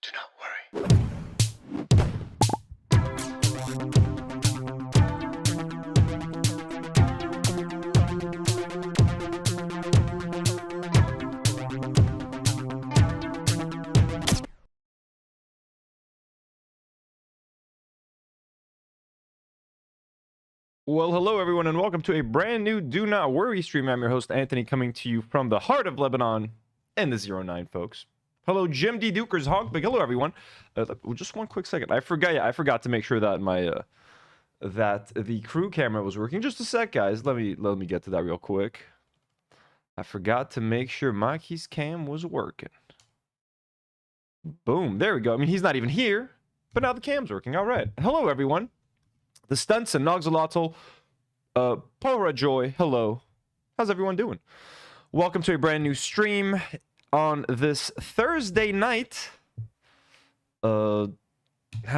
Do not worry. Well, hello everyone, and welcome to a brand new Do Not Worry stream. I'm your host, Anthony, coming to you from the heart of Lebanon and the 09, folks. Hello, Jim D. Dukers, Hogbig. Hello, everyone. Just one quick second. I forgot to make sure that my that the crew camera was working. Just a sec, guys. Let me get to that real quick. I forgot to make sure Maki's cam was working. Boom. There we go. I mean, he's not even here, but now the cam's working. All right. Hello, everyone. The Stunts and Nogzalotl, Pora Joy, hello. How's everyone doing? Welcome to a brand new stream on this Thursday night. Had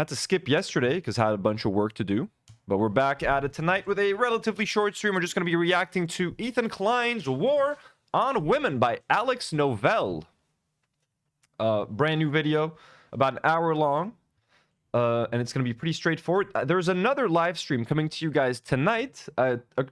to skip yesterday because I had a bunch of work to do. But we're back at it tonight with a relatively short stream. We're just going to be reacting to Ethan Klein's War on Women by Alex Novell. Brand new video, about an hour long. And it's going to be pretty straightforward. There's another live stream coming to you guys tonight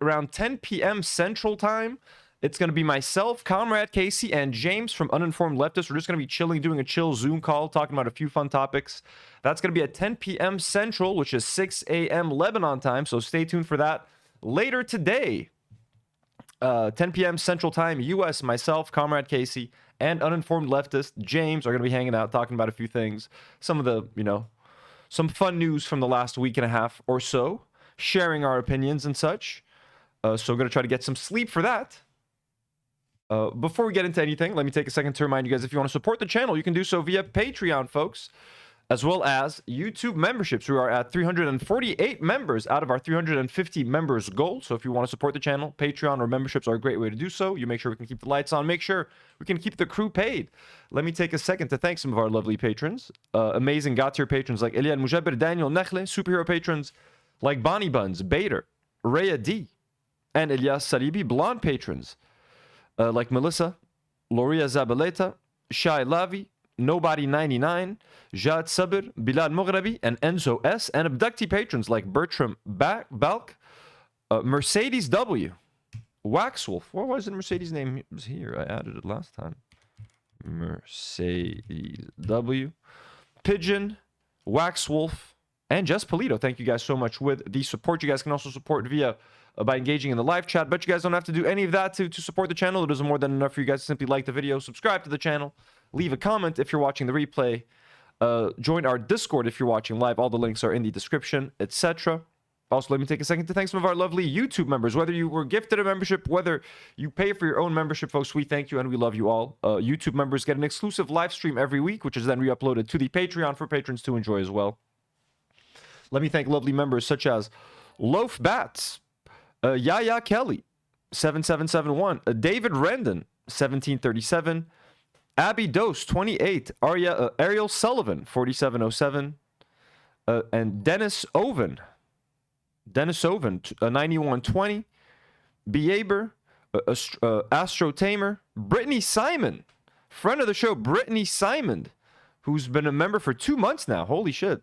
around 10 p.m. Central Time. It's going to be myself, Comrade Casey, and James from Uninformed Leftists. We're just going to be chilling, doing a chill Zoom call, talking about a few fun topics. That's going to be at 10 p.m. Central, which is 6 a.m. Lebanon time, so stay tuned for that. Later today, 10 p.m. Central Time, U.S., myself, Comrade Casey, and Uninformed Leftist, James, are going to be hanging out, talking about a few things. Some of the, some fun news from the last week and a half or so, sharing our opinions and such. So we're going to try to get some sleep for that. Before we get into anything, let me take a second to remind you guys, if you want to support the channel, you can do so via Patreon, folks, as well as YouTube memberships. We are at 348 members out of our 350 members goal. So if you want to support the channel, Patreon or memberships are a great way to do so. You make sure we can keep the lights on, make sure we can keep the crew paid. Let me take a second to thank some of our lovely patrons. Amazing God-tier patrons like Elian Mujabir, Daniel Nechle, superhero patrons like Bonnie Buns, Bader, Rhea D, and Elias Salibi, blonde patrons like Melissa, Loria Zabaleta, Shai Lavi, Nobody 99, Jad Sabir, Bilal Moghrabi, and Enzo S, and abductee patrons like Bertram Balk, Mercedes W, Waxwolf. What was it? Mercedes' name was here. I added it last time. Mercedes W, Pigeon, Waxwolf, and Jess Polito. Thank you guys so much with the support. You guys can also support via by engaging in the live chat, but you guys don't have to do any of that to support the channel. It is more than enough for you guys to simply like the video, subscribe to the channel, leave a comment if you're watching the replay, join our Discord if you're watching live. All the links are in the description, etc. Also, let me take a second to thank some of our lovely YouTube members. Whether you were gifted a membership, whether you pay for your own membership, folks, we thank you and we love you all. YouTube members get an exclusive live stream every week, which is then re-uploaded to the Patreon for patrons to enjoy as well. Let me thank lovely members such as Loaf Bats, Yaya Kelly, 7771, David Rendon, 1737, Abby Dose, 28, Ariel Sullivan, 4707, and Dennis Oven, 9120, Beaber, Astro Tamer, Brittany Simon, friend of the show, Brittany Simon, who's been a member for 2 months now. Holy shit.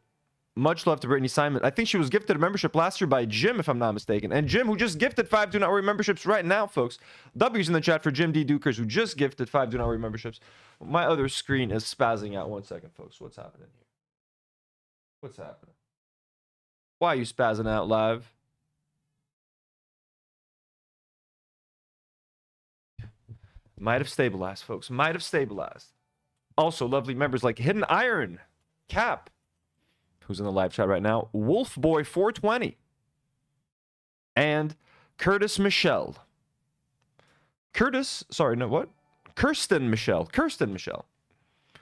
Much love to Brittany Simon. I think she was gifted a membership last year by Jim, if I'm not mistaken. And Jim, who just gifted 5 Do Not Worry memberships right now, folks. W's in the chat for Jim D. Dukers, who just gifted 5 Do Not Worry memberships. My other screen is spazzing out. 1 second, folks. What's happening here? What's happening? Why are you spazzing out live? Might have stabilized, folks. Might have stabilized. Also, lovely members like Hidden Iron, Cap, who's in the live chat right now, Wolfboy420, and Curtis Michelle. Kirsten Michelle,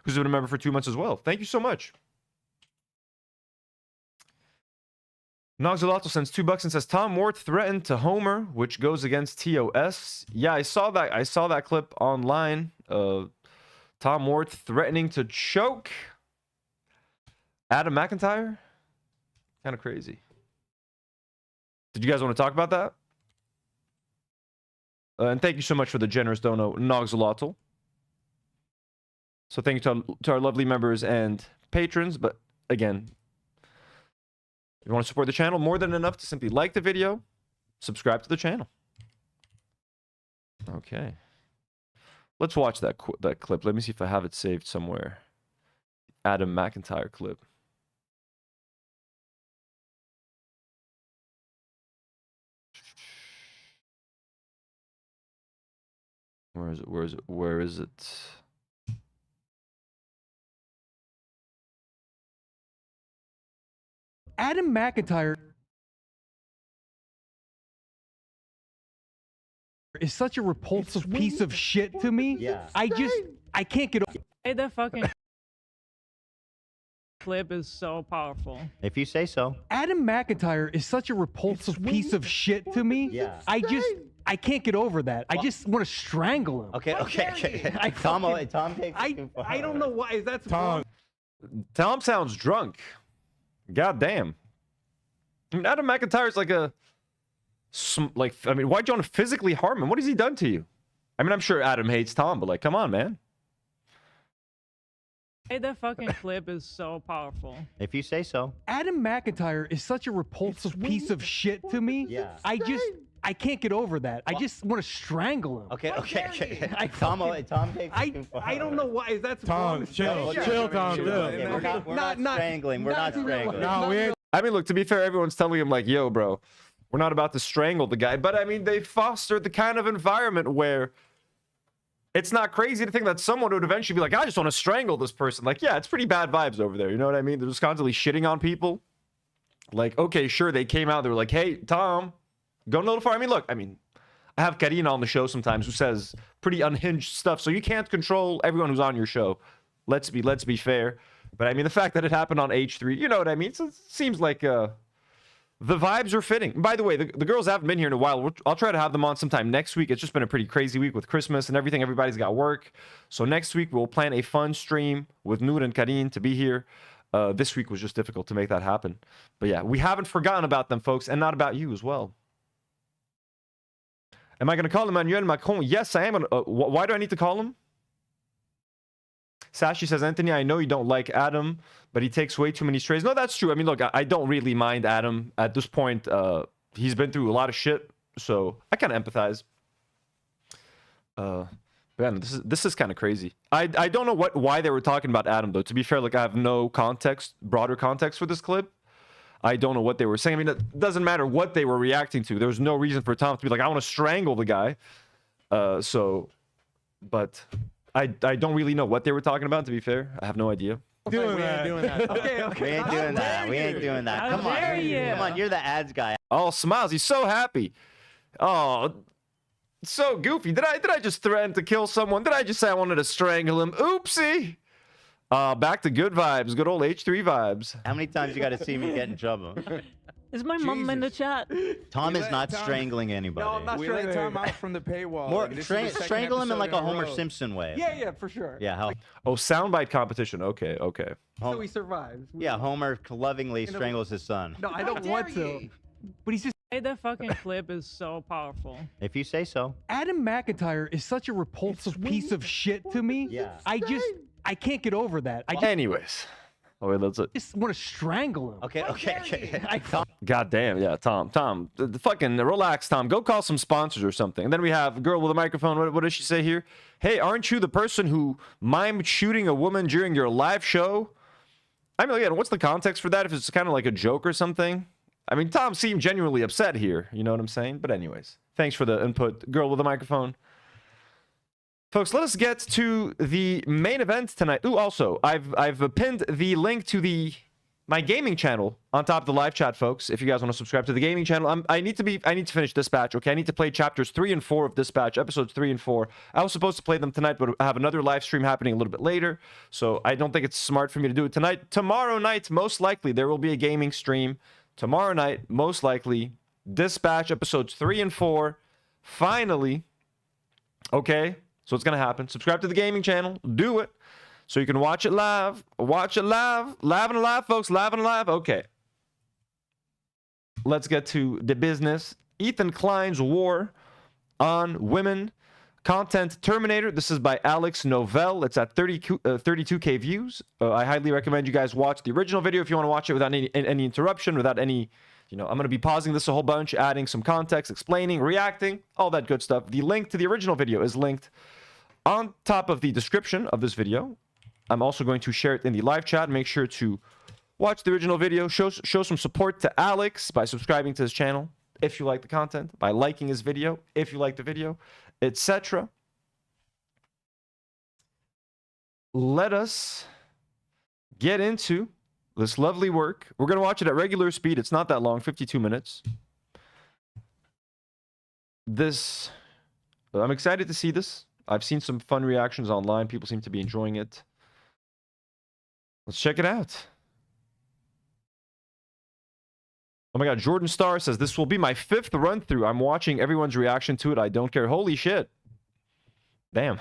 who's been a member for 2 months as well. Thank you so much. Nogzalotl sends $2 and says Tom Ward threatened to homer, which goes against TOS. Yeah, I saw that clip online. Tom Ward threatening to choke Adam McIntyre? Kind of crazy. Did you guys want to talk about that? And thank you so much for the generous dono, Nogzalotl. So thank you to our lovely members and patrons, but again, if you want to support the channel, more than enough to simply like the video, subscribe to the channel. Okay. Let's watch that clip. Let me see if I have it saved somewhere. Adam McIntyre clip. Where is it? Where is it? Where is it? Adam McIntyre is such a repulsive piece of shit to me. Yeah. I can't get over. Hey, that fucking clip is so powerful. If you say so. Adam McIntyre is such a repulsive piece of shit to me. Yeah. I can't get over that. I just want to strangle him. Okay. Tom takes it too far. I don't know why. Is that Tom sounds drunk. God damn. I mean, Adam McIntyre's like I mean, why'd you want to physically harm him? What has he done to you? I mean, I'm sure Adam hates Tom, but like, come on, man. Hey, that fucking clip is so powerful. If you say so. Adam McIntyre is such a repulsive piece of shit to me. Yeah. I can't get over that. I just want to strangle him. Okay. Tom takes it too far. I don't know why. Is that Tom, chill, Tom, chill. We're not strangling. We're not strangling. No, we ain't. I mean, look, to be fair, everyone's telling him like, yo, bro, we're not about to strangle the guy. But I mean, they fostered the kind of environment where it's not crazy to think that someone would eventually be like, I just want to strangle this person. Like, yeah, it's pretty bad vibes over there. You know what I mean? They're just constantly shitting on people. Like, okay, sure, they came out. They were like, hey, Tom, going a little far. I mean, look, I have Karine on the show sometimes who says pretty unhinged stuff. So you can't control everyone who's on your show. Let's be fair. But I mean, the fact that it happened on H3, you know what I mean? So it seems like the vibes are fitting. By the way, the girls haven't been here in a while. I'll try to have them on sometime next week. It's just been a pretty crazy week with Christmas and everything. Everybody's got work. So next week, we'll plan a fun stream with Nour and Karine to be here. This week was just difficult to make that happen. But yeah, we haven't forgotten about them, folks, and not about you as well. Am I going to call Emmanuel Macron? Yes, I am. Why do I need to call him? Sashi says, Anthony, I know you don't like Adam, but he takes way too many strays. No, that's true. I mean, look, I don't really mind Adam at this point. He's been through a lot of shit, so I kind of empathize. Man, this is kind of crazy. I don't know why they were talking about Adam, though. To be fair, like, I have no broader context for this clip. I don't know what they were saying. I mean, it doesn't matter what they were reacting to. There was no reason for Tom to be like, I want to strangle the guy. But I don't really know what they were talking about, to be fair. I have no idea. We ain't doing that. Okay. We ain't doing that. We ain't doing that. Come on, you're the ads guy. Oh, smiles. He's so happy. Oh, so goofy. Did I just threaten to kill someone? Did I just say I wanted to strangle him? Oopsie. Back to good vibes. Good old H3 vibes. How many times you got to see me get in trouble? Is my mom in the chat? Tom is not strangling anybody. No, I'm not We let Tom out from the paywall. More and this is the second strangle him in like a episode in Homer row. Simpson way. Yeah, for sure. Yeah, how? Oh, soundbite competition. Okay. So he survives. Yeah, Homer lovingly strangles his son. No, I don't want to. But he's just. Hey, that fucking clip is so powerful. If you say so. Adam McIntyre is such a repulsive piece of shit to me. Yeah. I can't get over that. Anyways. Oh, wait, let's... just want to strangle him. Okay. God damn, yeah, Tom. Fucking relax, Tom. Go call some sponsors or something. And then we have a girl with a microphone. What does she say here? Hey, aren't you the person who mimed shooting a woman during your live show? I mean, again, what's the context for that? If it's kind of like a joke or something? I mean, Tom seemed genuinely upset here. You know what I'm saying? But anyways, thanks for the input, girl with a microphone. Folks, let us get to the main event tonight. Ooh, also, I've pinned the link to my gaming channel on top of the live chat, folks. If you guys want to subscribe to the gaming channel, I need to finish Dispatch. Okay, I need to play chapters 3 and 4 of Dispatch, episodes 3 and 4. I was supposed to play them tonight, but I have another live stream happening a little bit later, so I don't think it's smart for me to do it tonight. Tomorrow night, most likely, there will be a gaming stream. Tomorrow night, most likely, Dispatch, episodes 3 and 4. Finally, okay. So it's going to happen. Subscribe to the gaming channel. Do it. So you can watch it live. Watch it live. Live and alive, folks. Live and alive. Okay. Let's get to the business. Ethan Klein's war on women Content Terminator. This is by Alex Novell. It's at 32K views. I highly recommend you guys watch the original video if you want to watch it without any interruption, without any, I'm going to be pausing this a whole bunch, adding some context, explaining, reacting, all that good stuff. The link to the original video is linked on top of the description of this video. I'm also going to share it in the live chat. Make sure to watch the original video. Show some support to Alex by subscribing to his channel if you like the content, by liking his video if you like the video, etc. Let us get into this lovely work. We're going to watch it at regular speed. It's not that long, 52 minutes. I'm excited to see this. I've seen some fun reactions online. People seem to be enjoying it. Let's check it out. Oh my god, Jordan Starr says, this will be my 5th run-through. I'm watching everyone's reaction to it. I don't care. Holy shit. Damn.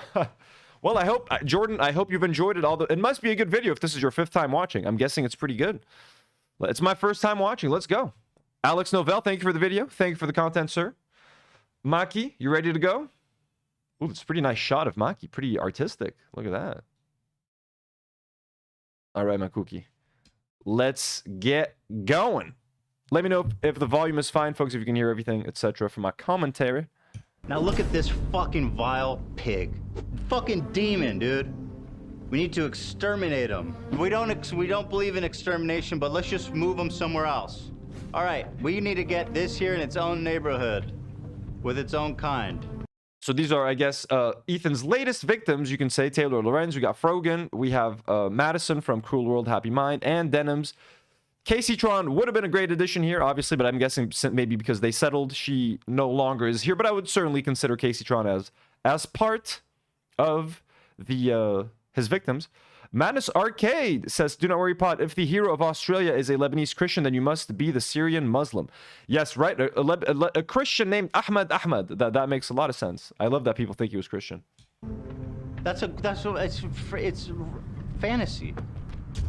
Well, I hope, Jordan, I hope you've enjoyed it. It must be a good video if this is your 5th time watching. I'm guessing it's pretty good. It's my 1st time watching. Let's go. Alex Novell, thank you for the video. Thank you for the content, sir. Maki, you ready to go? Ooh, it's a pretty nice shot of Maki. Pretty artistic. Look at that. All right, my cookie. Let's get going. Let me know if the volume is fine, folks, if you can hear everything, etc. from my commentary. Now look at this fucking vile pig. Fucking demon, dude. We need to exterminate him. We don't believe in extermination, but let's just move him somewhere else. All right, we need to get this here in its own neighborhood with its own kind. So these are, I guess, Ethan's latest victims, you can say. Taylor Lorenz, we got Frogan, we have Madison from Cruel World, Happy Mind, and Denims. Casey Tron would have been a great addition here, obviously, but I'm guessing maybe because they settled, she no longer is here. But I would certainly consider Casey Tron as part of his victims. Madness Arcade says, do not worry, Pod. If the hero of Australia is a Lebanese Christian, then you must be the Syrian Muslim. Yes, right. A Christian named Ahmed. That makes a lot of sense. I love that people think he was Christian. It's fantasy.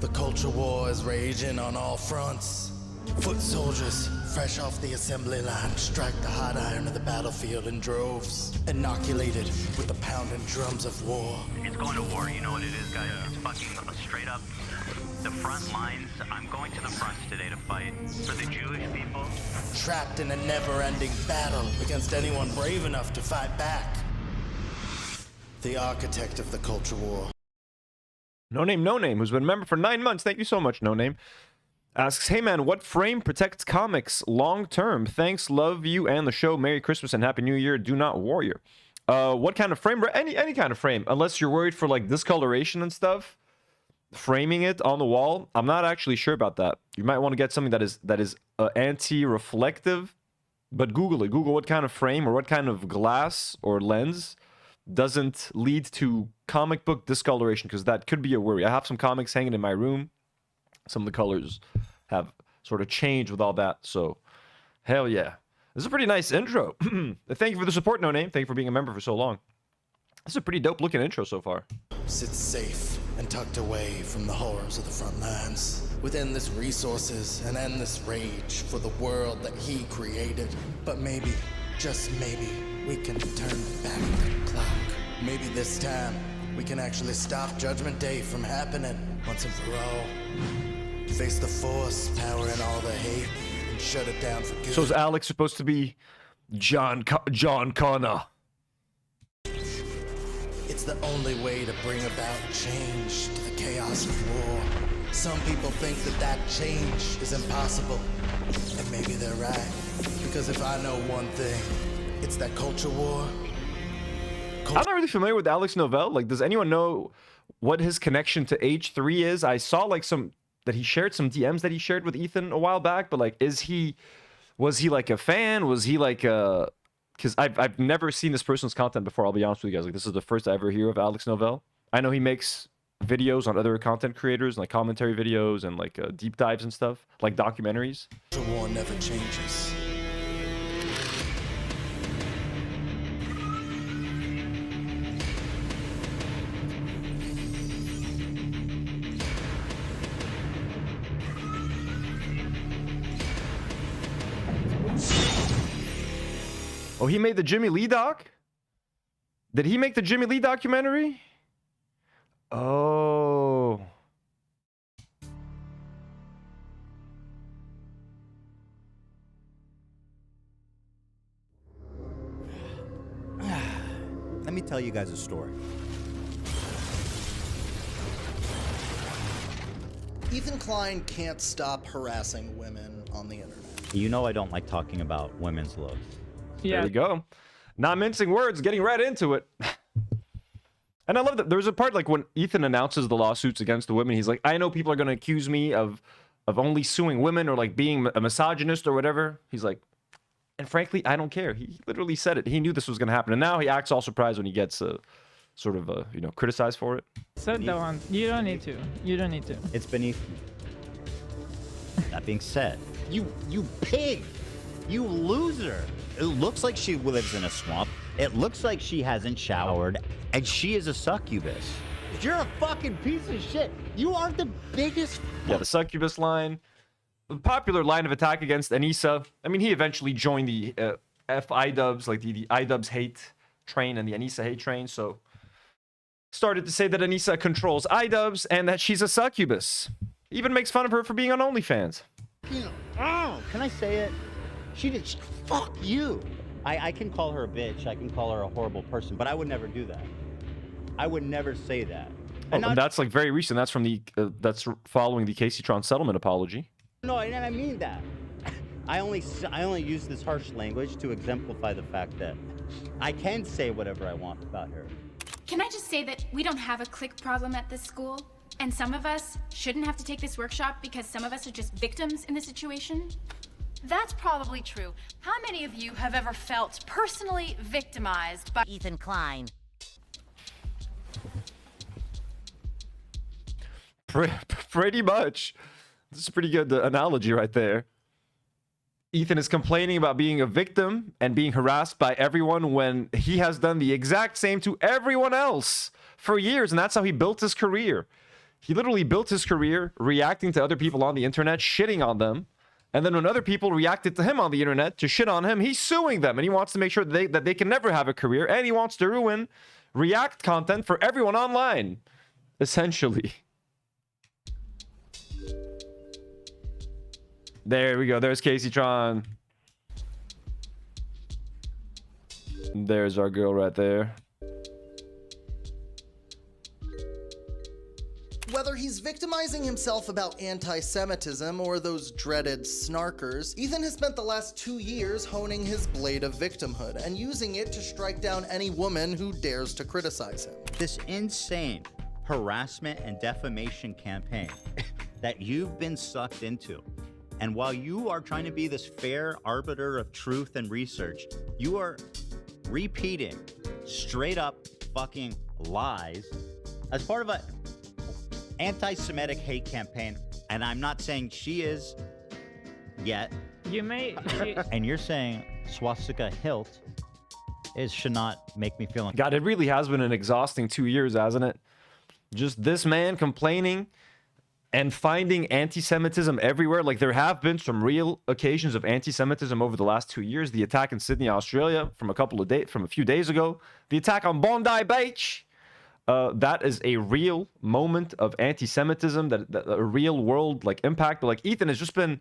The culture war is raging on all fronts. Foot soldiers, fresh off the assembly line, strike the hot iron of the battlefield in droves, inoculated with the pounding drums of war. It's going to war, you know what it is, guys. It's fucking straight up the front lines. I'm going to the front today to fight for the Jewish people. Trapped in a never-ending battle against anyone brave enough to fight back. The architect of the culture war. No Name, who's been a member for 9 months. Thank you so much, No Name. Asks, hey man, what frame protects comics long term? Thanks, love you and the show. Merry Christmas and Happy New Year. Do not warrior. What kind of frame? Any kind of frame, unless you're worried for like discoloration and stuff. Framing it on the wall, I'm not actually sure about that. You might want to get something that is anti-reflective. But Google it. Google what kind of frame or what kind of glass or lens doesn't lead to comic book discoloration, because that could be a worry. I have some comics hanging in my room. Some of the colors have sort of changed with all that. So, hell yeah. This is a pretty nice intro. Thank you for the support, No Name. Thank you for being a member for so long. This is a pretty dope looking intro so far. Sits safe and tucked away from the horrors of the front lines. With endless resources and endless rage for the world that he created. But maybe, just maybe, we can turn back the clock. Maybe this time, we can actually stop Judgment Day from happening once and for all. Face the force, powering all the hate, and shut it down for good. So is Alex supposed to be John Connor? It's the only way to bring about change to the chaos of war. Some people think that change is impossible. And maybe they're right. Because if I know one thing, it's that culture war. I'm not really familiar with Alex Novell. Like, does anyone know what his connection to H3 is? I saw like that he shared some DMs that he shared with Ethan a while back, but like, was he like a fan? Was he like because I've never seen this person's content before, I'll be honest with you guys. Like, this is the first I ever hear of Alex Novell. I know he makes videos on other content creators, like commentary videos and like deep dives and stuff, like documentaries. Culture war never changes. Oh, he made the Jimmy Lee doc? Did he make the Jimmy Lee documentary? Oh. Let me tell you guys a story. Ethan Klein can't stop harassing women on the internet. You know I don't like talking about women's looks. There Yeah. we go. Not mincing words, getting right into it. And I love that there's a part like when Ethan announces the lawsuits against the women, he's like, I know people are going to accuse me of only suing women or like being a misogynist or whatever. He's like, and frankly, I don't care. He literally said it. He knew this was going to happen. And now he acts all surprised when he gets sort of, criticized for it. Said that one. You don't need to. You don't need to. It's beneath me. That being said, you pig! You loser! It looks like she lives in a swamp. It looks like she hasn't showered, and she is a succubus. You're a fucking piece of shit. You are the biggest. Yeah, the succubus line. A popular line of attack against Anissa. I mean, he eventually joined the FIDubs, like the iDubbbz hate train and the Anissa hate train, so started to say that Anissa controls iDubbbz and that she's a succubus. Even makes fun of her for being on OnlyFans. Oh, can I say it? Fuck you. I can call her a bitch. I can call her a horrible person, but I would never do that. I would never say that. And that's like very recent. That's from the that's following the Casey Tron settlement apology. No, and I mean that. I only use this harsh language to exemplify the fact that I can say whatever I want about her. Can I just say that we don't have a clique problem at this school? And some of us shouldn't have to take this workshop because some of us are just victims in the situation? That's probably true. How many of you have ever felt personally victimized by Ethan Klein? Pretty much. This is a pretty good analogy right there. Ethan is complaining about being a victim and being harassed by everyone when he has done the exact same to everyone else for years, and that's how he built his career. He literally built his career reacting to other people on the internet, shitting on them. And then when other people reacted to him on the internet to shit on him, he's suing them. And he wants to make sure that they can never have a career. And he wants to ruin React content for everyone online, essentially. There we go. There's Casey Tron. There's our girl right there. Whether he's victimizing himself about anti-Semitism or those dreaded snarkers, Ethan has spent the last 2 years honing his blade of victimhood and using it to strike down any woman who dares to criticize him. This insane harassment and defamation campaign that you've been sucked into. And while you are trying to be this fair arbiter of truth and research, you are repeating straight up fucking lies as part of a anti-Semitic hate campaign. And I'm not saying she is yet. You may. And you're saying swastika hilt should not make me feel. God, it really has been an exhausting 2 years, hasn't it? Just this man complaining and finding anti-Semitism everywhere. Like, there have been some real occasions of anti-Semitism over the last 2 years. The attack in Sydney, Australia, from a few days ago. The attack on Bondi Beach. That is a real moment of anti-Semitism, that a real world like impact. But like Ethan has just been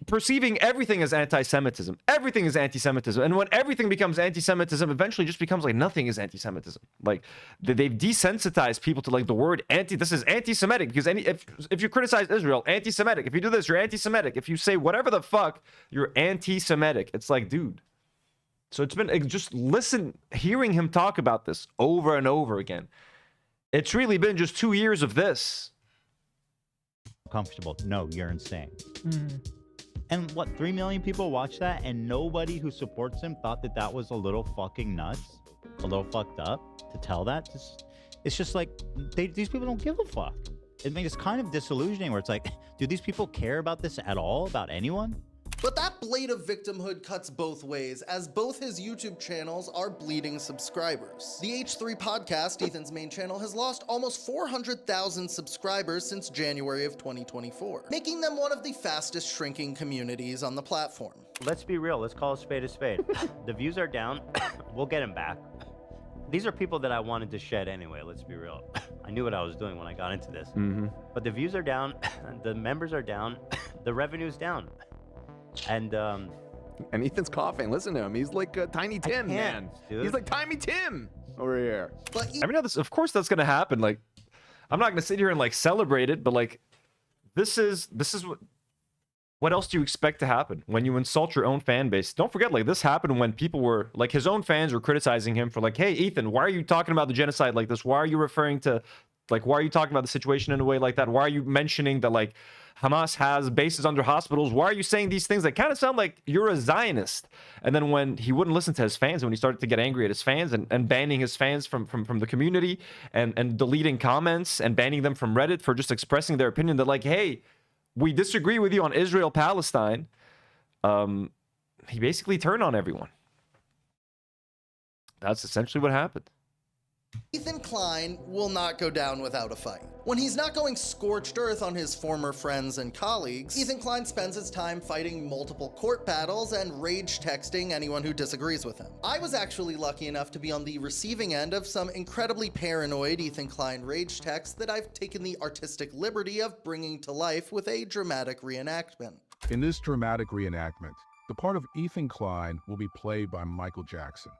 perceiving everything as anti-Semitism. Everything is anti-Semitism. And when everything becomes anti-Semitism, eventually it just becomes like nothing is anti-Semitism. Like they've desensitized people to like the word this is anti-Semitic, because if you criticize Israel, anti-Semitic. If you do this, you're anti-Semitic. If you say whatever the fuck, you're anti-Semitic. It's like, dude. So it's been just hearing him talk about this over and over again. It's really been just 2 years of this. Comfortable. No, you're insane. And what, 3 million people watched that, and nobody who supports him thought that that was a little fucking nuts, a little fucked up to tell that? It's just like, these people don't give a fuck. I mean, it's kind of disillusioning where it's like, do these people care about this at all, about anyone? But that blade of victimhood cuts both ways, as both his YouTube channels are bleeding subscribers. The H3 podcast, Ethan's main channel, has lost almost 400,000 subscribers since January of 2024, making them one of the fastest shrinking communities on the platform. Let's be real. Let's call a spade a spade. The views are down. We'll get them back. These are people that I wanted to shed anyway. Let's be real. I knew what I was doing when I got into this. But the views are down. The members are down. The revenue's down. And Ethan's coughing. Listen to him. He's like Tiny Tim, man. Dude. He's like Tiny Tim over here. But I mean, of course that's gonna happen. Like, I'm not gonna sit here and like celebrate it, but like, this is what else do you expect to happen when you insult your own fan base? Don't forget, like, this happened when people were like, his own fans were criticizing him for like, hey, Ethan, why are you talking about the genocide like this? Why are you referring to, like, why are you talking about the situation in a way like that? Why are you mentioning that like Hamas has bases under hospitals? Why are you saying these things that kind of sound like you're a Zionist? And then when he wouldn't listen to his fans, when he started to get angry at his fans and banning his fans from the community and deleting comments and banning them from Reddit for just expressing their opinion that like, hey, we disagree with you on Israel-Palestine, he basically turned on everyone. That's essentially what happened. Ethan Klein will not go down without a fight. When he's not going scorched earth on his former friends and colleagues, Ethan Klein spends his time fighting multiple court battles and rage texting anyone who disagrees with him. I was actually lucky enough to be on the receiving end of some incredibly paranoid Ethan Klein rage texts that I've taken the artistic liberty of bringing to life with a dramatic reenactment. In this dramatic reenactment, the part of Ethan Klein will be played by Michael Jackson.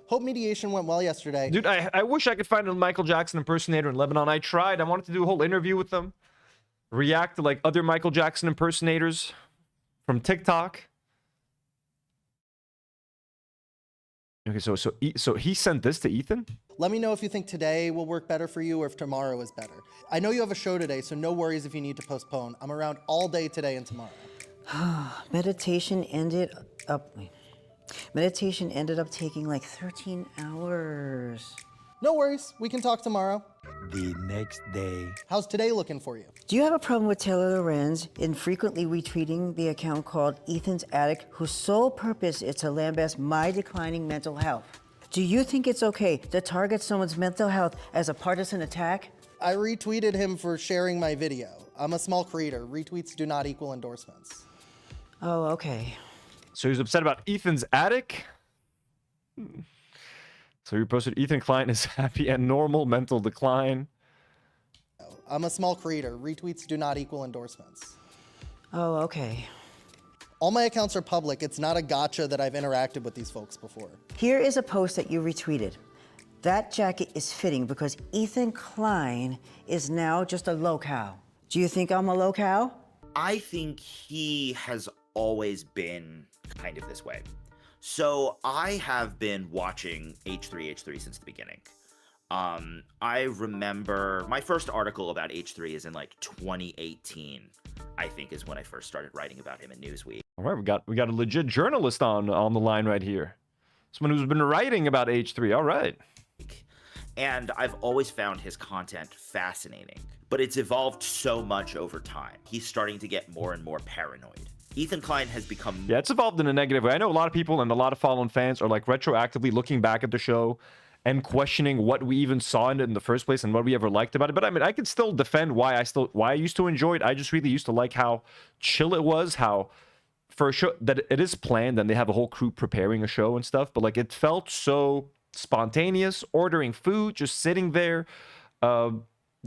Hope mediation went well yesterday. Dude, I wish I could find a Michael Jackson impersonator in Lebanon. I tried. I wanted to do a whole interview with them. React to like other Michael Jackson impersonators from TikTok. Okay, so he sent this to Ethan? Let me know if you think today will work better for you or if tomorrow is better. I know you have a show today, so no worries if you need to postpone. I'm around all day today and tomorrow. Meditation ended up taking like 13 hours. No worries, we can talk tomorrow. The next day. How's today looking for you? Do you have a problem with Taylor Lorenz infrequently retweeting the account called Ethan's Attic, whose sole purpose is to lambast my declining mental health? Do you think it's okay to target someone's mental health as a partisan attack? I retweeted him for sharing my video. I'm a small creator. Retweets do not equal endorsements. Oh, okay. So he was upset about Ethan's attic. So he posted, Ethan Klein is happy and normal mental decline. I'm a small creator. Retweets do not equal endorsements. Oh, okay. All my accounts are public. It's not a gotcha that I've interacted with these folks before. Here is a post that you retweeted. That jacket is fitting because Ethan Klein is now just a locale. Do you think I'm a locale? I think he has always been kind of this way. So I have been watching H3 since the beginning. I remember my first article about H3 is in like 2018, I think is when I first started writing about him in Newsweek. All right, we got a legit journalist on the line right here. Someone who's been writing about H3. All right. And I've always found his content fascinating, but it's evolved so much over time. He's starting to get more and more paranoid. Ethan Klein has become... Yeah, it's evolved in a negative way. I know a lot of people and a lot of following fans are like retroactively looking back at the show and questioning what we even saw in it in the first place and what we ever liked about it. But I mean, I can still defend why I used to enjoy it. I just really used to like how chill it was, how for a show that it is planned and they have a whole crew preparing a show and stuff, but like it felt so spontaneous, ordering food, just sitting there,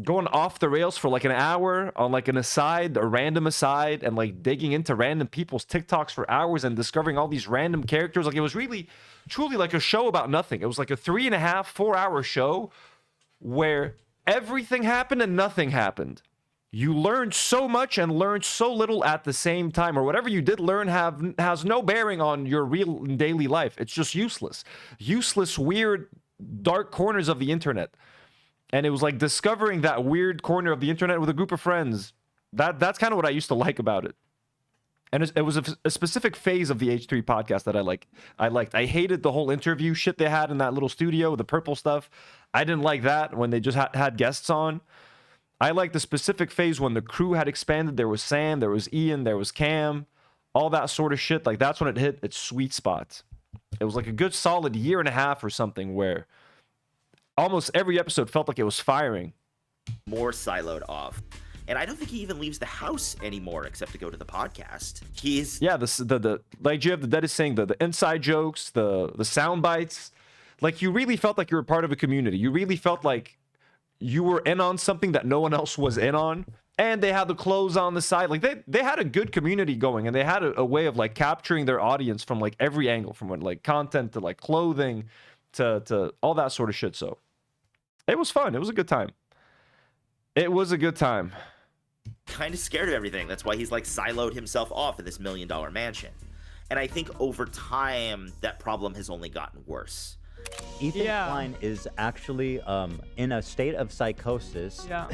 going off the rails for like an hour on like an aside, a random aside, and like digging into random people's TikToks for hours and discovering all these random characters. Like it was really, truly like a show about nothing. It was like a 3.5, 4 hour show where everything happened and nothing happened. You learned so much and learned so little at the same time, or whatever you did learn has no bearing on your real daily life. It's just useless. Useless, weird, dark corners of the internet. And it was like discovering that weird corner of the internet with a group of friends. That's kind of what I used to like about it. And it was a specific phase of the H3 podcast that I liked. I hated the whole interview shit they had in that little studio, the purple stuff. I didn't like that when they just had guests on. I liked the specific phase when the crew had expanded. There was Sam, there was Ian, there was Cam. all that sort of shit. Like that's when it hit its sweet spot. It was like a good solid year and a half or something where almost every episode felt like it was firing. More siloed off. And I don't think he even leaves the house anymore except to go to the podcast. He's the like you have the Dead is saying the inside jokes, the sound bites. Like you really felt like you were part of a community. You really felt like you were in on something that no one else was in on. And they had the clothes on the side. Like they had a good community going, and they had a way of like capturing their audience from like every angle, from like content to like clothing to all that sort of shit. So it was fun. It was a good time. It was a good time. kind of scared of everything. That's why he's like siloed himself off in this $1 million mansion. And I think over time, that problem has only gotten worse. Ethan Klein is actually in a state of psychosis. Yeah.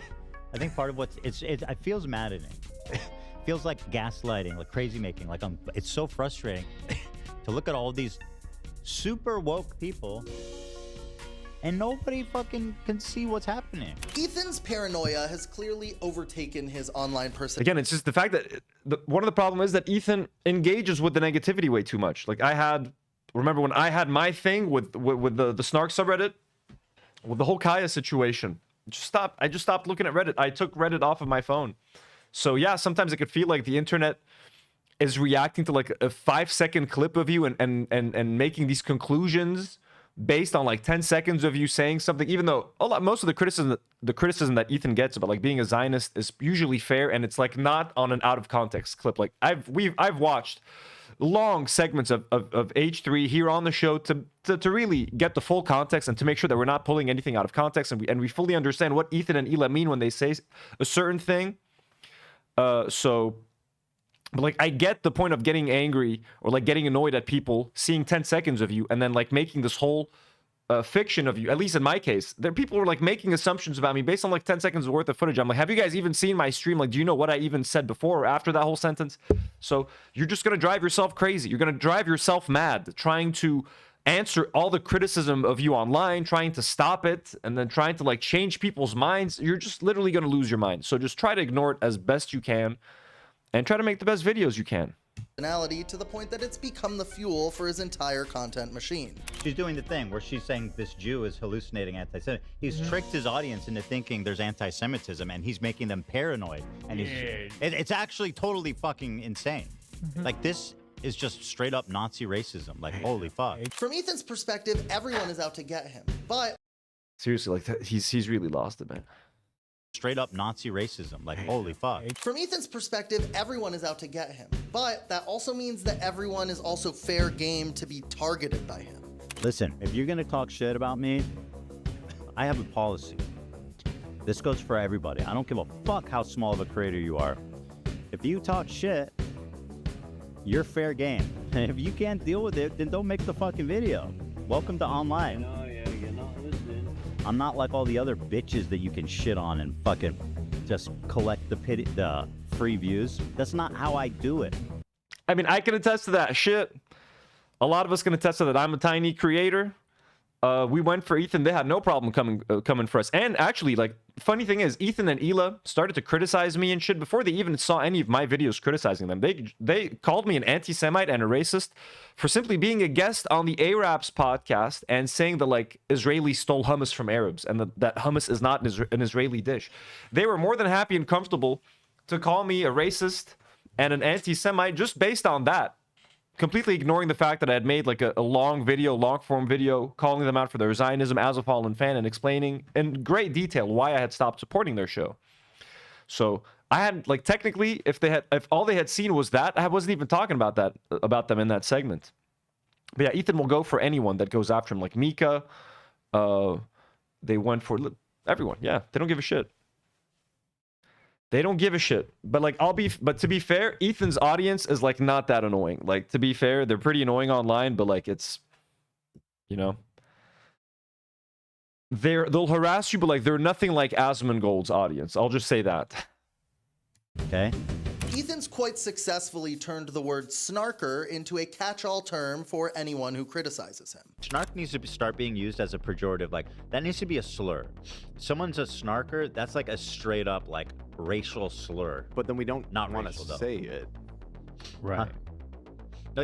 I think part of what's it feels maddening. It feels like gaslighting, like crazy making. Like it's so frustrating to look at all these super woke people and nobody fucking can see what's happening. Ethan's paranoia has clearly overtaken his online person. Again, it's just the fact that one of the problem is that Ethan engages with the negativity way too much. Like remember when I had my thing with the Snark subreddit, with the whole Kaya situation. I just stopped looking at Reddit. I took Reddit off of my phone. So yeah, sometimes it could feel like the internet is reacting to like a 5-second clip of you and making these conclusions based on like 10 seconds of you saying something, even though most of the criticism that Ethan gets about like being a Zionist is usually fair, and it's like not on an out of context clip. Like I've watched long segments of H3 here on the show to really get the full context and to make sure that we're not pulling anything out of context, and we fully understand what Ethan and Ela mean when they say a certain thing. But like I get the point of getting angry or like getting annoyed at people seeing 10 seconds of you and then like making this whole fiction of you. At least in my case, there people were like making assumptions about me based on like 10 seconds worth of footage. I'm like, have you guys even seen my stream? Like, do you know what I even said before or after that whole sentence? So you're just gonna drive yourself crazy. You're gonna drive yourself mad trying to answer all the criticism of you online, trying to stop it, and then trying to like change people's minds. You're just literally gonna lose your mind. So just try to ignore it as best you can and try to make the best videos you can. To the point that it's become the fuel for his entire content machine. She's doing the thing where she's saying this Jew is hallucinating anti-Semitism. He's tricked his audience into thinking there's anti-Semitism, and he's making them paranoid. And it's actually totally fucking insane. Like, this is just straight up Nazi racism. Like, holy fuck. From Ethan's perspective, everyone is out to get him. But seriously, like he's really lost it, man. Straight up Nazi racism. Like, holy fuck. From Ethan's perspective, everyone is out to get him. But that also means that everyone is also fair game to be targeted by him. Listen, if you're gonna talk shit about me, I have a policy. This goes for everybody. I don't give a fuck how small of a creator you are. If you talk shit, you're fair game. And if you can't deal with it, then don't make the fucking video. Welcome to online. I'm not like all the other bitches that you can shit on and fucking just collect the free views. That's not how I do it. I mean, I can attest to that shit. A lot of us can attest to that. I'm a tiny creator. We went for Ethan. They had no problem coming for us. And actually, like, funny thing is, Ethan and Ela started to criticize me and shit before they even saw any of my videos criticizing them. They called me an anti-Semite and a racist for simply being a guest on the Arabs podcast and saying that, like, Israelis stole hummus from Arabs and that hummus is not an Israeli dish. They were more than happy and comfortable to call me a racist and an anti-Semite just based on that. Completely ignoring the fact that I had made like a long form video calling them out for their Zionism as a fallen fan and explaining in great detail why I had stopped supporting their show. So I had, like, technically, if all they had seen was that, I wasn't even talking about them in that segment. But yeah, Ethan will go for anyone that goes after him, like Mika. They went for everyone. Yeah, they don't give a shit. They don't give a shit. But like but to be fair, Ethan's audience is like not that annoying. Like, to be fair, they're pretty annoying online, but like it's, you know, they'll harass you, but like they're nothing like Asmongold's audience. I'll just say that. Okay. Ethan's quite successfully turned the word snarker into a catch-all term for anyone who criticizes him. Snark needs to start being used as a pejorative. Like, that needs to be a slur. Someone's a snarker, that's like a straight up like racial slur. But then we don't not want to say it. Right.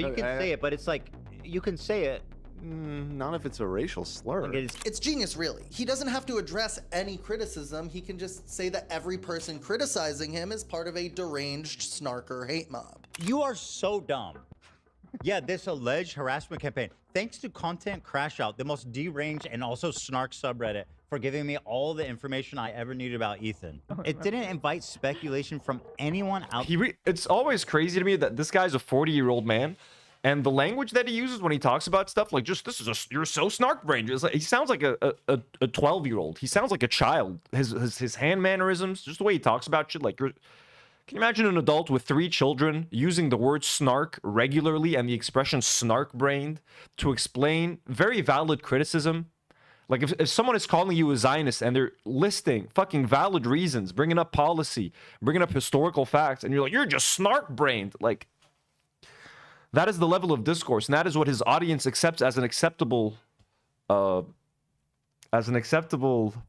No, you can say it, but it's like you can say it. Not if it's a racial slur. It's genius, really. He doesn't have to address any criticism. He can just say that every person criticizing him is part of a deranged snarker hate mob. You are so dumb. Yeah, this alleged harassment campaign. Thanks to Content Crash Out, the most deranged and also snark subreddit, for giving me all the information I ever needed about Ethan. It didn't invite speculation from anyone out. It's always crazy to me that this guy's a 40-year-old man. And the language that he uses when he talks about stuff, like you're so snark-brained. Like, he sounds like a 12-year-old. He sounds like a child. His hand mannerisms, just the way he talks about shit. Like, can you imagine an adult with 3 children using the word snark regularly and the expression snark-brained to explain very valid criticism? Like, if someone is calling you a Zionist and they're listing fucking valid reasons, bringing up policy, bringing up historical facts, and you're like, you're just snark-brained, like. That is the level of discourse, and that is what his audience accepts as an acceptable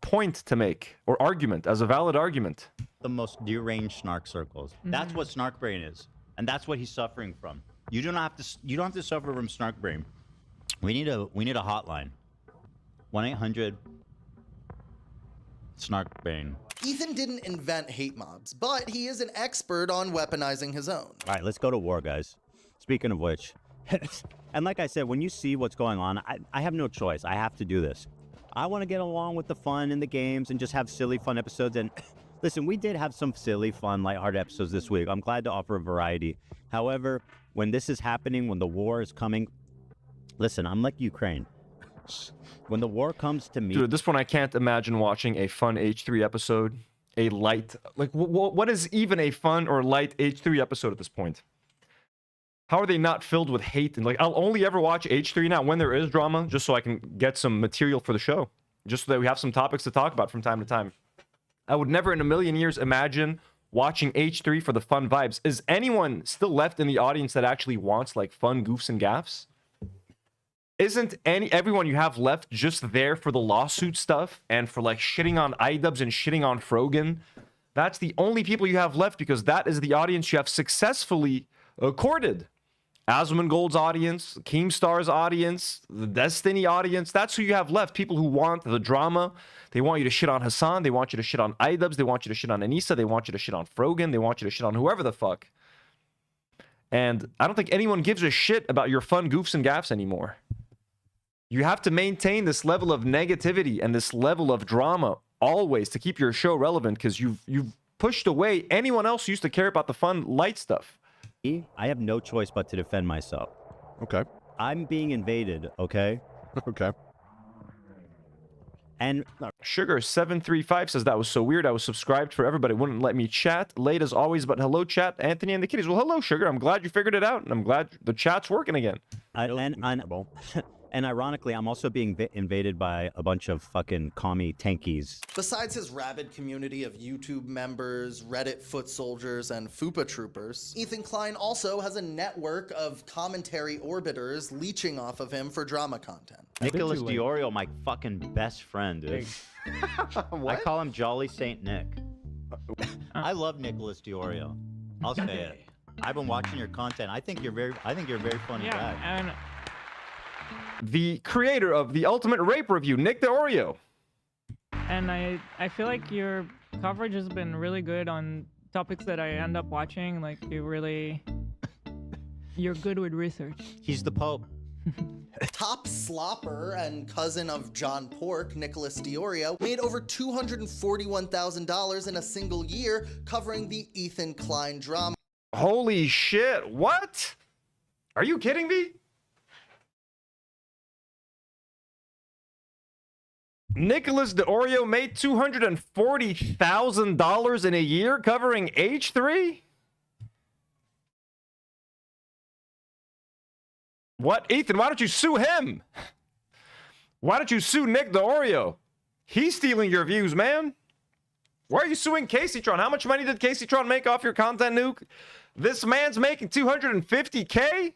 point to make, or argument, as a valid argument. The most deranged snark circles. That's what snark brain is, and that's what he's suffering from. You don't have to suffer from snark brain. We need a hotline. 1-800 snark brain. Ethan didn't invent hate mobs, but he is an expert on weaponizing his own. All right, let's go to war, guys. Speaking of which, and like I said, when you see what's going on, I have no choice. I have to do this. I want to get along with the fun and the games and just have silly, fun episodes. And listen, we did have some silly, fun, lighthearted episodes this week. I'm glad to offer a variety. However, when this is happening, when the war is coming, listen, I'm like Ukraine. When the war comes to me... Dude, at this point, I can't imagine watching a fun H3 episode. A light... Like, what is even a fun or light H3 episode at this point? How are they not filled with hate? And like, I'll only ever watch H3 now when there is drama, just so I can get some material for the show. Just so that we have some topics to talk about from time to time. I would never in a million years imagine watching H3 for the fun vibes. Is anyone still left in the audience that actually wants like fun goofs and gaffs? Isn't everyone you have left just there for the lawsuit stuff and for like shitting on iDubbbz and shitting on Frogan? That's the only people you have left, because that is the audience you have successfully courted. Asmongold's audience, Keemstar's audience, the Destiny audience, that's who you have left. People who want the drama. They want you to shit on Hassan. They want you to shit on iDubbbz. They want you to shit on Anissa. They want you to shit on Frogan. They want you to shit on whoever the fuck. And I don't think anyone gives a shit about your fun goofs and gaffs anymore. You have to maintain this level of negativity and this level of drama always to keep your show relevant, because you've pushed away anyone else who used to care about the fun, light stuff. I have no choice but to defend myself. Okay. I'm being invaded, okay? Okay. And Sugar735 says, that was so weird. I was subscribed forever, but it wouldn't let me chat. Late as always, but hello, chat. Anthony and the kitties. Well, hello, Sugar. I'm glad you figured it out, and I'm glad the chat's working again. And ironically, I'm also being invaded by a bunch of fucking commie tankies. Besides his rabid community of YouTube members, Reddit foot soldiers, and FUPA troopers, Ethan Klein also has a network of commentary orbiters leeching off of him for drama content. Nicholas Diorio, my fucking best friend, dude. I call him Jolly Saint Nick. I love Nicholas Diorio. I'll say it. I've been watching your content. I think you're a very funny guy. And the creator of the Ultimate Rape Review, Nick the Oreo. And I feel like your coverage has been really good on topics that I end up watching. Like, you're good with research. He's the Pope. Top slopper and cousin of John Pork, Nicholas Diorio, made over $241,000 in a single year covering the Ethan Klein drama. Holy shit, what? Are you kidding me? Nicholas Diorio made $240,000 in a year covering H3? What? Ethan, why don't you sue him? Why don't you sue Nick Diorio? He's stealing your views, man. Why are you suing Caseytron? How much money did Caseytron make off your content, Nuke? This man's making $250K?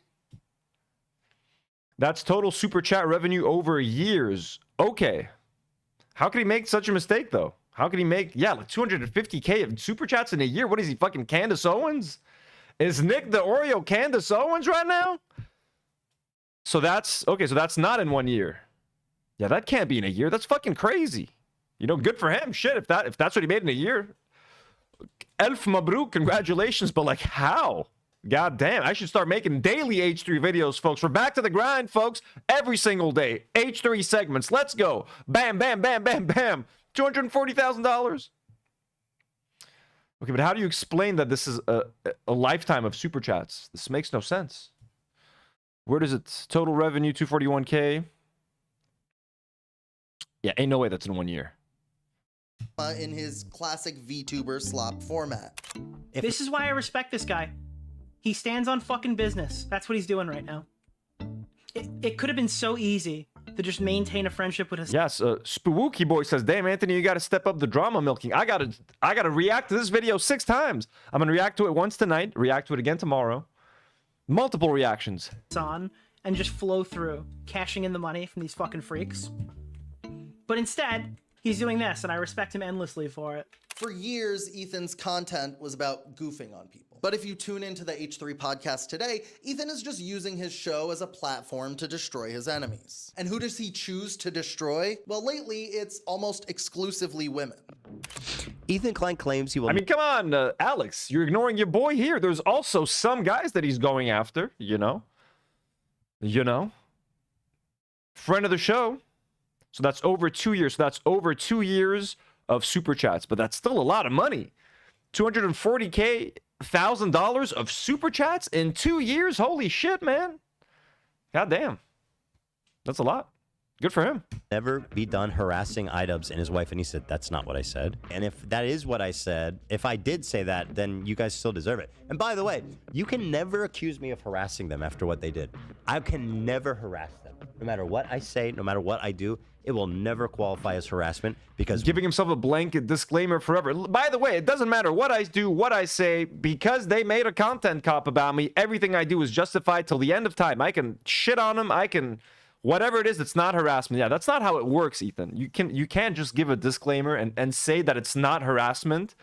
That's total super chat revenue over years. Okay. How could he make such a mistake, though? How could he make, like $250K of super chats in a year? What is he, fucking Candace Owens? Is Nick the Oreo Candace Owens right now? So that's okay. So that's not in 1 year. Yeah, that can't be in a year. That's fucking crazy. You know, good for him. Shit, if that's what he made in a year. Elf Mabruk, congratulations. But like, how? God damn, I should start making daily H3 videos, folks. We're back to the grind, folks. Every single day. H3 segments. Let's go. Bam, bam, bam, bam, bam. $240,000. Okay, but how do you explain that this is a lifetime of super chats? This makes no sense. Where does it? Total revenue, 241K. Yeah, ain't no way that's in 1 year. In his classic VTuber slop format. This is why I respect this guy. He stands on fucking business. That's what he's doing right now. It could have been so easy to just maintain a friendship with his... Yes, Spooky Boy says, damn, Anthony, you got to step up the drama milking. I gotta react to this video 6 times. I'm going to react to it once tonight, react to it again tomorrow. Multiple reactions. ...on and just flow through, cashing in the money from these fucking freaks. But instead, he's doing this, and I respect him endlessly for it. For years, Ethan's content was about goofing on people. But if you tune into the H3 podcast today, Ethan is just using his show as a platform to destroy his enemies. And who does he choose to destroy? Well, lately, it's almost exclusively women. Ethan Klein claims he will... I mean, come on, Alex. You're ignoring your boy here. There's also some guys that he's going after, you know? You know? Friend of the show. So that's over 2 years. So that's over 2 years of super chats. But that's still a lot of money. $240,000 of super chats in 2 years? Holy shit, man. God damn. That's a lot. Good for him. Never be done harassing iDubbbz and his wife. And he said, that's not what I said. And if that is what I said, if I did say that, then you guys still deserve it. And by the way, you can never accuse me of harassing them after what they did. I can never harass them. No matter what I say, no matter what I do, it will never qualify as harassment because... Giving himself a blanket disclaimer forever. By the way, it doesn't matter what I do, what I say, because they made a content cop about me, everything I do is justified till the end of time. I can shit on them, I can... Whatever it is, it's not harassment. Yeah, that's not how it works, Ethan. You can't just give a disclaimer and say that it's not harassment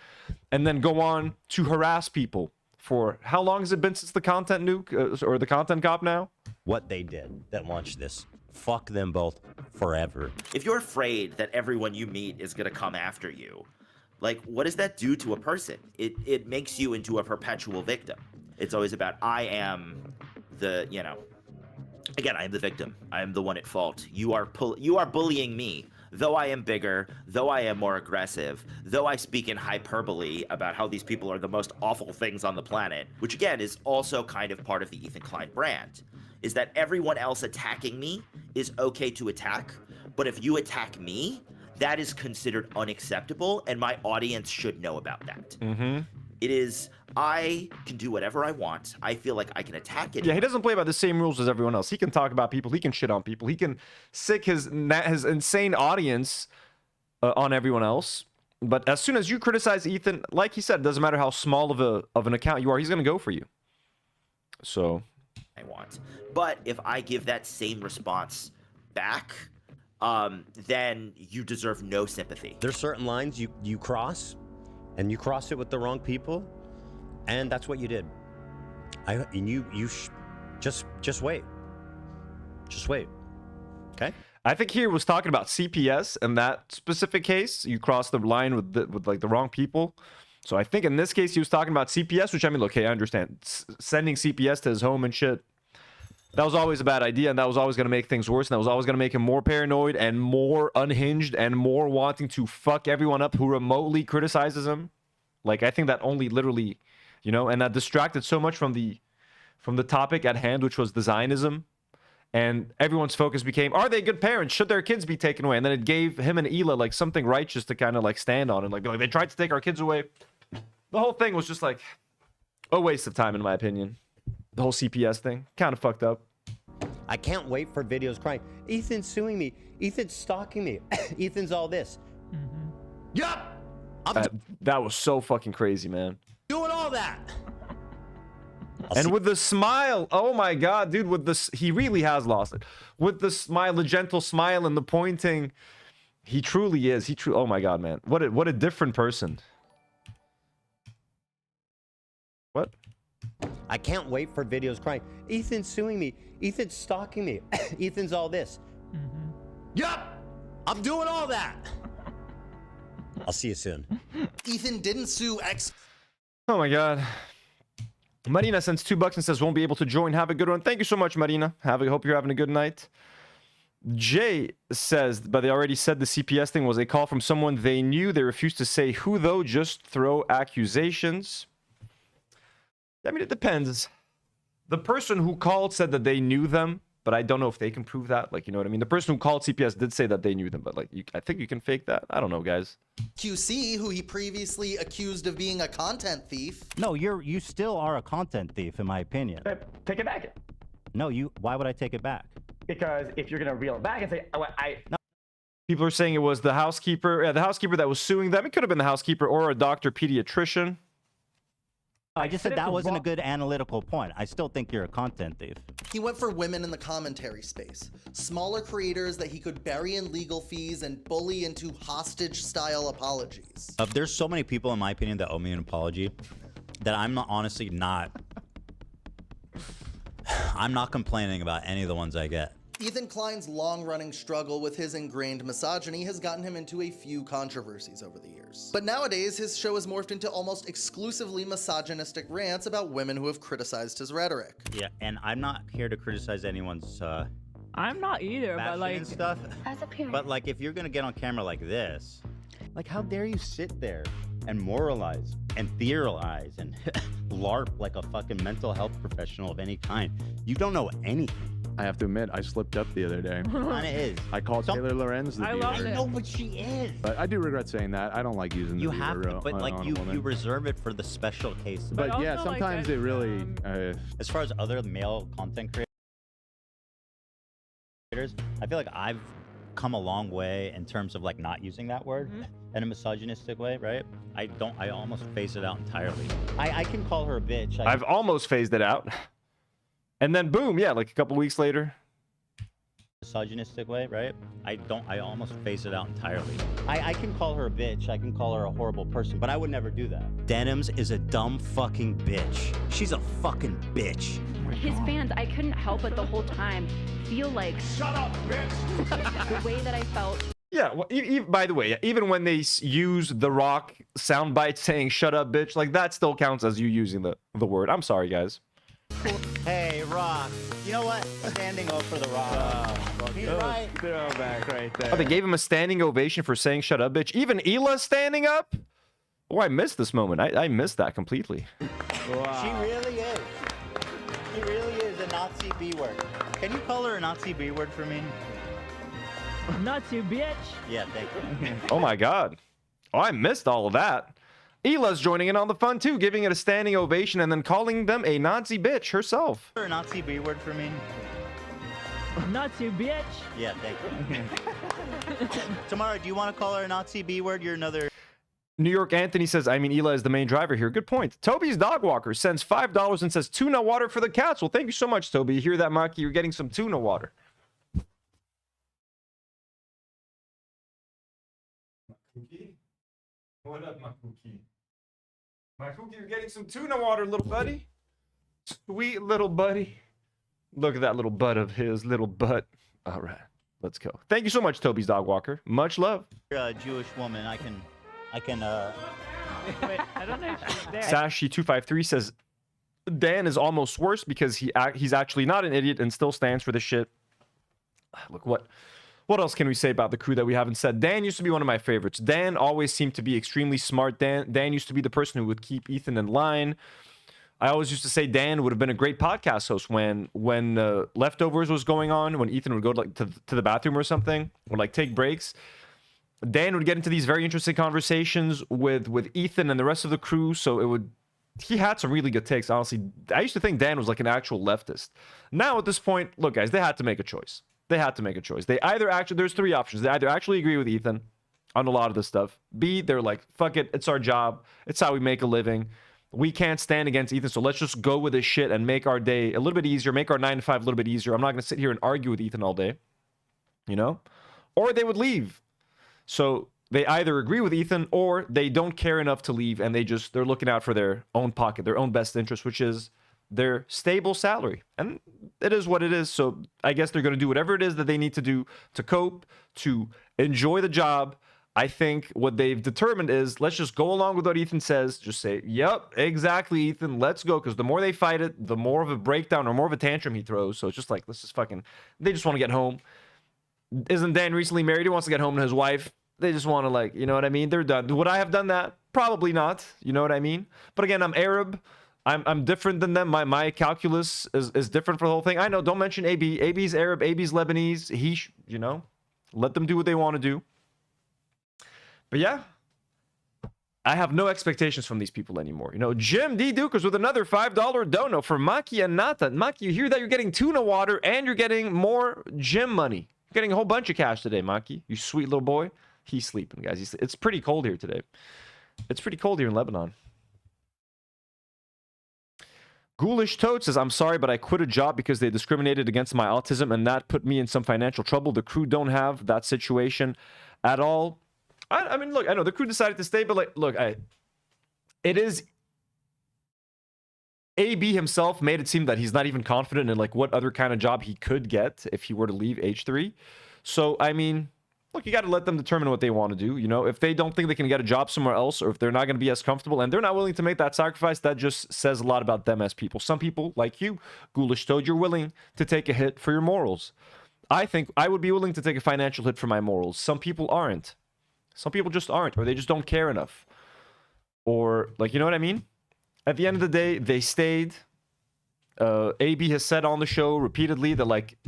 and then go on to harass people for... How long has it been since the content nuke or the content cop now? What they did that launched this. Fuck them both forever. If you're afraid that everyone you meet is going to come after you, like, what does that do to a person? It makes you into a perpetual victim. It's always about, I am the, you know... Again, I am the victim. I am the one at fault. You are bullying me. Though I am bigger, though I am more aggressive, though I speak in hyperbole about how these people are the most awful things on the planet, which again is also kind of part of the Ethan Klein brand, is that everyone else attacking me is okay to attack, but if you attack me, that is considered unacceptable, and my audience should know about that. Mm-hmm. It is, I can do whatever I want. I feel like I can attack it. Yeah, he doesn't play by the same rules as everyone else. He can talk about people. He can shit on people. He can sick his insane audience on everyone else. But as soon as you criticize Ethan, like he said, it doesn't matter how small of an account you are, he's going to go for you. So... I want. But if I give that same response back, then you deserve no sympathy. There's certain lines you cross, and you cross it with the wrong people, and that's what you did. Just wait. Just wait. Okay? I think he was talking about CPS in that specific case. You crossed the line with like the wrong people. So I think in this case he was talking about CPS, which I mean, look, hey, I understand. Sending CPS to his home and shit, that was always a bad idea, and that was always going to make things worse, and that was always going to make him more paranoid and more unhinged and more wanting to fuck everyone up who remotely criticizes him. Like, I think that only literally, you know, and that distracted so much from the topic at hand, which was the Zionism. And everyone's focus became, are they good parents? Should their kids be taken away? And then it gave him and Hila like something righteous to kind of like stand on and like they tried to take our kids away. The whole thing was just like a waste of time, in my opinion. The whole CPS thing, kind of fucked up. I can't wait for videos crying, Ethan's suing me, Ethan's stalking me, Ethan's all this. Mm-hmm. Yup! That was so fucking crazy, man. Doing all that. And with the smile, oh my god, dude, with this, he really has lost it. With the smile, the gentle smile and the pointing, he truly is. Oh my god, man. What a different person. What? I can't wait for videos crying, Ethan's suing me, Ethan's stalking me, Ethan's all this. Yup, I'm doing all that. I'll see you soon. Ethan didn't sue ex. Oh my god. Marina sends $2 and says won't be able to join. Have a good one. Thank you so much, Marina. Hope you're having a good night. Jay says, but they already said the CPS thing was a call from someone they knew. They refused to say who though, just throw accusations. I mean, it depends. The person who called said that they knew them, but I don't know if they can prove that. Like, you know what I mean? The person who called CPS did say that they knew them, but like, I think you can fake that. I don't know, guys. QC, who he previously accused of being a content thief. No, you still are a content thief, in my opinion. Take it back. No, why would I take it back? Because if you're gonna reel it back and say, oh, no. People are saying it was the housekeeper. Yeah, the housekeeper that was suing them. It could have been the housekeeper or a doctor pediatrician. I just said that wasn't a good analytical point. I still think you're a content thief. He went for women in the commentary space. Smaller creators that he could bury in legal fees and bully into hostage-style apologies. There's so many people, in my opinion, that owe me an apology that I'm honestly not... I'm not complaining about any of the ones I get. Ethan Klein's long-running struggle with his ingrained misogyny has gotten him into a few controversies over the years. But nowadays, his show has morphed into almost exclusively misogynistic rants about women who have criticized his rhetoric. Yeah, and I'm not here to criticize anyone's I'm not either, but like and stuff. But like, if you're gonna get on camera like this, like, how dare you sit there and moralize and theorize and LARP like a fucking mental health professional of any kind? You don't know anything. I have to admit, I slipped up the other day. Kinda is. I called Taylor Lorenz the I dealer. love it. No, but she is. But I do regret saying that. I don't like using the You dealer have to, but like on a you woman. reserve it for the special cases. But yeah, sometimes it really. As far as other male content creators, I feel like I've come a long way in terms of like not using that word in a misogynistic way, right? I almost phase it out entirely. I can call her a bitch. I've almost phased it out. And then boom, yeah, like a couple weeks later. Misogynistic way, right? I almost phase it out entirely. I can call her a bitch, I can call her a horrible person, but I would never do that. Denims is a dumb fucking bitch. She's a fucking bitch. His fans, I couldn't help but the whole time feel like, shut up, bitch! The way that I felt. Yeah, well, by the way, even when they use The Rock soundbite saying "shut up, bitch," like that still counts as you using the word. I'm sorry, guys. Hey, Rock. You know what? Standing up for the Rock. He's right. Throwback right there. Oh, they gave him a standing ovation for saying "shut up, bitch." Even Ela's standing up. Oh, I missed this moment. I missed that completely. Wow. She really is. She really is a Nazi B word. Can you call her a Nazi B word for me? Nazi bitch. Yeah, thank you. Oh my god. Oh, I missed all of that. Ela's joining in on the fun too, giving it a standing ovation and then calling them a Nazi bitch herself. A Nazi B word for me? Nazi bitch. Yeah, thank you. Tamara, do you want to call her a Nazi B word? You're another... New York Anthony says, I mean, Ela is the main driver here. Good point. Toby's Dog Walker sends $5 and says, tuna water for the cats. Well, thank you so much, Toby. You hear that, Maki? You're getting some tuna water. What up, my cookie? My cookie, you're getting some tuna water, little buddy. Sweet little buddy. Look at that little butt of his, little butt. All right, let's go. Thank you so much, Toby's Dog Walker. Much love. You're a Jewish woman. I can. Wait, I don't know if she's there. Sashi253 says, Dan is almost worse because he's actually not an idiot and still stands for the shit. Look, what else can we say about the crew that we haven't said? Dan used to be one of my favorites. Dan always seemed to be extremely smart. Dan used to be the person who would keep Ethan in line. I always used to say Dan would have been a great podcast host when Leftovers was going on, when Ethan would go to the bathroom or something, or like take breaks. Dan would get into these very interesting conversations with Ethan and the rest of the crew. So he had some really good takes, honestly. I used to think Dan was like an actual leftist. Now at this point, look, guys, they had to make a choice. They had to make a choice. They either actually, there's three options. They either actually agree with Ethan on a lot of this stuff. B, they're like, fuck it, it's our job. It's how we make a living. We can't stand against Ethan, so let's just go with this shit and make our day a little bit easier, make our 9 to 5 a little bit easier. I'm not going to sit here and argue with Ethan all day, you know? Or they would leave. So they either agree with Ethan or they don't care enough to leave and they're looking out for their own pocket, their own best interest, which is their stable salary. And it is what it is. So I guess they're going to do whatever it is that they need to do to cope, to enjoy the job. I think what they've determined is, let's just go along with what Ethan says. Just say, yep, exactly, Ethan, let's go. Because the more they fight it, the more of a breakdown or more of a tantrum he throws. So it's just like, let's just fucking, they just want to get home. Isn't Dan recently married? He wants to get home to his wife. They just want to, like, you know what I mean? They're done. Would I have done that? Probably not. You know what I mean? But again, I'm Arab. I'm different than them. My calculus is different for the whole thing. I know, don't mention AB. AB's Arab, AB's Lebanese. You know, let them do what they want to do. But yeah, I have no expectations from these people anymore. You know, Jim D. Dukers with another $5 dono for Maki and Nata. Maki, you hear that? You're getting tuna water and you're getting more gym money. You're getting a whole bunch of cash today, Maki. You sweet little boy. He's sleeping, guys. It's pretty cold here today. It's pretty cold here in Lebanon. Ghoulish Toad says, I'm sorry, but I quit a job because they discriminated against my autism and that put me in some financial trouble. The crew don't have that situation at all. I mean, look, I know the crew decided to stay, but like, look, it is AB himself made it seem that he's not even confident in like what other kind of job he could get if he were to leave H3. So, I mean, look, you got to let them determine what they want to do. You know, if they don't think they can get a job somewhere else, or if they're not going to be as comfortable and they're not willing to make that sacrifice, that just says a lot about them as people. Some people, like you, Ghoulish Toad, you're willing to take a hit for your morals. I think I would be willing to take a financial hit for my morals. Some people aren't. Some people just aren't, or they just don't care enough. Or, like, you know what I mean? At the end of the day, they stayed. AB has said on the show repeatedly that, like,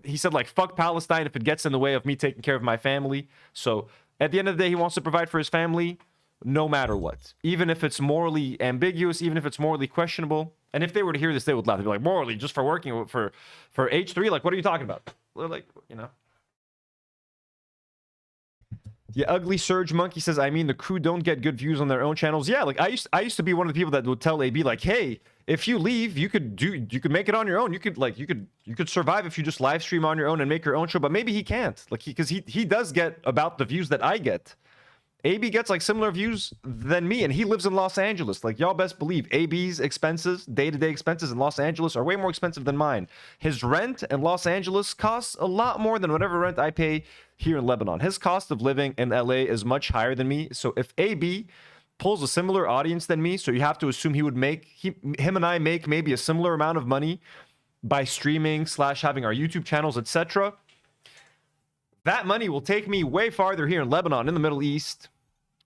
he said, like, fuck Palestine if it gets in the way of me taking care of my family. So, at the end of the day, he wants to provide for his family no matter what. Even if it's morally ambiguous, even if it's morally questionable. And if they were to hear this, they would laugh. They'd be like, morally, just for working for H3? Like, what are you talking about? Like, you know. Yeah, Ugly Surge Monkey says, I mean, the crew don't get good views on their own channels. Yeah, like I used to be one of the people that would tell AB like, hey, if you leave, you could make it on your own. You could survive if you just live stream on your own and make your own show. But maybe he can't, like, because he does get about the views that I get. AB gets like similar views than me, and he lives in Los Angeles. Like, y'all best believe AB's expenses, day-to-day expenses in Los Angeles are way more expensive than mine. His rent in Los Angeles costs a lot more than whatever rent I pay here in Lebanon. His cost of living in LA is much higher than me. So if AB pulls a similar audience than me, so you have to assume he would make, him and I make maybe a similar amount of money by streaming / having our YouTube channels, etc. That money will take me way farther here in Lebanon, in the Middle East,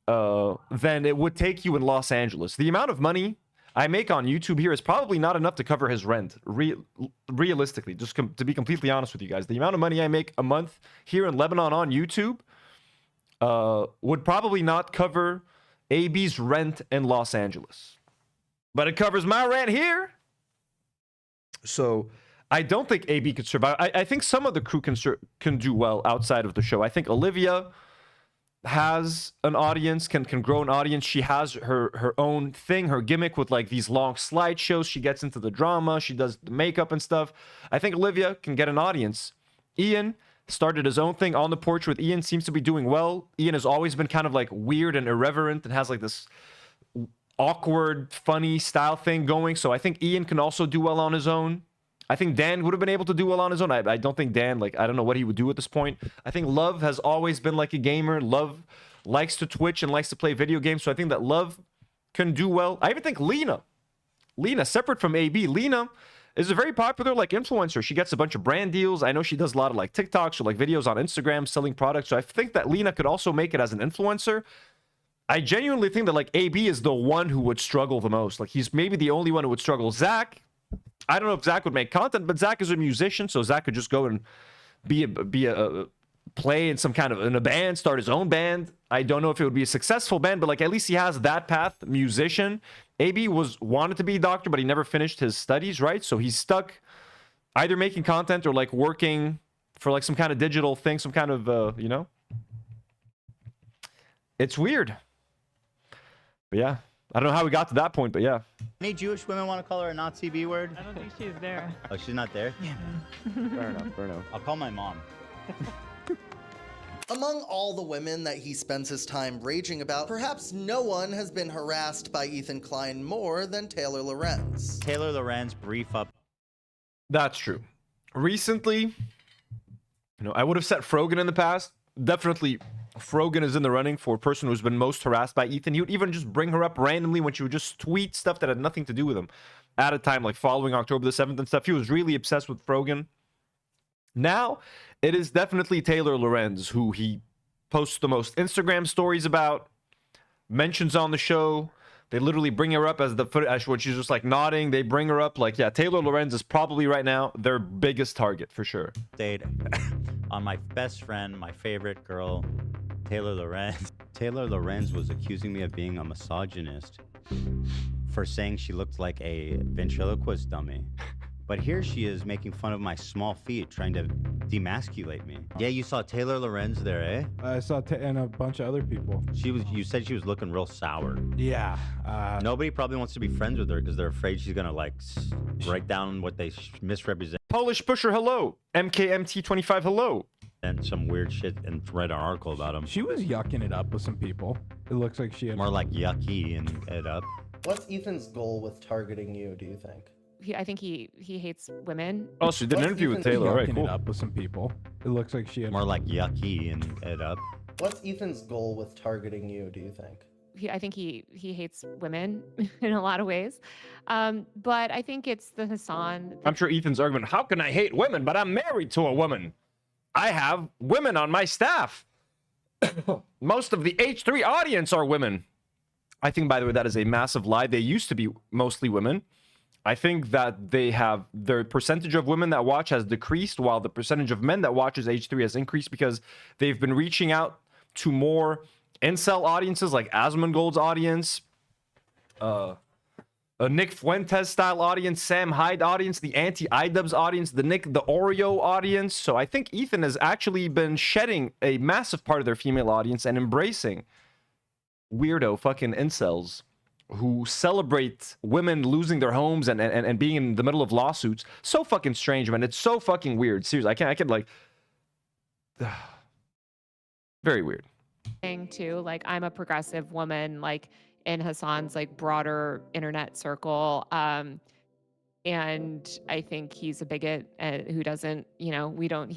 than it would take you in Los Angeles. The amount of money I make on YouTube here is probably not enough to cover his rent, realistically, just to be completely honest with you guys. The amount of money I make a month here in Lebanon on YouTube would probably not cover AB's rent in Los Angeles. But it covers my rent here. So I don't think AB could survive. I think some of the crew can do well outside of the show. I think Olivia has an audience, can grow an audience. She has her own thing, her gimmick with like these long slideshows. She gets into the drama. She does the makeup and stuff. I think Olivia can get an audience. Ian started his own thing on the porch with Ian, seems to be doing well. Ian has always been kind of like weird and irreverent and has like this awkward, funny style thing going. So I think Ian can also do well on his own. I think Dan would have been able to do well on his own. I don't think Dan, like, I don't know what he would do at this point. I think Love has always been like a gamer. Love likes to Twitch and likes to play video games. So I think that Love can do well. I even think Lena, separate from AB, Lena is a very popular like influencer. She gets a bunch of brand deals. I know she does a lot of like TikToks or like videos on Instagram selling products. So I think that Lena could also make it as an influencer. I genuinely think that like AB is the one who would struggle the most. Like he's maybe the only one who would struggle. Zach, I don't know if Zach would make content, but Zach is a musician, so Zach could just go and play in some kind of in a band, start his own band. I don't know if it would be a successful band, but like at least he has that path, musician. AB wanted to be a doctor, but he never finished his studies, right? So he's stuck either making content or like working for like some kind of digital thing, some kind of you know. It's weird. But yeah. I don't know how we got to that point, but yeah. Any Jewish women want to call her a Nazi B word? I don't think she's there. Oh, she's not there? Yeah. Fair enough. I'll call my mom. Among all the women that he spends his time raging about, perhaps no one has been harassed by Ethan Klein more than Taylor Lorenz. Taylor Lorenz brief up. That's true. Recently, I would have said Frogan in the past. Definitely, Frogan is in the running for a person who's been most harassed by Ethan. He would even just bring her up randomly when she would just tweet stuff that had nothing to do with him. At a time, like following October the 7th and stuff, he was really obsessed with Frogan. Now, it is definitely Taylor Lorenz who he posts the most Instagram stories about, mentions on the show. They literally bring her up as the footage when she's just like nodding. They bring her up like, yeah, Taylor Lorenz is probably right now their biggest target for sure. Stayed on my best friend, my favorite girl, Taylor Lorenz. Taylor Lorenz was accusing me of being a misogynist for saying she looked like a ventriloquist dummy. But here she is making fun of my small feet, trying to demasculate me. Yeah, you saw Taylor Lorenz there, eh? I saw and a bunch of other people. You said she was looking real sour. Yeah. Nobody probably wants to be friends with her because they're afraid she's gonna like break down what they misrepresent. Polish Pusher, hello. MKMT25, hello. And some weird shit and read an article about him. She was yucking it up with some people. It looks like she had more like yucky and it up. What's Ethan's goal with targeting you, do you think? I think he hates women. Oh, so you did an interview with Taylor. All right, cool. It up with some people. It looks like she had more like yucky and it up. What's Ethan's goal with targeting you, do you think? I think he hates women in a lot of ways. But I think it's the Hassan. I'm sure Ethan's argument, how can I hate women, but I'm married to a woman? I have women on my staff. Most of the H3 audience are women. I think, by the way, that is a massive lie. They used to be mostly women. I think that their percentage of women that watch has decreased while the percentage of men that watches H3 has increased because they've been reaching out to more incel audiences like Asmongold's audience, a Nick Fuentes style audience, Sam Hyde audience, the anti-iDubbbz audience, the Oreo audience. So I think Ethan has actually been shedding a massive part of their female audience and embracing weirdo fucking incels who celebrate women losing their homes and being in the middle of lawsuits. So fucking strange, man. It's so fucking weird. Seriously, I can like very weird. Thing too, like I'm a progressive woman, like in Hassan's like broader internet circle. And I think he's a bigot who doesn't, he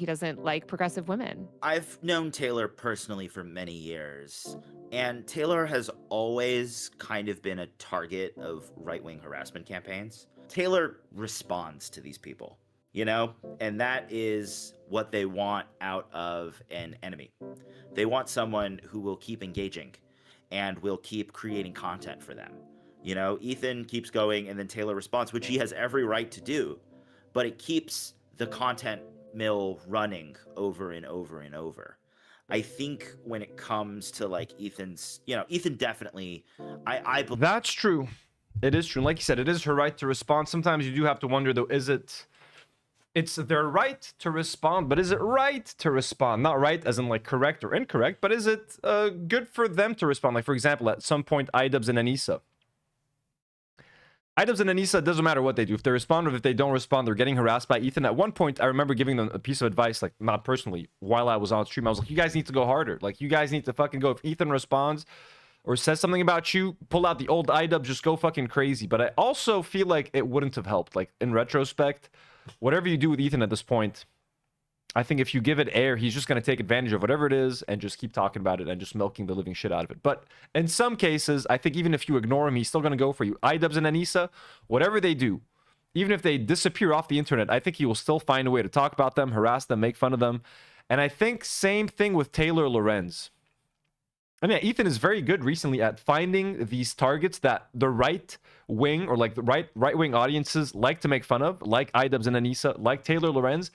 doesn't like progressive women. I've known Taylor personally for many years, and Taylor has always kind of been a target of right-wing harassment campaigns. Taylor responds to these people, and that is what they want out of an enemy. They want someone who will keep engaging and will keep creating content for them. Ethan keeps going and then Taylor responds, which he has every right to do, but it keeps the content mill running over and over and over. I think when it comes to like Ethan's, Ethan definitely, I believe. That's true. It is true. Like you said, it is her right to respond. Sometimes you do have to wonder though, it's their right to respond, but is it right to respond? Not right as in like correct or incorrect, but is it good for them to respond? Like for example, at some point, iDubbbz and Anissa. iDubbbz and Anissa, it doesn't matter what they do. If they respond or if they don't respond, they're getting harassed by Ethan. At one point, I remember giving them a piece of advice, like not personally, while I was on stream. I was like, you guys need to go harder. Like you guys need to fucking go. If Ethan responds or says something about you, pull out the old iDubbbz, just go fucking crazy. But I also feel like it wouldn't have helped. Like in retrospect, whatever you do with Ethan at this point, I think if you give it air, he's just going to take advantage of whatever it is and just keep talking about it and just milking the living shit out of it. But in some cases, I think even if you ignore him, he's still going to go for you. iDubbbz and Anissa, whatever they do, even if they disappear off the internet, I think he will still find a way to talk about them, harass them, make fun of them. And I think same thing with Taylor Lorenz. I mean, Ethan is very good recently at finding these targets that the right wing or like the right wing audiences like to make fun of, like iDubbbz and Anissa, like Taylor Lorenz.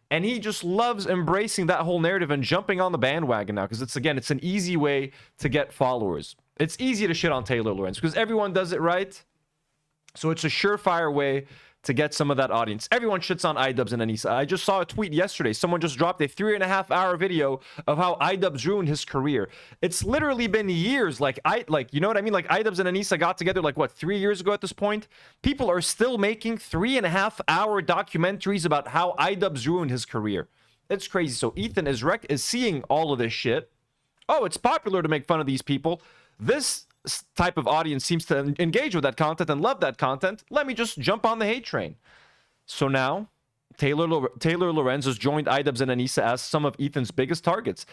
And he just loves embracing that whole narrative and jumping on the bandwagon now because it's an easy way to get followers. It's easy to shit on Taylor Lorenz because everyone does it right. So it's a surefire way to get some of that audience. Everyone shits on iDubbbz and Anissa. I just saw a tweet yesterday. Someone just dropped a 3.5-hour video of how iDubbbz ruined his career. It's literally been years. You know what I mean? Like iDubbbz and Anissa got together 3 years ago at this point. People are still making 3.5-hour documentaries about how iDubbbz ruined his career. It's crazy. So Ethan is seeing all of this shit. Oh, it's popular to make fun of these people. This type of audience seems to engage with that content and love that content. Let me just jump on the hate train. So now, Taylor Lorenz has joined iDubbbz and Anissa as some of Ethan's biggest targets.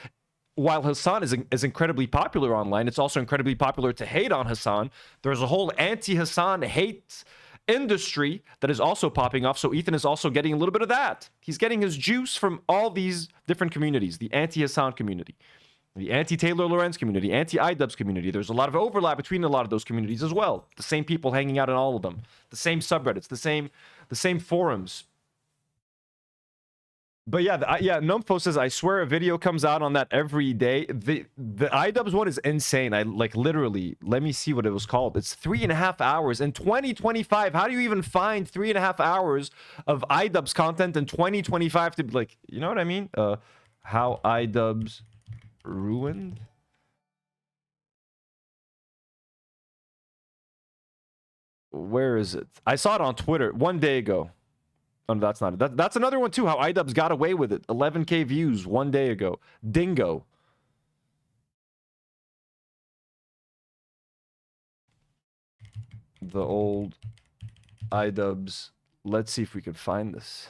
While Hassan is incredibly popular online, it's also incredibly popular to hate on Hassan. There's a whole anti-Hassan hate industry that is also popping off. So Ethan is also getting a little bit of that. He's getting his juice from all these different communities. The anti-Hassan community, the anti-Taylor Lorenz community, anti-iDubbbz community. There's a lot of overlap between a lot of those communities as well. The same people hanging out in all of them. The same subreddits, the same forums. But yeah, Numfo says, I swear a video comes out on that every day. The iDubbbz one is insane. I like literally, let me see what it was called. It's 3.5 hours in 2025. How do you even find 3.5 hours of iDubbbz content in 2025 to be like, you know what I mean? How iDubbbz ruined? Where is it? I saw it on Twitter 1 day ago. Oh, no, that's not it. That's another one too. How iDubbbz got away with it. 11K views 1 day ago. Dingo. The old iDubbbz. Let's see if we can find this.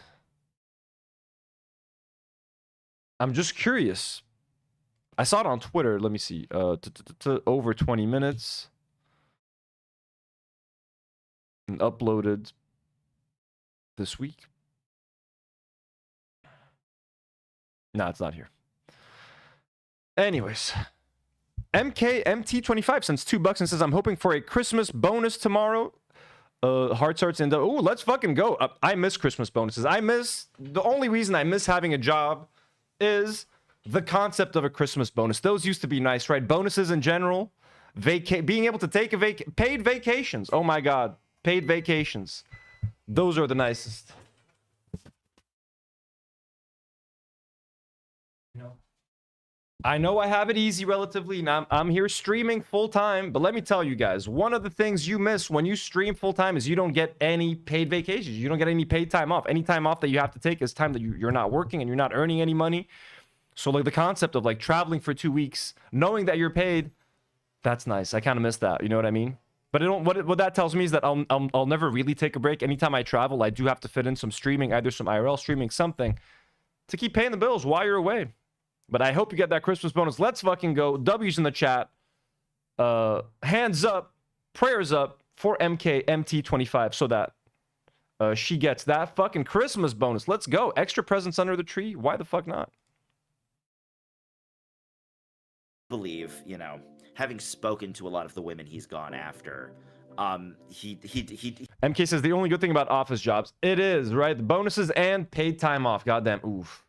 I'm just curious. I saw it on Twitter. Let me see. Over 20 minutes. And uploaded this week. No, it's not here. Anyways, MT25 sends $2 and says, I'm hoping for a Christmas bonus tomorrow. Hearts in the... Oh, let's fucking go. I miss Christmas bonuses. The only reason I miss having a job is the concept of a Christmas bonus. Those used to be nice, right? Bonuses in general. Being able to take paid vacations. Oh my God. Paid vacations. Those are the nicest. I know I have it easy relatively, and I'm here streaming full time, but let me tell you guys, one of the things you miss when you stream full time is you don't get any paid vacations. You don't get any paid time off. Any time off that you have to take is time that you're not working and you're not earning any money. So like the concept of like traveling for 2 weeks, knowing that you're paid, that's nice. I kind of miss that. You know what I mean? But what that tells me is that I'll never really take a break. Anytime I travel, I do have to fit in some streaming, either some IRL streaming, something, to keep paying the bills while you're away. But I hope you get that Christmas bonus. Let's fucking go. W's in the chat. Hands up, prayers up for MT25 so that she gets that fucking Christmas bonus. Let's go. Extra presents under the tree. Why the fuck not? Believe, having spoken to a lot of the women he's gone after, MK says the only good thing about office jobs, it is, right? The bonuses and paid time off. Goddamn. Oof.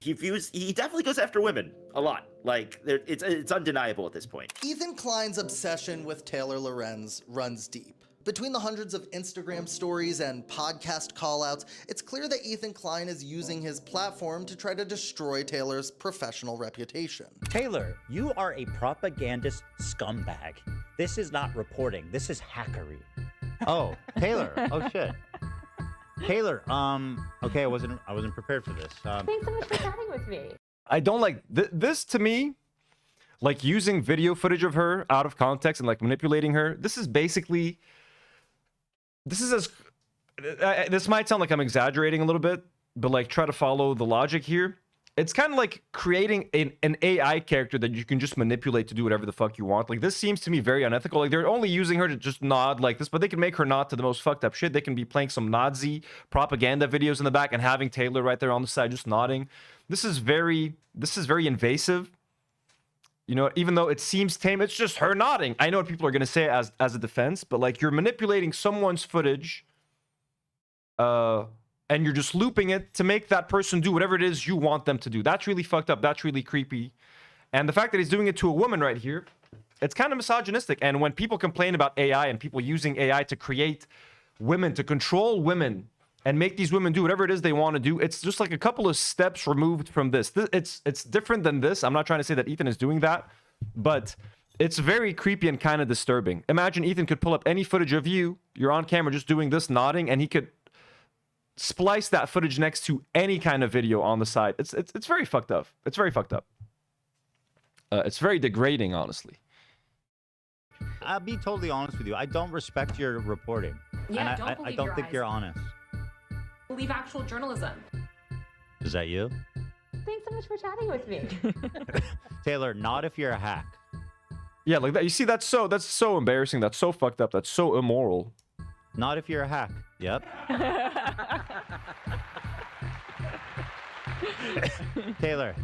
He definitely goes after women a lot. Like, it's undeniable at this point. Ethan Klein's obsession with Taylor Lorenz runs deep. Between the hundreds of Instagram stories and podcast callouts, it's clear that Ethan Klein is using his platform to try to destroy Taylor's professional reputation. Taylor, you are a propagandist scumbag. This is not reporting. This is hackery. Oh, Taylor. Oh shit. Taylor, okay, I wasn't prepared for this. Thanks so much for chatting with me. I don't like this. To me, like using video footage of her out of context and like manipulating her. This is this might sound like I'm exaggerating a little bit, but like try to follow the logic here. It's kind of like creating an AI character that you can just manipulate to do whatever the fuck you want. Like, this seems to me very unethical. Like, they're only using her to just nod like this, but they can make her nod to the most fucked up shit. They can be playing some Nazi propaganda videos in the back and having Taylor right there on the side just nodding. This is very invasive. Even though it seems tame, it's just her nodding. I know what people are going to say as a defense, but like, you're manipulating someone's footage, and you're just looping it to make that person do whatever it is you want them to do. That's really fucked up. That's really creepy. And the fact that he's doing it to a woman right here, it's kind of misogynistic. And when people complain about AI and people using AI to create women, to control women, and make these women do whatever it is they want to do, it's just like a couple of steps removed from this. It's different than this. I'm not trying to say that Ethan is doing that, but it's very creepy and kind of disturbing. Imagine Ethan could pull up any footage of you. You're on camera just doing this, nodding, and he could splice that footage next to any kind of video on the side. It's very fucked up. It's very fucked up. It's very degrading, honestly. I'll be totally honest with you. I don't respect your reporting. Yeah, and don't I believe don't your think eyes. you're honest. Believe actual journalism. Is that you? Thanks so much for chatting with me. Taylor, not if you're a hack. Yeah, like that. You see, that's so embarrassing. That's so fucked up. That's so immoral. Not if you're a hack. Yep. Taylor.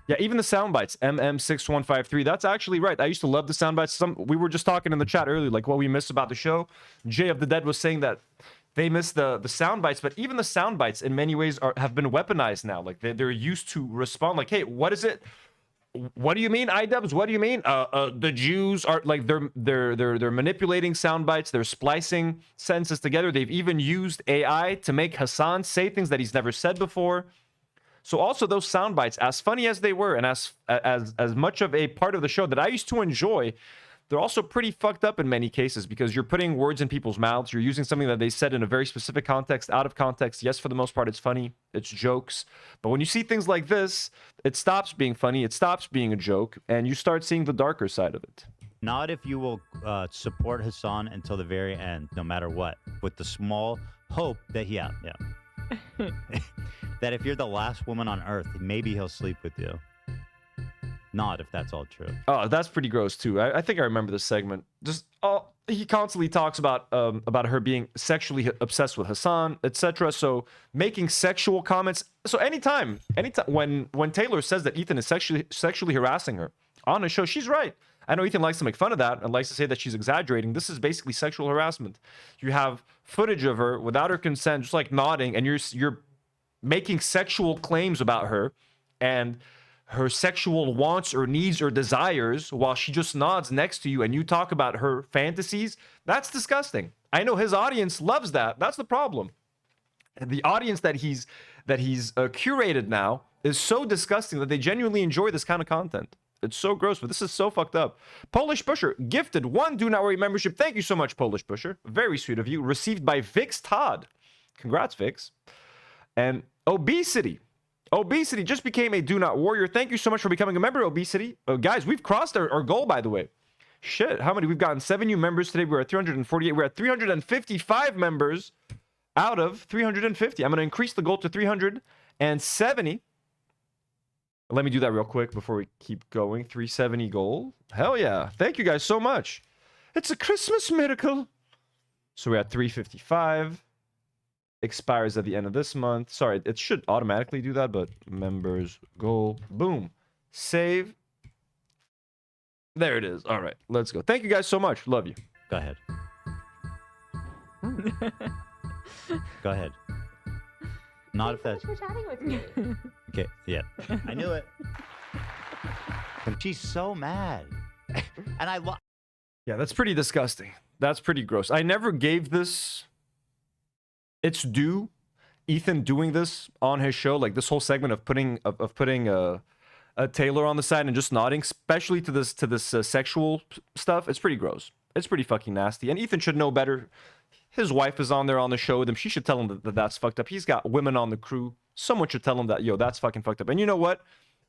Yeah, even the sound bites, MM6153. That's actually right. I used to love the sound bites. We were just talking in the chat earlier, like what we miss about the show. Jay of the Dead was saying that they miss the sound bites, but even the sound bites in many ways have been weaponized now. Like they're used to respond. Like, hey, what is it? What do you mean, iDubbbz? What do you mean? The Jews are like they're manipulating sound bites. They're splicing sentences together. They've even used AI to make Hassan say things that he's never said before. So also those sound bites, as funny as they were, and as much of a part of the show that I used to enjoy, they're also pretty fucked up in many cases because you're putting words in people's mouths. You're using something that they said in a very specific context, out of context. Yes, for the most part, it's funny. It's jokes. But when you see things like this, it stops being funny. It stops being a joke. And you start seeing the darker side of it. Not if you will support Hassan until the very end, no matter what, with the small hope that that if you're the last woman on earth, maybe he'll sleep with you. Not if that's all true. Oh, that's pretty gross too. I think I remember this segment. He constantly talks about her being sexually obsessed with Hassan, etc. So making sexual comments. So anytime when Taylor says that Ethan is sexually harassing her on a show, she's right. I know Ethan likes to make fun of that and likes to say that she's exaggerating. This is basically sexual harassment. You have footage of her without her consent, just like nodding, and you're making sexual claims about her and her sexual wants or needs or desires while she just nods next to you and you talk about her fantasies. That's disgusting. I know his audience loves that. That's the problem. And the audience that he's curated now is so disgusting that they genuinely enjoy this kind of content. It's so gross, but this is so fucked up. Polish Pusher gifted 1 Do Not Worry membership. Thank you so much, Polish Pusher. Very sweet of you. Received by Vix Todd. Congrats, Vix. And Obesity just became a Do Not Warrior. Thank you so much for becoming a member, Obesity. Guys, we've crossed our goal, by the way. Shit, how many? We've gotten 7 new members today. We're at 348. We're at 355 members out of 350. I'm going to increase the goal to 370. Let me do that real quick before we keep going. 370 goal. Hell yeah. Thank you guys so much. It's a Christmas miracle. So we're at 355. Expires at the end of this month. Sorry, it should automatically do that, but members goal. Boom. Save. There it is. All right, let's go. Thank you guys so much. Love you. Go ahead. Go ahead. Not if that's... Thanks for chatting with me. Okay, yeah. I knew it. She's so mad. And I love... Yeah, that's pretty disgusting. That's pretty gross. I never gave this its due. Ethan doing this on his show, like this whole segment of putting a Taylor on the side and just nodding, especially to this sexual stuff. It's pretty gross. It's pretty fucking nasty. And Ethan should know better. His wife is on there on the show with him. She should tell him that that's fucked up. He's got women on the crew. Someone should tell him that, yo, that's fucking fucked up. And you know what?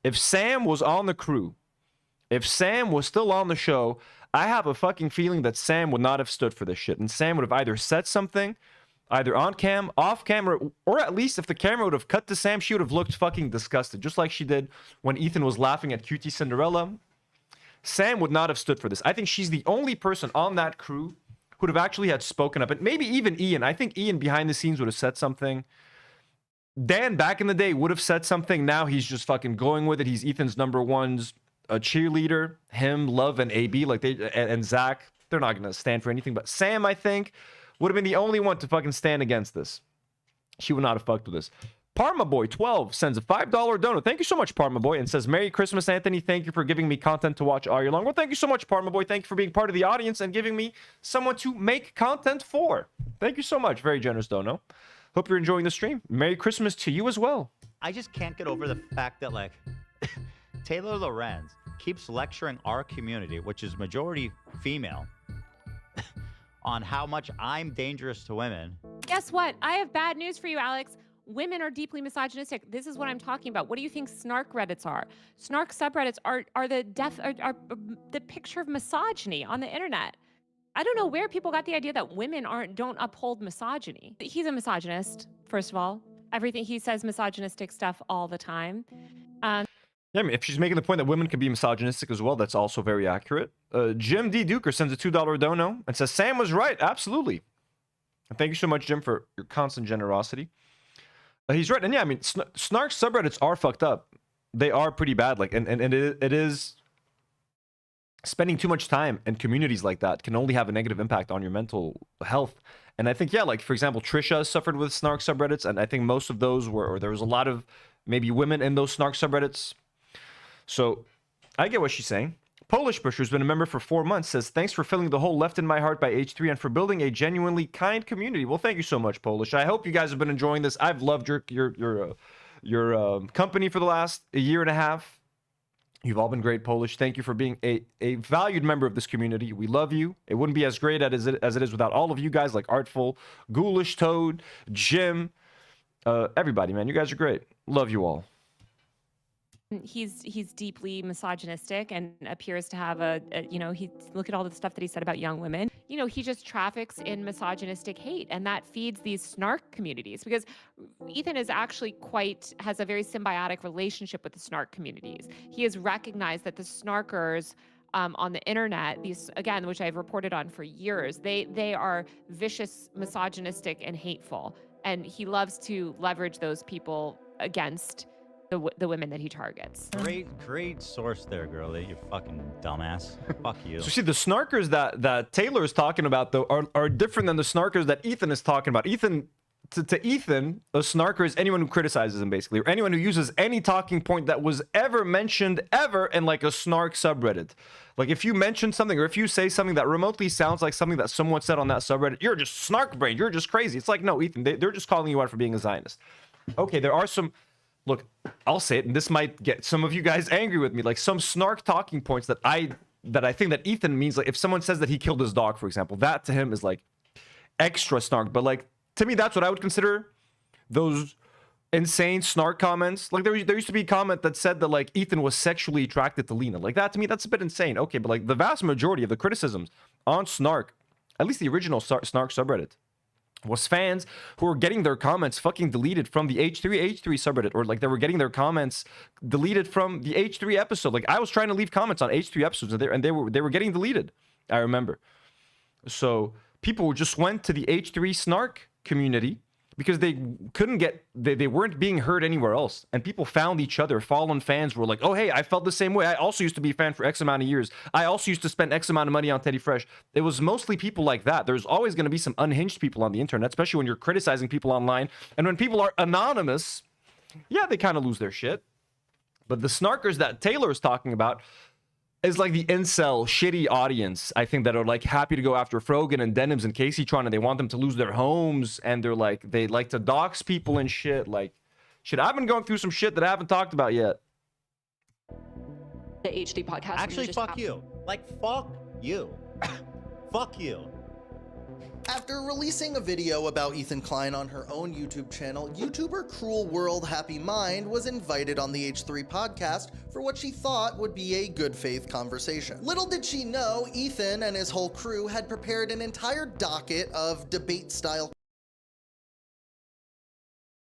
If Sam was on the crew, if Sam was still on the show, I have a fucking feeling that Sam would not have stood for this shit. And Sam would have either said something, either on cam, off camera, or at least if the camera would have cut to Sam, she would have looked fucking disgusted, just like she did when Ethan was laughing at Cutie Cinderella. Sam would not have stood for this. I think she's the only person on that crew who would have actually had spoken up. And maybe even Ian. I think Ian behind the scenes would have said something. Dan back in the day would have said something. Now he's just fucking going with it. He's Ethan's number one's cheerleader. Him, Love, and AB, like and Zach, they're not gonna stand for anything. But Sam, I think, would have been the only one to fucking stand against this. She would not have fucked with this. Parma Boy 12 sends a $5 donut. Thank you so much, Parma Boy, and says, Merry Christmas, Anthony. Thank you for giving me content to watch all year long. Well, thank you so much, Parma Boy. Thank you for being part of the audience and giving me someone to make content for. Thank you so much. Very generous dono. Hope you're enjoying the stream. Merry Christmas to you as well. I just can't get over the fact that, like, Taylor Lorenz keeps lecturing our community, which is majority female, on how much I'm dangerous to women. guess what? I have bad news for you, Alex. Women are deeply misogynistic. This is what I'm talking about. What do you think snark Reddits are? Snark subreddits are the picture of misogyny on the internet. I don't know where people got the idea that women don't uphold misogyny. He's a misogynist, first of all. Everything he says misogynistic stuff all the time. Yeah, I mean, if she's making the point that women can be misogynistic as well, that's also very accurate. Jim D. Duker sends a $2 dono and says, Sam was right. Absolutely. And thank you so much, Jim, for your constant generosity. He's right. And yeah, I mean, snark subreddits are fucked up. They are pretty bad. Like, and it is spending too much time in communities like that can only have a negative impact on your mental health. And I think, yeah, like, for example, Trisha suffered with snark subreddits. And I think most of those were, or there was a lot of maybe women in those snark subreddits. So I get what she's saying. Polish Pusher, who's been a member for 4 months, says, thanks for filling the hole left in my heart by H3 and for building a genuinely kind community. Well, thank you so much, Polish. I hope you guys have been enjoying this. I've loved your company for the last year and a half. You've all been great, Polish. Thank you for being a valued member of this community. We love you. It wouldn't be as great as it is without all of you guys like Artful, Ghoulish Toad, Jim, everybody, man. You guys are great. Love you all. He's deeply misogynistic and appears to have he look at all the stuff that he said about young women. You know, he just traffics in misogynistic hate, and that feeds these snark communities, because Ethan is actually has a very symbiotic relationship with the snark communities. He has recognized that the snarkers on the internet, these, again, which I've reported on for years, they are vicious, misogynistic, and hateful, and he loves to leverage those people against the women that he targets. Great source there, girlie. You fucking dumbass. Fuck you. So see, the snarkers that Taylor is talking about, though, are different than the snarkers that Ethan is talking about. To Ethan, a snarker is anyone who criticizes him, basically, or anyone who uses any talking point that was ever mentioned ever in like a snark subreddit. Like, if you mention something or if you say something that remotely sounds like something that someone said on that subreddit, you're just snark brain. You're just crazy. It's like, no, Ethan, they're just calling you out for being a Zionist. Okay, there are some. Look, I'll say it, and this might get some of you guys angry with me. Like, some snark talking points that I think that Ethan means, like, if someone says that he killed his dog, for example, that to him is like extra snark. But like, to me, that's what I would consider those insane snark comments. Like, there used to be a comment that said that like Ethan was sexually attracted to Lena. Like, that to me, that's a bit insane. Okay, but like the vast majority of the criticisms on snark, at least the original snark subreddit, was fans who were getting their comments fucking deleted from the H3 subreddit, or like they were getting their comments deleted from the H3 episode. Like, I was trying to leave comments on H3 episodes and they were getting deleted. I remember. So people just went to the H3 snark community because they couldn't they weren't being heard anywhere else, and people found each other. Fallen fans were like, oh hey, I felt the same way. I also used to be a fan for X amount of years. I also used to spend X amount of money on Teddy Fresh. It was mostly people like that. There's always going to be some unhinged people on the internet, especially when you're criticizing people online, and when people are anonymous, yeah, they kind of lose their shit. But the snarkers that Taylor is talking about is like the incel shitty audience, I think, that are like happy to go after Frogan and Denims and Casey Tron, and they want them to lose their homes, and they like to dox people and shit. Like, shit, I've been going through some shit that I haven't talked about yet. The HD podcast. Actually, fuck you. Like, fuck you. Fuck you. After releasing a video about Ethan Klein on her own YouTube channel, YouTuber Cruel World Happy Mind was invited on the H3 podcast for what she thought would be a good faith conversation. Little did she know, Ethan and his whole crew had prepared an entire docket of debate-style.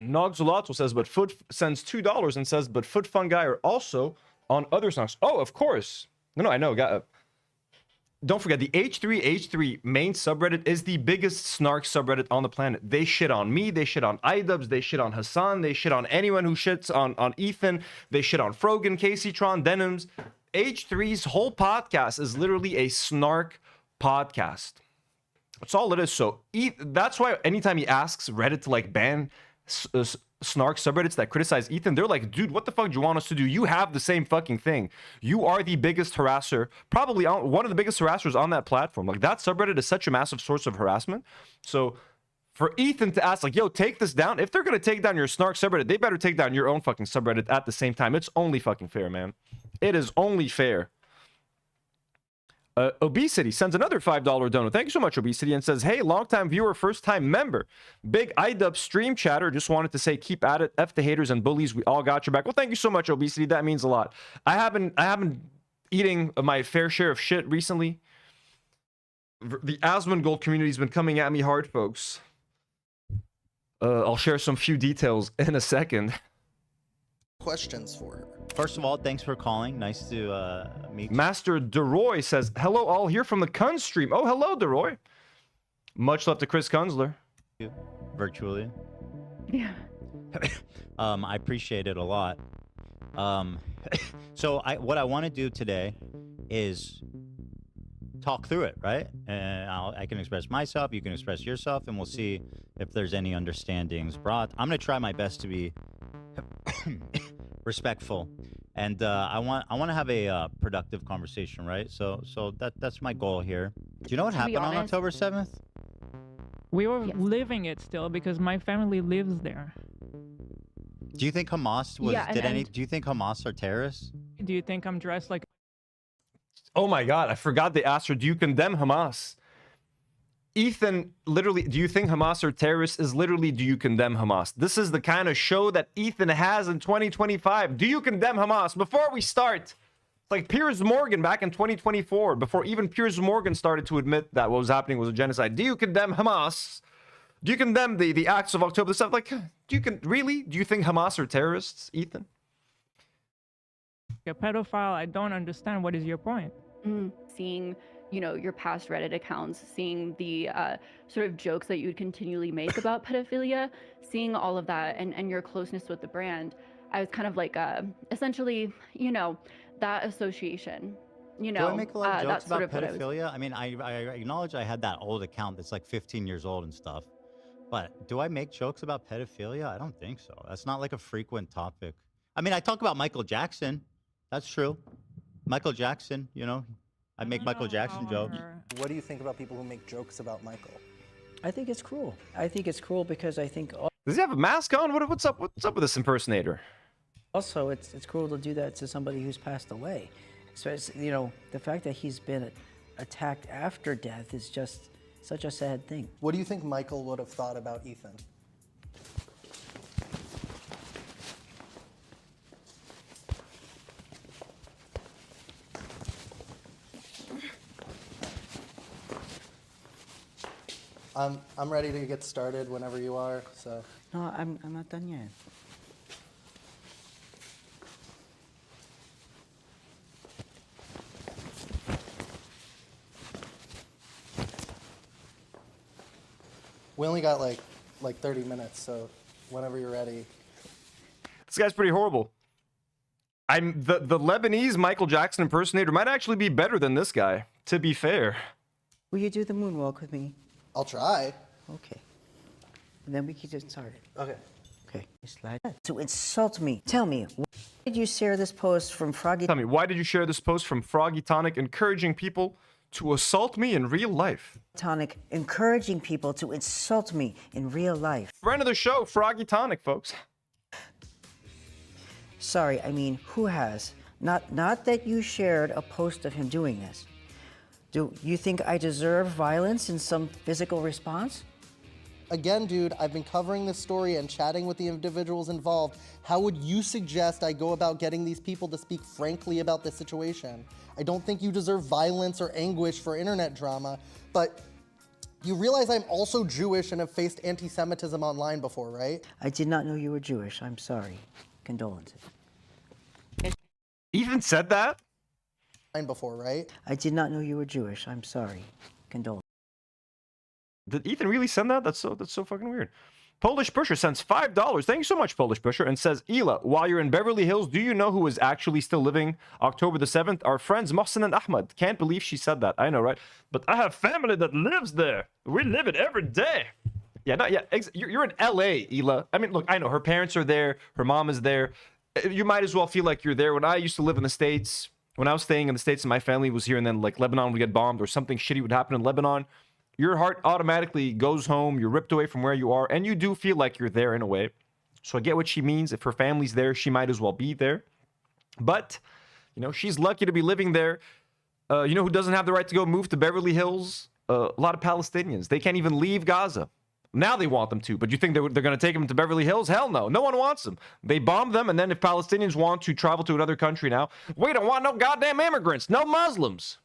Nogzolato says, but Foot sends $2 and says, but Foot Fungi are also on other songs. Oh, of course. No, I know. Don't forget, the H3 main subreddit is the biggest snark subreddit on the planet. They shit on me, they shit on iDubbbz, they shit on Hassan, they shit on anyone who shits on Ethan, they shit on Frogan, Casey Tron, Denims. H3's whole podcast is literally a snark podcast. That's all it is. So that's why anytime he asks Reddit to like ban snark subreddits that criticize Ethan, they're like, dude, what the fuck do you want us to do? You have the same fucking thing. You are the biggest harasser, probably one of the biggest harassers on that platform. Like, that subreddit is such a massive source of harassment. So for Ethan to ask like, yo, take this down, if they're gonna take down your snark subreddit, they better take down your own fucking subreddit at the same time. It's only fucking fair, man. It is only fair. Obesity sends another $5 donor. Thank you so much, Obesity, and says, hey, longtime viewer, first-time member. Big IDub stream chatter. Just wanted to say, keep at it. F the haters and bullies. We all got your back. Well, thank you so much, Obesity. That means a lot. I haven't eating my fair share of shit recently. The Asmongold community has been coming at me hard, folks. I'll share some few details in a second. Questions for her. First of all, thanks for calling. Nice to meet you. Master DeRoy says, hello all here from the Kun stream. Oh, hello, DeRoy. Much love to Chris Kunzler. Virtually. Yeah. I appreciate it a lot. So what I want to do today is talk through it, right? And I can express myself, you can express yourself, and we'll see if there's any understandings brought. I'm going to try my best to be respectful, and I want to have a productive conversation, right? So that's my goal here. Do you know what happened on October 7th? We were living it still because my family lives there. Do you think Hamas was? Yeah, Do you think Hamas are terrorists? Do you think I'm dressed like? Oh my God, I forgot they asked her, do you condemn Hamas? Ethan, literally, do you think Hamas are terrorists is literally, do you condemn Hamas? This is the kind of show that Ethan has in 2025. Do you condemn Hamas? Before we start, it's like Piers Morgan back in 2024, before even Piers Morgan started to admit that what was happening was a genocide. Do you condemn Hamas? Do you condemn the acts of October the 7th? Like, really? Do you think Hamas are terrorists, Ethan? A pedophile? I don't understand. What is your point? Seeing, you know, your past Reddit accounts, seeing the sort of jokes that you would continually make about pedophilia, seeing all of that and your closeness with the brand, I was kind of like, essentially, you know, that association. You know, do I make a lot of jokes about sort of pedophilia? I mean, I acknowledge I had that old account that's like 15 years old and stuff. But do I make jokes about pedophilia? I don't think so. That's not like a frequent topic. I mean, I talk about Michael Jackson. That's true. Michael Jackson, you know, I make Michael Jackson jokes. What do you think about people who make jokes about Michael? I think it's cruel. I think it's cruel because I think Does he have a mask on? What's up with this impersonator? also it's cruel to do that to somebody who's passed away. So it's, you know, the fact that he's been attacked after death is just such a sad thing. What do you think Michael would have thought about Ethan? I'm ready to get started whenever you are, so. No, I'm not done yet. We only got like 30 minutes, so whenever you're ready. This guy's pretty horrible. The Lebanese Michael Jackson impersonator might actually be better than this guy, to be fair. Will you do the moonwalk with me? I'll try. Okay. And then we can get started. Okay. Okay. Slide. To insult me. Tell me, why did you share this post from Froggy? Tell me, why did you share this post from Froggy Tonic encouraging people to assault me in real life? Tonic encouraging people to insult me in real life. Friend of the show, Froggy Tonic, folks. Sorry, I mean, who has? Not that you shared a post of him doing this. Do you think I deserve violence and some physical response? Again, dude, I've been covering this story and chatting with the individuals involved. How would you suggest I go about getting these people to speak frankly about this situation? I don't think you deserve violence or anguish for internet drama, but you realize I'm also Jewish and have faced anti-Semitism online before, right? I did not know you were Jewish. I'm sorry. Condolences. Ethan said that? Before, right? I did not know you were Jewish. I'm sorry. Condolences. Did Ethan really send that? That's so fucking weird. Polish Pusher sends $5. Thank you so much, Polish Pusher, and says, Ela, while you're in Beverly Hills, do you know who is actually still living October the 7th? Our friends Mohsen and Ahmed. Can't believe she said that. I know, right? But I have family that lives there. We live it every day. Yeah, no, yeah. You're in LA, Ela. I mean, look, I know her parents are there. Her mom is there. You might as well feel like you're there. When I used to live in the States, when I was staying in the States and my family was here and then like Lebanon would get bombed or something shitty would happen in Lebanon, your heart automatically goes home. You're ripped away from where you are and you do feel like you're there in a way. So I get what she means. If her family's there, she might as well be there. But, you know, she's lucky to be living there. You know who doesn't have the right to go move to Beverly Hills? A lot of Palestinians. They can't even leave Gaza. Now they want them to, but you think they're going to take them to Beverly Hills? Hell no. No one wants them. They bomb them, and then if Palestinians want to travel to another country now, we don't want no goddamn immigrants, no Muslims.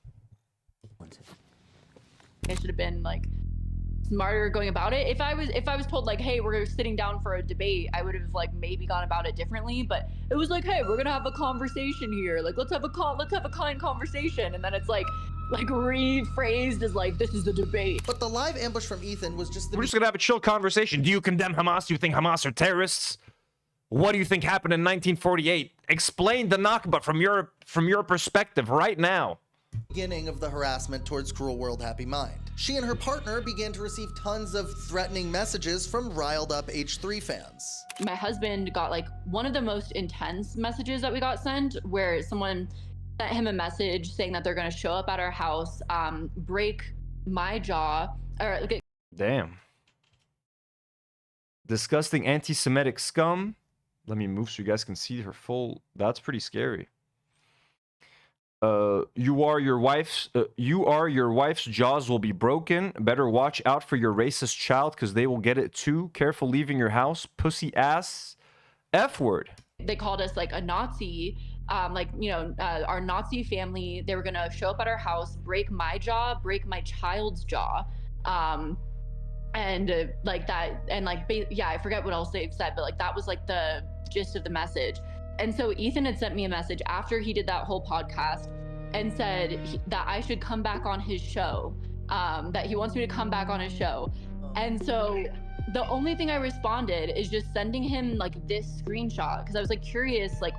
I should have been like smarter going about it. If I was told like, hey, we're sitting down for a debate, I would have like maybe gone about it differently. But it was like, hey, we're gonna have a conversation here. Like let's have a kind conversation, and then it's like rephrased as like this is a debate. But the live ambush from Ethan was just the We're just gonna have a chill conversation. Do you condemn Hamas? Do you think Hamas are terrorists? What do you think happened in 1948? Explain the Nakba from your perspective right now. beginning of the harassment towards Cruel World Happy Mind. She and her partner began to receive tons of threatening messages from riled up H3 fans. My husband got like one of the most intense messages that we got sent, where someone sent him a message saying that they're going to show up at our house, break my jaw, or like, Damn. Disgusting anti-Semitic scum. Let me move so you guys can see her full. That's pretty scary. You are your wife's jaws will be broken. Better watch out for your racist child because they will get it too. Careful leaving your house, pussy ass. F word. they called us like a Nazi, like, you know, our Nazi family. They were gonna show up at our house, break my jaw, break my child's jaw, and like that, and like yeah, I forget what else they've said, but like that was like the gist of the message. And so Ethan had sent me a message after he did that whole podcast and said that I should come back on his show, that he wants me to come back on his show. And so the only thing I responded is just sending him like this screenshot, because I was like curious, like,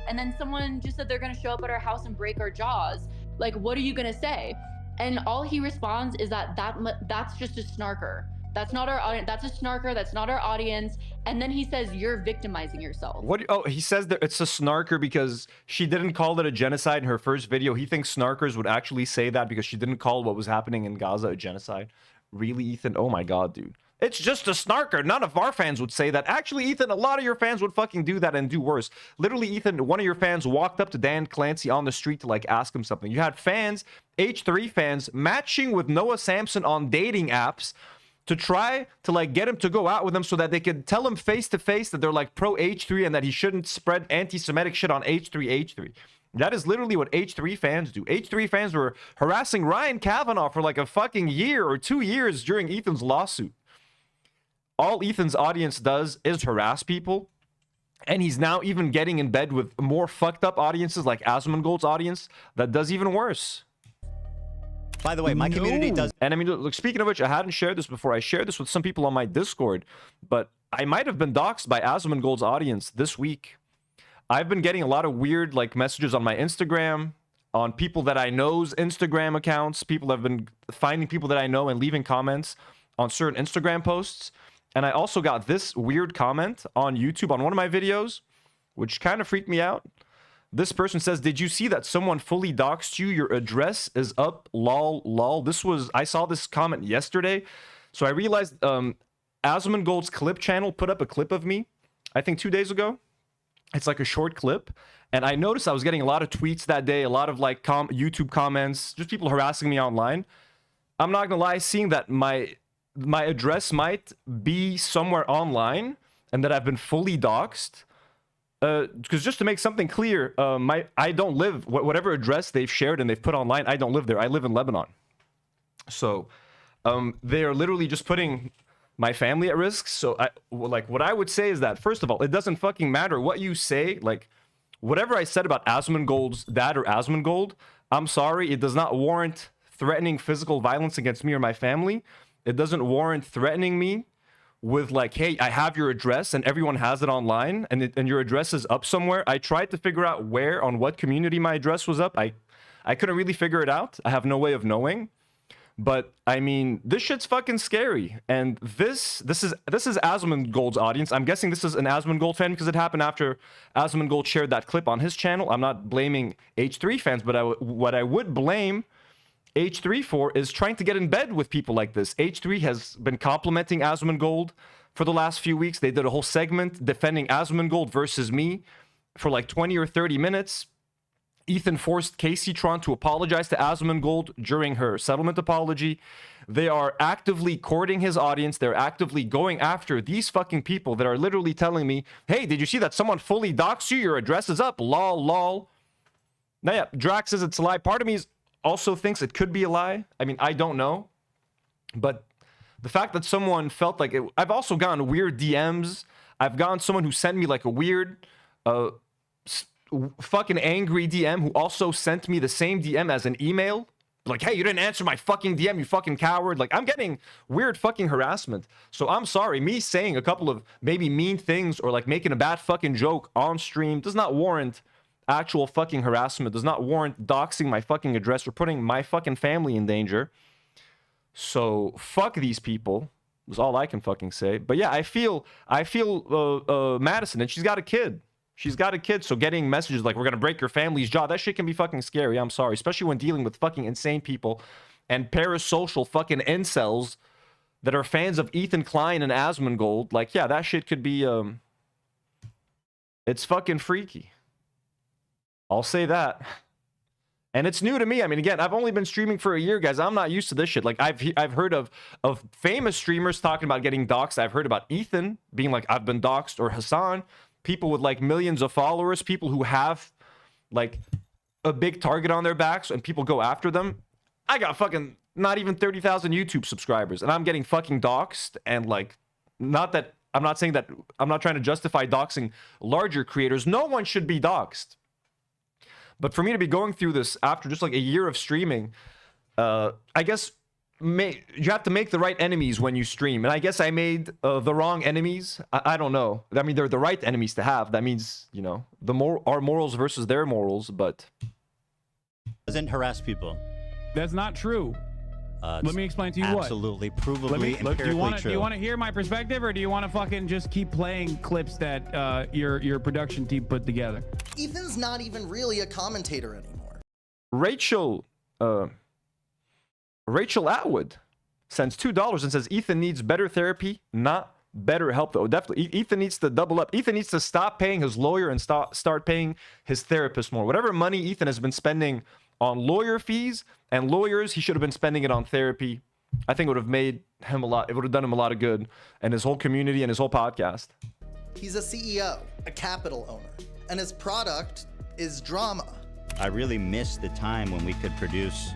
and then someone just said they're gonna show up at our house and break our jaws. Like, what are you gonna say? And all he responds is that's just a snarker. That's not our audience. That's a snarker. That's not our audience. And then he says, you're victimizing yourself. What? Oh, he says that it's a snarker because she didn't call it a genocide in her first video. He thinks snarkers would actually say that because she didn't call what was happening in Gaza a genocide. Really, Ethan? Oh my God, dude. It's just a snarker. None of our fans would say that. Actually, Ethan, a lot of your fans would fucking do that and do worse. Literally, Ethan, one of your fans walked up to Dan Clancy on the street to like ask him something. You had fans, H3 fans, matching with Noah Samson on dating apps to try to like get him to go out with them so that they could tell him face to face that they're like pro H3 and that he shouldn't spread anti-Semitic shit on H3. That is literally what H3 fans do. H3 fans were harassing Ryan Kavanaugh for like a fucking year or 2 years during Ethan's lawsuit. All Ethan's audience does is harass people. And he's now even getting in bed with more fucked up audiences like Asmongold's audience that does even worse. By the way, my community does. And I mean, look, speaking of which, I hadn't shared this before. I shared this with some people on my Discord, but I might have been doxxed by Asmongold's audience this week. I've been getting a lot of weird like messages on my Instagram, on people that I know's Instagram accounts. People have been finding people that I know and leaving comments on certain Instagram posts. And I also got this weird comment on YouTube on one of my videos, which kind of freaked me out. This person says, did you see that someone fully doxed you? Your address is up, lol, lol. I saw this comment yesterday. So I realized Asmongold's clip channel put up a clip of me, I think 2 days ago. It's like a short clip. And I noticed I was getting a lot of tweets that day, a lot of like YouTube comments, just people harassing me online. I'm not gonna lie, seeing that my address might be somewhere online and that I've been fully doxed. Because just to make something clear, I don't live, whatever address they've shared and they've put online, I don't live there. I live in Lebanon. So they are literally just putting my family at risk. So like what I would say is that, first of all, it doesn't fucking matter what you say. Like whatever I said about Asmongold's dad or Asmongold, I'm sorry, it does not warrant threatening physical violence against me or my family. It doesn't warrant threatening me with like, hey, I have your address and everyone has it online and your address is up somewhere. I tried to figure out where, on what community my address was up. I couldn't really figure it out. I have no way of knowing. But I mean, this shit's fucking scary. And this is Asmongold's audience. I'm guessing this is an Asmongold fan because it happened after Asmongold shared that clip on his channel. I'm not blaming H3 fans, but what I would blame H3 for is trying to get in bed with people like this. H3 has been complimenting Asmongold for the last few weeks. They did a whole segment defending Asmongold versus me for like 20 or 30 minutes. Ethan forced Casey Tron to apologize to Asmongold during her settlement apology. They are actively courting his audience. They're actively going after these fucking people that are literally telling me, hey, did you see that someone fully doxed you? Your address is up. Lol, lol. Now, yeah, Drax says it's a lie. Part of me also thinks it could be a lie. I mean, I don't know. But the fact that someone felt like it... I've also gotten weird DMs. I've gotten someone who sent me like a weird... fucking angry DM who also sent me the same DM as an email. Like, hey, you didn't answer my fucking DM, you fucking coward. Like, I'm getting weird fucking harassment. So I'm sorry, me saying a couple of maybe mean things or like making a bad fucking joke on stream does not warrant actual fucking harassment, does not warrant doxing my fucking address or putting my fucking family in danger. So fuck these people is all I can fucking say. But yeah, I feel Madison, and she's got a kid. She's got a kid, so getting messages like, we're going to break your family's jaw, that shit can be fucking scary. I'm sorry. Especially when dealing with fucking insane people and parasocial fucking incels that are fans of Ethan Klein and Asmongold. Like, yeah, that shit could be, it's fucking freaky. I'll say that. And it's new to me. I mean, again, I've only been streaming for a year, guys. I'm not used to this shit. Like, I've heard of famous streamers talking about getting doxxed. I've heard about Ethan being like, I've been doxxed, or Hassan. People with like millions of followers, people who have like a big target on their backs and people go after them. I got fucking not even 30,000 YouTube subscribers and I'm getting fucking doxxed. And like, not that I'm not saying that I'm not trying to justify doxing larger creators. No one should be doxxed. But for me to be going through this after just like a year of streaming, I guess you have to make the right enemies when you stream. And I guess I made the wrong enemies. I don't know. I mean, they're the right enemies to have. That means, you know, our morals versus their morals, but... Doesn't harass people. That's not true. Let me explain to you absolutely, provably, empirically true. Do you want to hear my perspective, or do you want to fucking just keep playing clips that your production team put together? Ethan's not even really a commentator anymore. Rachel Atwood sends $2 and says, Ethan needs better therapy, not better help. Though definitely, Ethan needs to double up. Ethan needs to stop paying his lawyer and start paying his therapist more. Whatever money Ethan has been spending on lawyer fees and lawyers, he should have been spending it on therapy. I think it would have made him a lot. It would have done him a lot of good, and his whole community and his whole podcast. He's a CEO, a capital owner, and his product is drama. I really miss the time when we could produce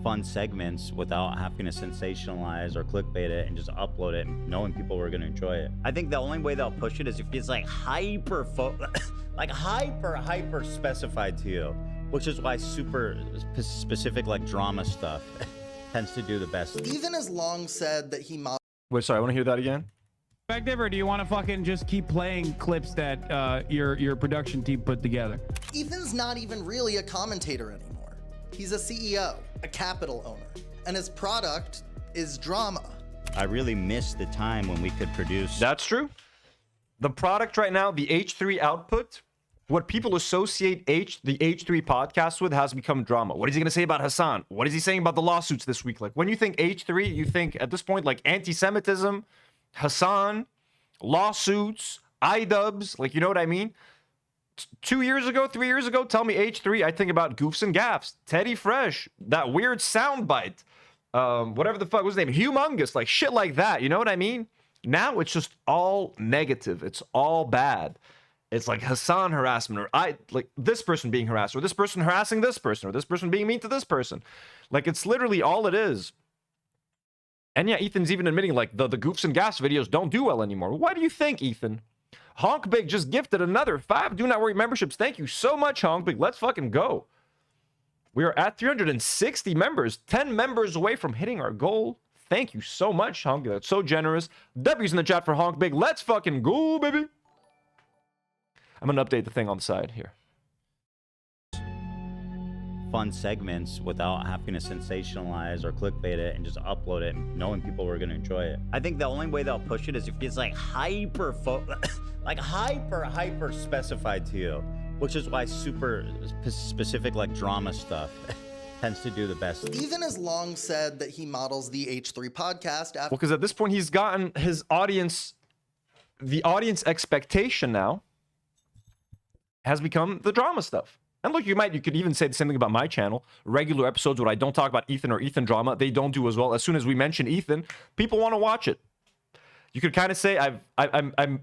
fun segments without having to sensationalize or clickbait it and just upload it and knowing people were going to enjoy it. I think the only way they'll push it is if it's like hyper specified to you, which is why super specific like drama stuff tends to do the best. Ethan has long said that he Wait, sorry, I want to hear that again. Perspective, or do you want to fucking just keep playing clips that your production team put together? Ethan's not even really a commentator anymore. He's a CEO, a capital owner, and his product is drama. I really miss the time when we could produce. That's true. The product right now, the H3 output, what people associate the H3 podcast with has become drama. What is he going to say about Hassan? What is he saying about the lawsuits this week? Like, when you think H3, you think at this point like anti-Semitism, Hassan, lawsuits, iDubbbz, like, you know what I mean? 2 years ago, 3 years ago, tell me H3, I think about Goofs and Gaffs, Teddy Fresh, that weird soundbite, whatever the fuck was his name, Humongous, like shit like that, you know what I mean? Now it's just all negative. It's all bad. It's like Hassan harassment, or like this person being harassed, or this person harassing this person, or this person being mean to this person. Like, it's literally all it is. And yeah, Ethan's even admitting like the Goofs and Gaffs videos don't do well anymore. Why do you think, Ethan? Honk Big just gifted another 5 Do Not Worry memberships. Thank you so much, Honk Big. Let's fucking go. We are at 360 members, 10 members away from hitting our goal. Thank you so much, Honk Big. That's so generous. W's in the chat for Honk Big. Let's fucking go, baby. I'm going to update the thing on the side here. Fun segments without having to sensationalize or clickbait it and just upload it and knowing people were going to enjoy it. I think the only way they'll push it is if it's like hyper specified to you, which is why super specific like drama stuff tends to do the best. Ethan has long said that he models the H3 podcast after... Well, because at this point he's gotten his audience, the audience expectation now has become the drama stuff. And look, you could even say the same thing about my channel. Regular episodes where I don't talk about Ethan or Ethan drama, they don't do as well. As soon as we mention Ethan, people want to watch it. You could kind of say I'm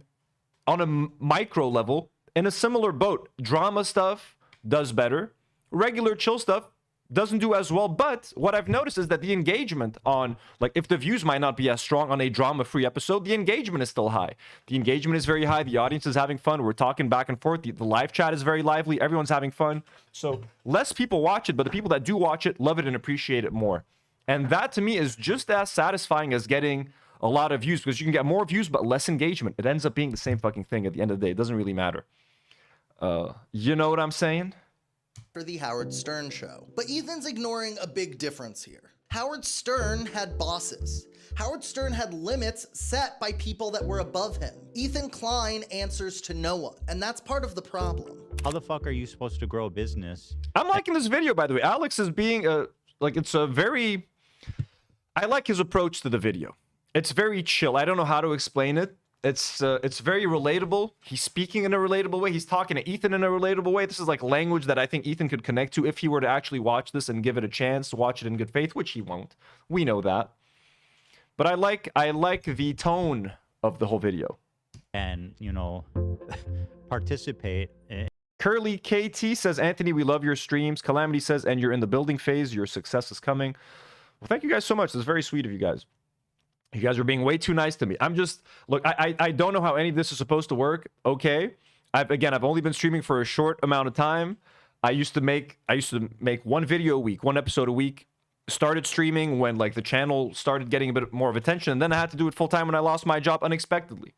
on a micro level in a similar boat. Drama stuff does better. Regular chill stuff doesn't do as well. But what I've noticed is that the engagement on, like, if the views might not be as strong on a drama-free episode, the engagement is still high. The engagement is very high. The audience is having fun. We're talking back and forth. The live chat is very lively. Everyone's having fun. So less people watch it, but the people that do watch it love it and appreciate it more. And that, to me, is just as satisfying as getting a lot of views, because you can get more views but less engagement. It ends up being the same fucking thing at the end of the day. It doesn't really matter. You know what I'm saying? For the Howard Stern show. But Ethan's ignoring a big difference here. Howard Stern had bosses. Howard Stern had limits set by people that were above him. Ethan Klein answers to no one, and that's part of the problem. How the fuck are you supposed to grow a business? I'm liking this video, by the way. Alex is being it's a very... I like his approach to the video. It's very chill. I don't know how to explain it. It's very relatable. He's speaking in a relatable way. He's talking to Ethan in a relatable way. This is like language that I think Ethan could connect to if he were to actually watch this and give it a chance to watch it in good faith, which he won't. We know that. But I like the tone of the whole video. And, you know, participate. Curly KT says, Anthony, we love your streams. Calamity says, and you're in the building phase. Your success is coming. Well, thank you guys so much. This is very sweet of you guys. You guys are being way too nice to me. I'm just, look, I don't know how any of this is supposed to work. Okay. I've only been streaming for a short amount of time. I used to make one video a week, one episode a week. Started streaming when like the channel started getting a bit more of attention, and then I had to do it full time when I lost my job unexpectedly.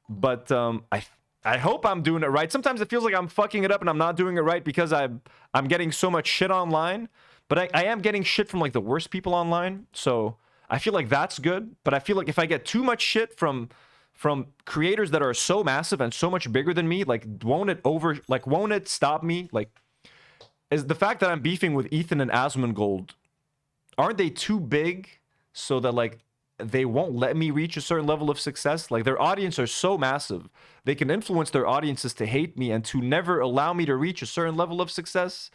But I hope I'm doing it right. Sometimes it feels like I'm fucking it up and I'm not doing it right because I'm getting so much shit online. But I am getting shit from like the worst people online. So I feel like that's good, but I feel like if I get too much shit from creators that are so massive and so much bigger than me, like won't it stop me? Like, is the fact that I'm beefing with Ethan and Asmongold, aren't they too big so that like they won't let me reach a certain level of success? Like their audience are so massive, they can influence their audiences to hate me and to never allow me to reach a certain level of success.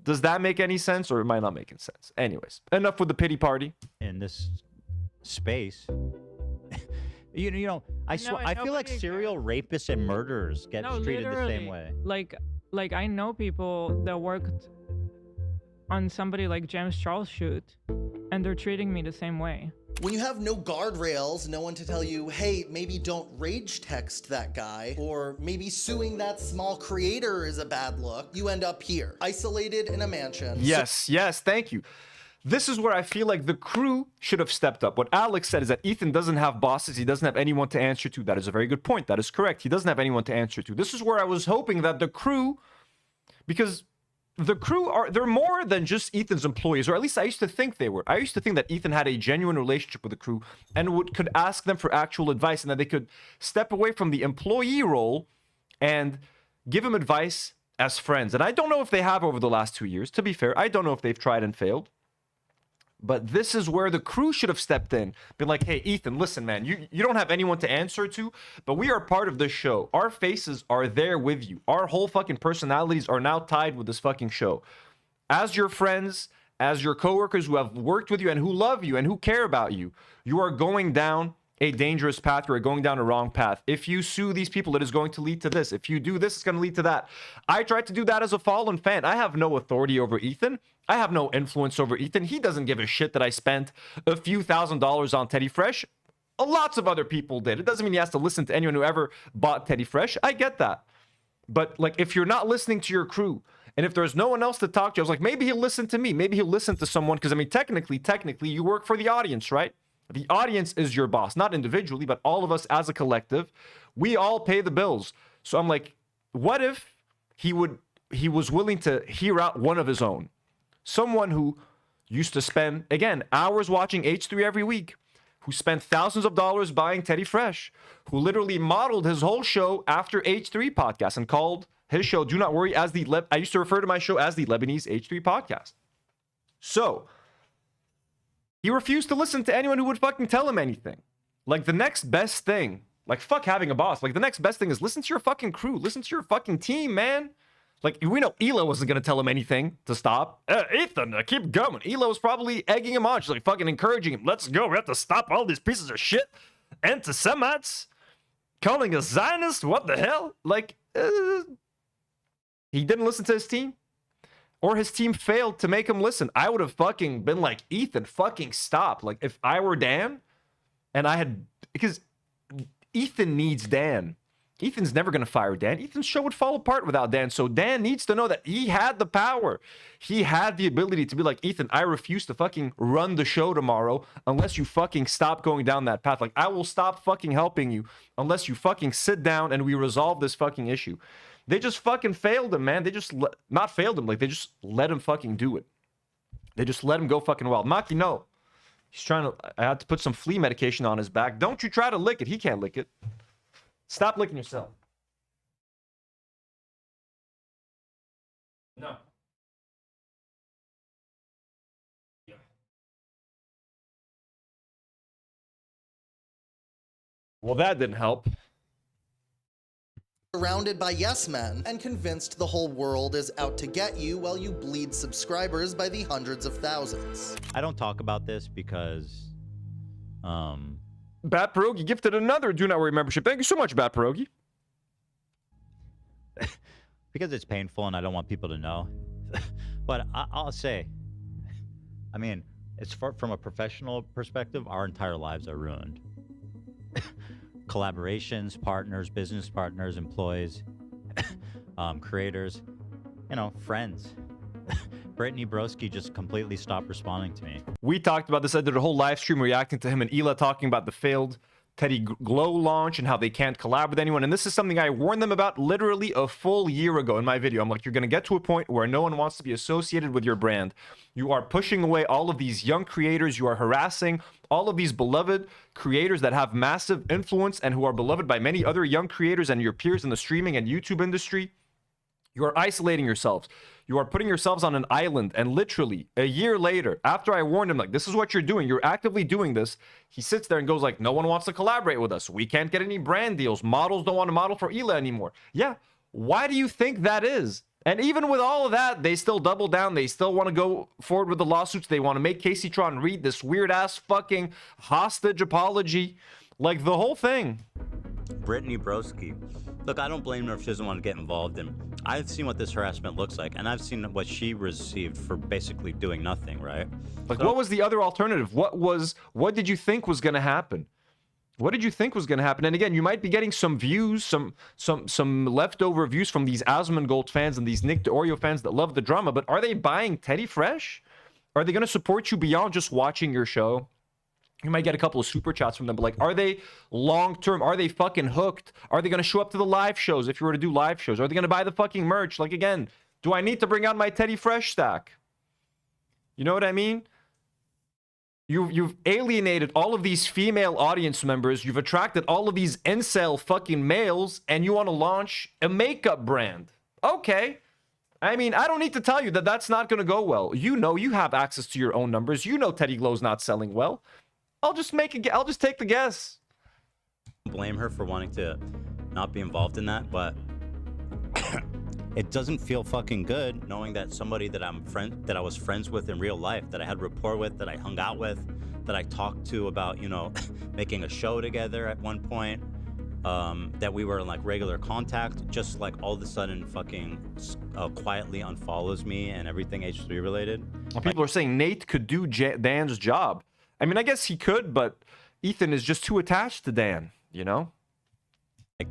Does that make any sense, or am I not making sense? Anyways, enough with the pity party. In this space, you know, I feel like serial rapists and murderers get treated the same way. Like I know people that worked on somebody like James Charles' shoot, and they're treating me the same way. When you have no guardrails, no one to tell you, hey, maybe don't rage text that guy, or maybe suing that small creator is a bad look, you end up here, isolated in a mansion. Yes, thank you. This is where I feel like the crew should have stepped up. What Alex said is that Ethan doesn't have bosses. He doesn't have anyone to answer to. That is a very good point. That is correct. He doesn't have anyone to answer to. This is where I was hoping that the crew, because the crew they're more than just Ethan's employees, or at least I used to think they were. I used to think that Ethan had a genuine relationship with the crew and could ask them for actual advice, and that they could step away from the employee role and give him advice as friends. And I don't know if they have over the last 2 years. To be fair, I don't know if they've tried and failed. But this is where the crew should have stepped in. Been like, hey, Ethan, listen, man, you don't have anyone to answer to, but we are part of this show. Our faces are there with you. Our whole fucking personalities are now tied with this fucking show. As your friends, as your coworkers who have worked with you and who love you and who care about you, you are going down a dangerous path. You are going down a wrong path. If you sue these people, it is going to lead to this. If you do this, it's going to lead to that. I tried to do that as a fallen fan. I have no authority over Ethan. I have no influence over Ethan. He doesn't give a shit that I spent a few $1,000s on Teddy Fresh. Lots of other people did. It doesn't mean he has to listen to anyone who ever bought Teddy Fresh. I get that. But like, if you're not listening to your crew, and if there's no one else to talk to, I was like, maybe he'll listen to me. Maybe he'll listen to someone. Because I mean, technically, you work for the audience, right? The audience is your boss, not individually, but all of us as a collective. We all pay the bills. So I'm like, what if he was willing to hear out one of his own? Someone who used to spend, again, hours watching H3 every week, who spent thousands of dollars buying Teddy Fresh, who literally modeled his whole show after H3 podcast and called his show, Do Not Worry, as I used to refer to my show as the Lebanese H3 podcast. So he refused to listen to anyone who would fucking tell him anything. Like, the next best thing, like, fuck having a boss. Like, the next best thing is listen to your fucking crew. Listen to your fucking team, man. Like, we know Ela wasn't going to tell him anything to stop. Ethan, keep going. Ela was probably egging him on. She's like fucking encouraging him. Let's go. We have to stop all these pieces of shit. Anti-Semites. Calling us Zionist. What the hell? Like, he didn't listen to his team. Or his team failed to make him listen. I would have fucking been like, Ethan, fucking stop. Like, if I were Dan, and I had... Because Ethan needs Dan. Ethan's never going to fire Dan. Ethan's show would fall apart without Dan. So Dan needs to know that he had the power. He had the ability to be like, Ethan, I refuse to fucking run the show tomorrow unless you fucking stop going down that path. Like, I will stop fucking helping you unless you fucking sit down and we resolve this fucking issue. They just fucking failed him, man. They just, not failed him, like, they just let him fucking do it. They just let him go fucking wild. Maki, no. He's trying to, I had to put some flea medication on his back. Don't you try to lick it. He can't lick it. Stop licking yourself. No. Yeah. Well, that didn't help. Surrounded by yes men and convinced the whole world is out to get you while you bleed subscribers by the hundreds of thousands. I don't talk about this because, Bat Pierogi gifted another Do Not Worry membership. Thank you so much, Bat Pierogi. because it's painful and I don't want people to know. But I'll say, I mean, it's from a professional perspective, our entire lives are ruined. Collaborations, partners, business partners, employees, creators, you know, friends. Brittany Broski just completely stopped responding to me. We talked about this. I did a whole live stream reacting to him and Ela talking about the failed Teddy Glow launch and how they can't collab with anyone. And this is something I warned them about literally a full year ago in my video. I'm like, you're going to get to a point where no one wants to be associated with your brand. You are pushing away all of these young creators. You are harassing all of these beloved creators that have massive influence and who are beloved by many other young creators and your peers in the streaming and YouTube industry. You are isolating yourselves. You are putting yourselves on an island. And literally a year later, after I warned him, like, this is what you're doing, you're actively doing this, he sits there and goes like, no one wants to collaborate with us. We can't get any brand deals. Models don't want to model for Ela anymore. Yeah. Why do you think that is? And even with all of that, they still double down. They still want to go forward with the lawsuits. They want to make Casey Tron read this weird ass fucking hostage apology. Like the whole thing. Brittany Broski. Look, I don't blame her if she doesn't want to get involved in. I've seen what this harassment looks like, and I've seen what she received for basically doing nothing, right? Like, So- what was the other alternative? What did you think was going to happen? What did you think was going to happen? And again, you might be getting some views, some leftover views from these Asmongold fans and these Nick DeOrio fans that love the drama, but are they buying Teddy Fresh? Are they going to support you beyond just watching your show? You might get a couple of super chats from them, but like, are they long-term? Are they fucking hooked? Are they going to show up to the live shows if you were to do live shows? Are they going to buy the fucking merch? Like, again, do I need to bring out my Teddy Fresh stack? You know what I mean? You've alienated all of these female audience members. You've attracted all of these incel fucking males, and you want to launch a makeup brand. Okay. I mean, I don't need to tell you that that's not going to go well. You know, you have access to your own numbers. You know Teddy Glow's not selling well. I'll just take the guess. Blame her for wanting to not be involved in that, but it doesn't feel fucking good knowing that somebody that I was friends with in real life, that I had rapport with, that I hung out with, that I talked to about, you know, making a show together at one point, that we were in like regular contact, just like all of a sudden fucking quietly unfollows me and everything H3 related. Well, people are saying Nate could do Dan's job. I mean, I guess he could, but Ethan is just too attached to Dan, you know? Like,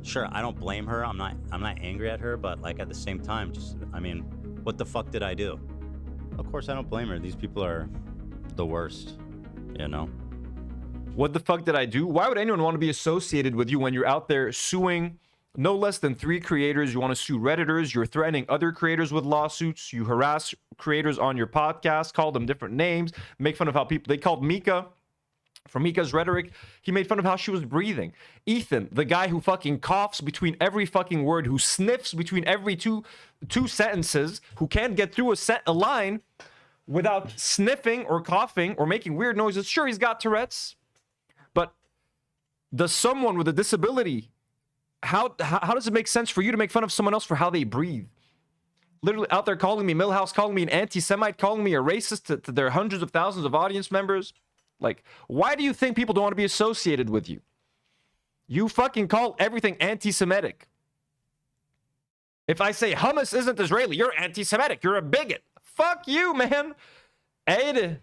sure, I don't blame her. I'm not angry at her, but like at the same time, just, I mean, what the fuck did I do? Of course I don't blame her. These people are the worst, you know? What the fuck did I do? Why would anyone want to be associated with you when you're out there suing no less than 3 creators? You want to sue Redditors. You're threatening other creators with lawsuits. You harass creators on your podcast, call them different names, make fun of how they called Mika. From Mika's rhetoric, he made fun of how she was breathing. Ethan, the guy who fucking coughs between every fucking word, who sniffs between every two sentences, who can't get through a line without sniffing or coughing or making weird noises. Sure, he's got Tourette's, but does someone with a disability, how does it make sense for you to make fun of someone else for how they breathe? literally out there calling me Millhouse, calling me an anti-Semite, calling me a racist to their hundreds of thousands of audience members. Like, why do you think people don't want to be associated with you? You fucking call everything anti-Semitic. If I say hummus isn't Israeli, you're anti-Semitic. You're a bigot. Fuck you, man. ايه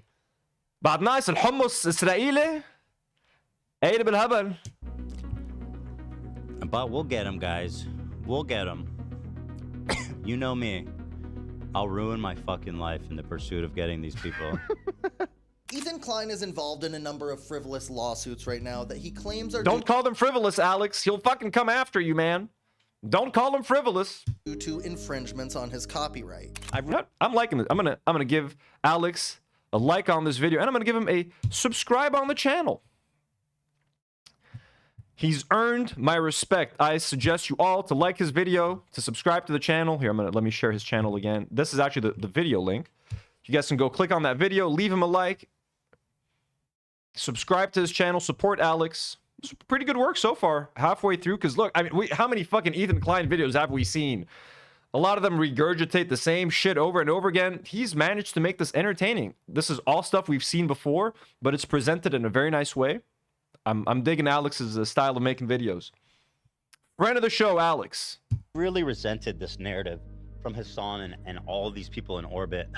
بعد ناقص الحمص إسرائيلي ايه بالهبل. But we'll get him, guys. We'll get him. You know me. I'll ruin my fucking life in the pursuit of getting these people. Ethan Klein is involved in a number of frivolous lawsuits right now that he claims are Don't call them frivolous, Alex. He'll fucking come after you, man. Don't call him frivolous. due to infringements on his copyright. I'm liking this. I'm gonna give Alex a like on this video, and I'm gonna give him a subscribe on the channel. He's earned my respect. I suggest you all to like his video, to subscribe to the channel. Here, let me share his channel again. This is actually the video link. You guys can go click on that video, leave him a like, subscribe to his channel, support Alex. It's pretty good work so far, halfway through. Because look, I mean, how many fucking Ethan Klein videos have we seen? A lot of them regurgitate the same shit over and over again. He's managed to make this entertaining. This is all stuff we've seen before, but it's presented in a very nice way. I'm digging Alex's style of making videos. Friend of the show, Alex. Really resented this narrative from Hassan and all these people in orbit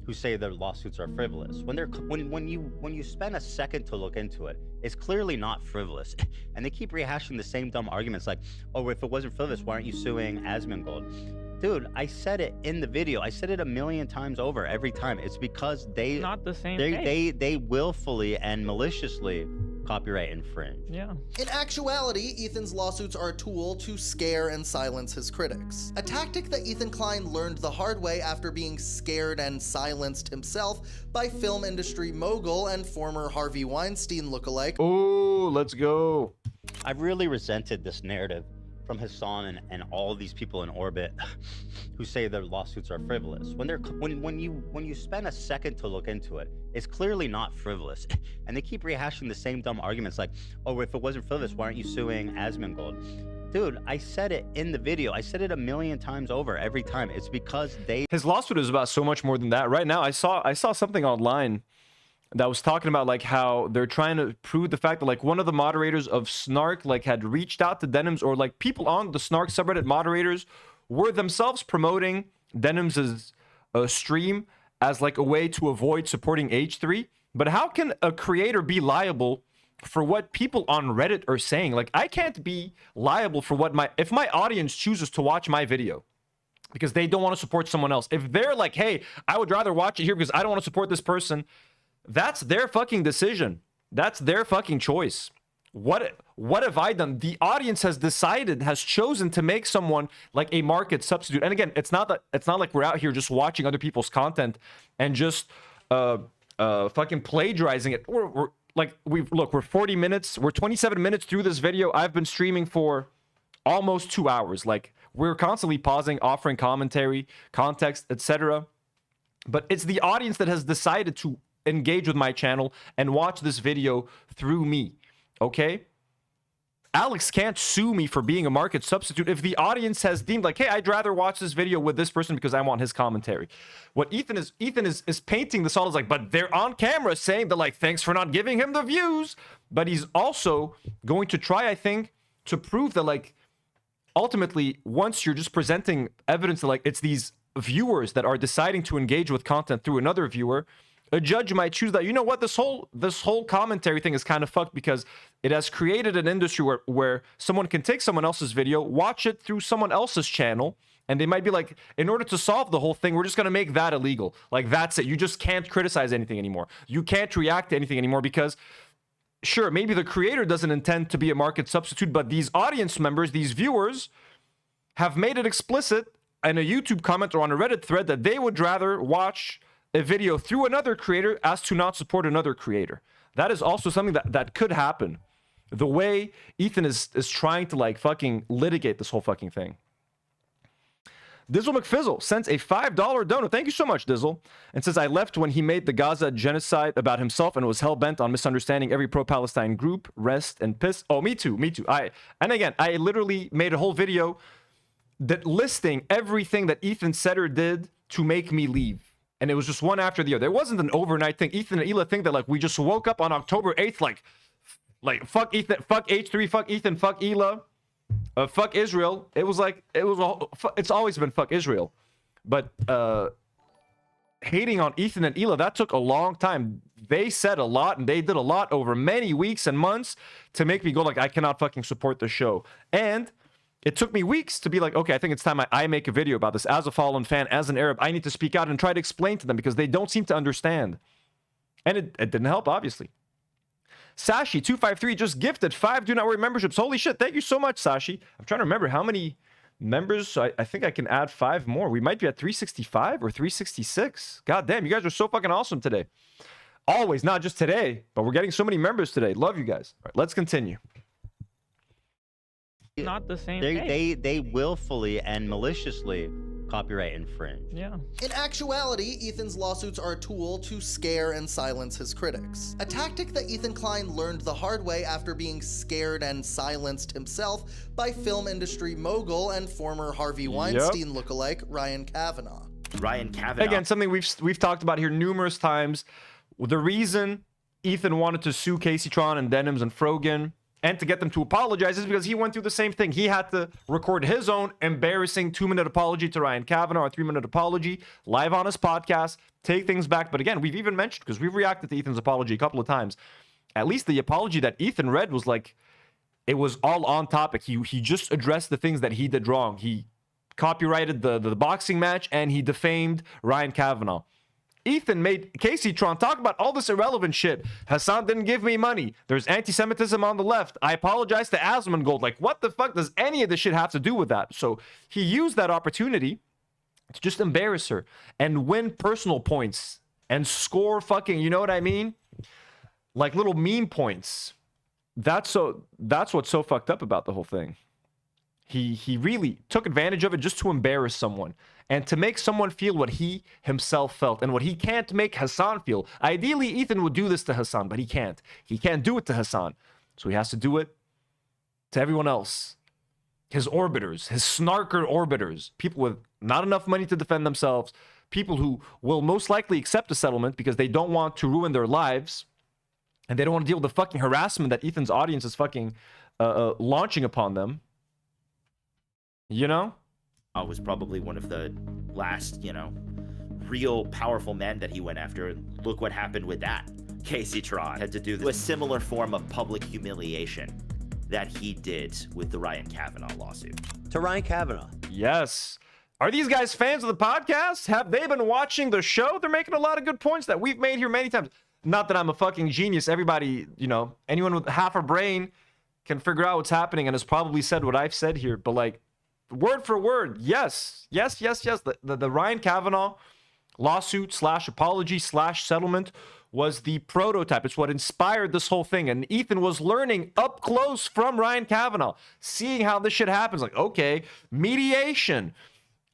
who say their lawsuits are frivolous. When you spend a second to look into it, it's clearly not frivolous. And they keep rehashing the same dumb arguments like, oh, if it wasn't frivolous, why aren't you suing Asmongold? Dude, I said it in the video. I said it a million times over every time. It's because they not the same they willfully and maliciously copyright infringe. Yeah. In actuality, Ethan's lawsuits are a tool to scare and silence his critics. A tactic that Ethan Klein learned the hard way after being scared and silenced himself by film industry mogul and former Harvey Weinstein lookalike. Oh, let's go. I've really resented this narrative from Hassan and all these people in orbit who say their lawsuits are frivolous. When you spend a second to look into it, it's clearly not frivolous. And they keep rehashing the same dumb arguments like, oh, if it wasn't frivolous, why aren't you suing Asmongold? Dude, I said it in the video. I said it a million times over every time. It's because his lawsuit is about so much more than that. Right now, I saw something online that was talking about like how they're trying to prove the fact that like one of the moderators of Snark like had reached out to Denims, or like people on the Snark subreddit moderators were themselves promoting Denims' stream as like a way to avoid supporting H3. But how can a creator be liable for what people on Reddit are saying? Like, I can't be liable for what if my audience chooses to watch my video because they don't want to support someone else. If they're like, hey, I would rather watch it here because I don't want to support this person, that's their fucking decision. That's their fucking choice. What have I done? The audience has chosen to make someone like a market substitute. And again, it's not like we're out here just watching other people's content and just fucking plagiarizing it. We're 40 minutes, we're 27 minutes through this video. I've been streaming for almost 2 hours. Like, we're constantly pausing, offering commentary, context, etc. But it's the audience that has decided to engage with my channel and watch this video through me. Okay? Alex can't sue me for being a market substitute if the audience has deemed like, hey, I'd rather watch this video with this person because I want his commentary. What Ethan is painting this all as like, but they're on camera saying that like, thanks for not giving him the views. But he's also going to try, I think, to prove that like, ultimately, once you're just presenting evidence that like it's these viewers that are deciding to engage with content through another viewer, a judge might choose that, you know what, this whole commentary thing is kind of fucked because it has created an industry where someone can take someone else's video, watch it through someone else's channel, and they might be like, in order to solve the whole thing, we're just going to make that illegal. Like, that's it. You just can't criticize anything anymore. You can't react to anything anymore because, sure, maybe the creator doesn't intend to be a market substitute, but these audience members, these viewers, have made it explicit in a YouTube comment or on a Reddit thread that they would rather watch a video through another creator as to not support another creator. That is also something that could happen. The way Ethan is trying to like fucking litigate this whole fucking thing. Dizzle McFizzle sends a $5 donut. Thank you so much, Dizzle. And says, I left when he made the Gaza genocide about himself and was hell-bent on misunderstanding every pro-Palestine group. Rest and piss. Oh, me too. I literally made a whole video that listing everything that Ethan said or did to make me leave. And it was just one after the other. It wasn't an overnight thing. Ethan and Hila think that like we just woke up on October 8th, like fuck Ethan, fuck H3, fuck Ethan, fuck Hila, fuck Israel. It was like, it's always been fuck Israel. But hating on Ethan and Hila, that took a long time. They said a lot and they did a lot over many weeks and months to make me go like, I cannot fucking support the show. And it took me weeks to be like, okay, I think it's time I make a video about this. As a fallen fan, as an Arab, I need to speak out and try to explain to them because they don't seem to understand. And it didn't help, obviously. Sashi253 just gifted 5 Do Not Worry memberships. Holy shit, thank you so much, Sashi. I'm trying to remember how many members. So I think I can add 5 more. We might be at 365 or 366. God damn, you guys are so fucking awesome today. Always, not just today, but we're getting so many members today. Love you guys. All right, let's continue. Not the same. They willfully and maliciously copyright infringe. Yeah. In actuality, Ethan's lawsuits are a tool to scare and silence his critics. A tactic that Ethan Klein learned the hard way after being scared and silenced himself by film industry mogul and former Harvey Weinstein lookalike Ryan Kavanaugh. Ryan Kavanaugh. Again, something we've talked about here numerous times. The reason Ethan wanted to sue Casey Tron and Denims and Frogan and to get them to apologize is because he went through the same thing. He had to record his own embarrassing 2-minute apology to Ryan Kavanaugh, or 3-minute apology, live on his podcast, take things back. But again, we've even mentioned, because we've reacted to Ethan's apology a couple of times, at least the apology that Ethan read was like, it was all on topic. He just addressed the things that he did wrong. He copyrighted the boxing match and he defamed Ryan Kavanaugh. Ethan made Casey Tron talk about all this irrelevant shit. Hassan didn't give me money. There's anti-Semitism on the left. I apologize to Asmongold. Like, what the fuck does any of this shit have to do with that? So he used that opportunity to just embarrass her and win personal points and score fucking, you know what I mean? Like little meme points. That's what's so fucked up about the whole thing. He really took advantage of it just to embarrass someone and to make someone feel what he himself felt and what he can't make Hassan feel. Ideally, Ethan would do this to Hassan, but he can't. He can't do it to Hassan. So he has to do it to everyone else. His orbiters, his snarker orbiters, people with not enough money to defend themselves, people who will most likely accept a settlement because they don't want to ruin their lives and they don't want to deal with the fucking harassment that Ethan's audience is fucking launching upon them. You know? Was probably one of the last, real powerful men that he went after. Look what happened with that. Casey Tron had to do a similar form of public humiliation that he did with the Ryan Kavanaugh lawsuit. To Ryan Kavanaugh. Yes. Are these guys fans of the podcast? Have they been watching the show? They're making a lot of good points that we've made here many times. Not that I'm a fucking genius. Everybody, anyone with half a brain can figure out what's happening and has probably said what I've said here. But like, word for word, yes. The Ryan Kavanaugh lawsuit / apology / settlement was the prototype. It's what inspired this whole thing. And Ethan was learning up close from Ryan Kavanaugh, seeing how this shit happens. Like, okay, mediation,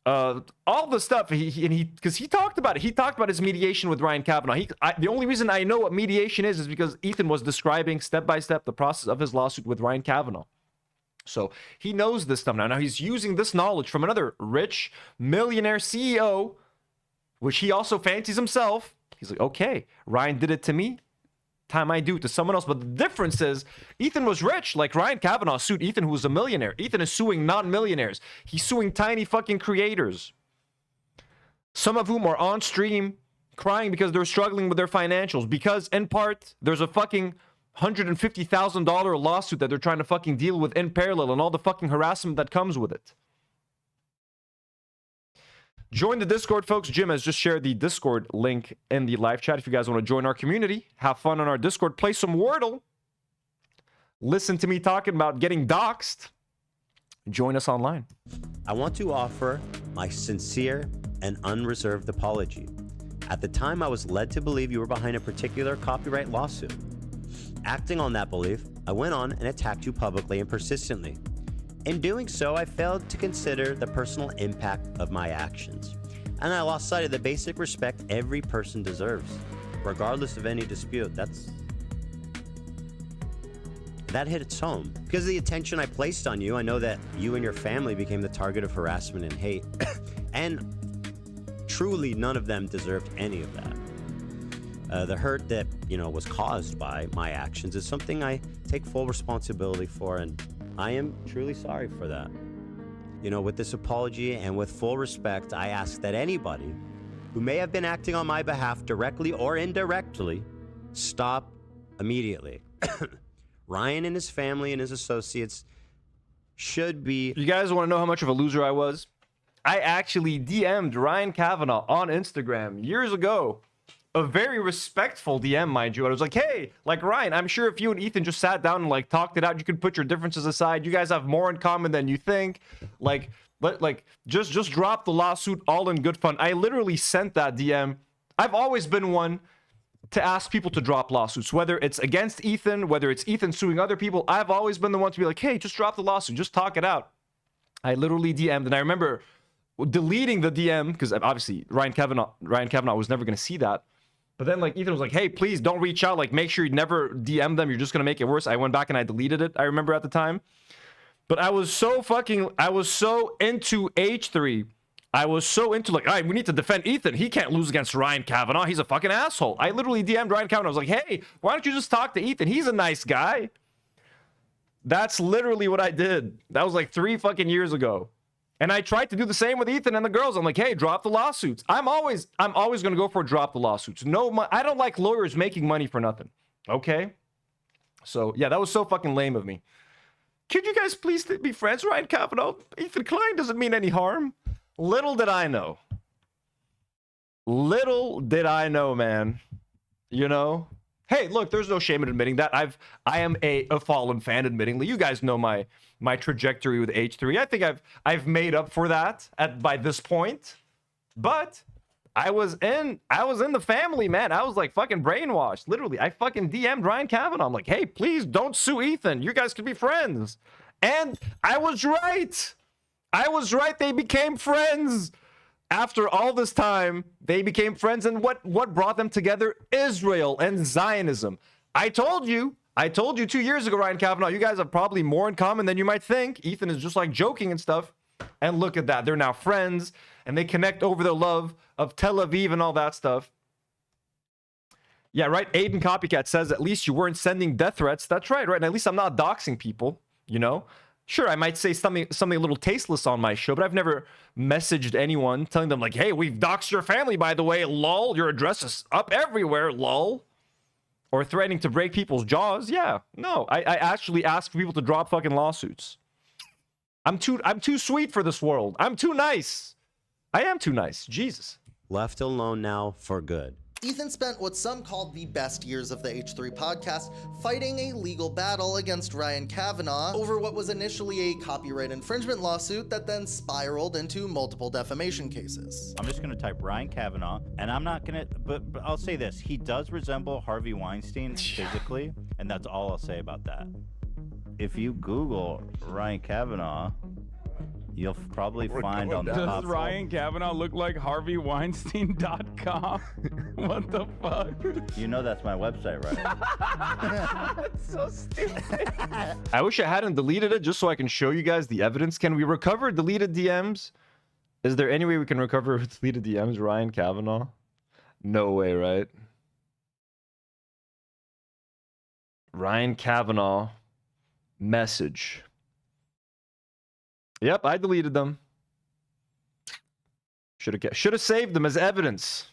all the stuff. Because he talked about it. He talked about his mediation with Ryan Kavanaugh. The only reason I know what mediation is because Ethan was describing step by step the process of his lawsuit with Ryan Kavanaugh. So he knows this stuff now. Now he's using this knowledge from another rich millionaire CEO, which he also fancies himself. He's like, okay, Ryan did it to me. Time I do it to someone else. But the difference is Ethan was rich. Like Ryan Kavanaugh sued Ethan, who was a millionaire. Ethan is suing non-millionaires. He's suing tiny fucking creators. Some of whom are on stream crying because they're struggling with their financials. Because in part, there's a fucking $150,000 lawsuit that they're trying to fucking deal with in parallel and all the fucking harassment that comes with it. Join the Discord, folks. Jim has just shared the Discord link in the live chat. If you guys want to join our community, have fun on our Discord, play some Wordle, listen to me talking about getting doxxed, join us online. I want to offer my sincere and unreserved apology. At the time, I was led to believe you were behind a particular copyright lawsuit. Acting on that belief, I went on and attacked you publicly and persistently. In doing so, I failed to consider the personal impact of my actions, and I lost sight of the basic respect every person deserves, regardless of any dispute. that hits home. Because of the attention I placed on you, I know that you and your family became the target of harassment and hate. And truly, none of them deserved any of that. The hurt that, was caused by my actions is something I take full responsibility for, and I am truly sorry for that. With this apology and with full respect, I ask that anybody who may have been acting on my behalf directly or indirectly stop immediately. Ryan and his family and his associates should be... You guys want to know how much of a loser I was? I actually DM'd Ryan Kavanaugh on Instagram years ago. A very respectful DM, mind you. I was like, hey, Ryan, I'm sure if you and Ethan just sat down and talked it out, you could put your differences aside. You guys have more in common than you think. Just drop the lawsuit, all in good fun. I literally sent that DM. I've always been one to ask people to drop lawsuits, whether it's against Ethan, whether it's Ethan suing other people. I've always been the one to be like, hey, just drop the lawsuit, just talk it out. I literally DM'd, and I remember deleting the DM because obviously Ryan Kavanaugh was never going to see that. But then Ethan was like, hey, please don't reach out. Make sure you never DM them. You're just going to make it worse. I went back and I deleted it. I remember at the time. But I was so into H3. I was so into all right, we need to defend Ethan. He can't lose against Ryan Kavanaugh. He's a fucking asshole. I literally DM'd Ryan Kavanaugh. I was like, hey, why don't you just talk to Ethan? He's a nice guy. That's literally what I did. That was 3 fucking years ago. And I tried to do the same with Ethan and the girls. I'm like, hey, drop the lawsuits. I'm always going to go for drop the lawsuits. I don't like lawyers making money for nothing. Okay? So, yeah, that was so fucking lame of me. Could you guys please be friends, Ryan Kavanaugh? Ethan Klein doesn't mean any harm. Little did I know. Little did I know, man. Hey, look, there's no shame in admitting that. I am a fallen fan, admittingly. You guys know my trajectory with H3. I think I've made up for that by this point. But I was in the family, man. I was fucking brainwashed. Literally, I fucking DM'd Ryan Kavanaugh. I'm like, hey, please don't sue Ethan. You guys can be friends. And I was right. They became friends. After all this time, they became friends. And what brought them together? Israel and Zionism. I told you 2 years ago, Ryan Kavanaugh, you guys have probably more in common than you might think. Ethan is just joking and stuff. And look at that. They're now friends. And they connect over their love of Tel Aviv and all that stuff. Yeah, right. Aiden Copycat says, at least you weren't sending death threats. That's right, right? And at least I'm not doxing people, Sure, I might say something a little tasteless on my show, but I've never messaged anyone telling them hey, we've doxed your family, by the way, lol. Your address is up everywhere, lol. Or threatening to break people's jaws. Yeah, no, I actually ask people to drop fucking lawsuits. I'm too sweet for this world. I'm too nice. I am too nice. Jesus. Left alone now for good. Ethan spent what some called the best years of the H3 podcast fighting a legal battle against Ryan Kavanaugh over what was initially a copyright infringement lawsuit that then spiraled into multiple defamation cases. I'm just going to type Ryan Kavanaugh, and I'm not going to, but I'll say this. He does resemble Harvey Weinstein physically, and that's all I'll say about that. If you Google Ryan Kavanaugh, you'll probably find on the top. Does Ryan Kavanaugh look like HarveyWeinstein.com? What the fuck? You know that's my website, right? That's so stupid. I wish I hadn't deleted it just so I can show you guys the evidence. Can we recover deleted DMs? Is there any way we can recover deleted DMs, Ryan Kavanaugh? No way, right? Ryan Kavanaugh message. Yep, I deleted them. Should have saved them as evidence.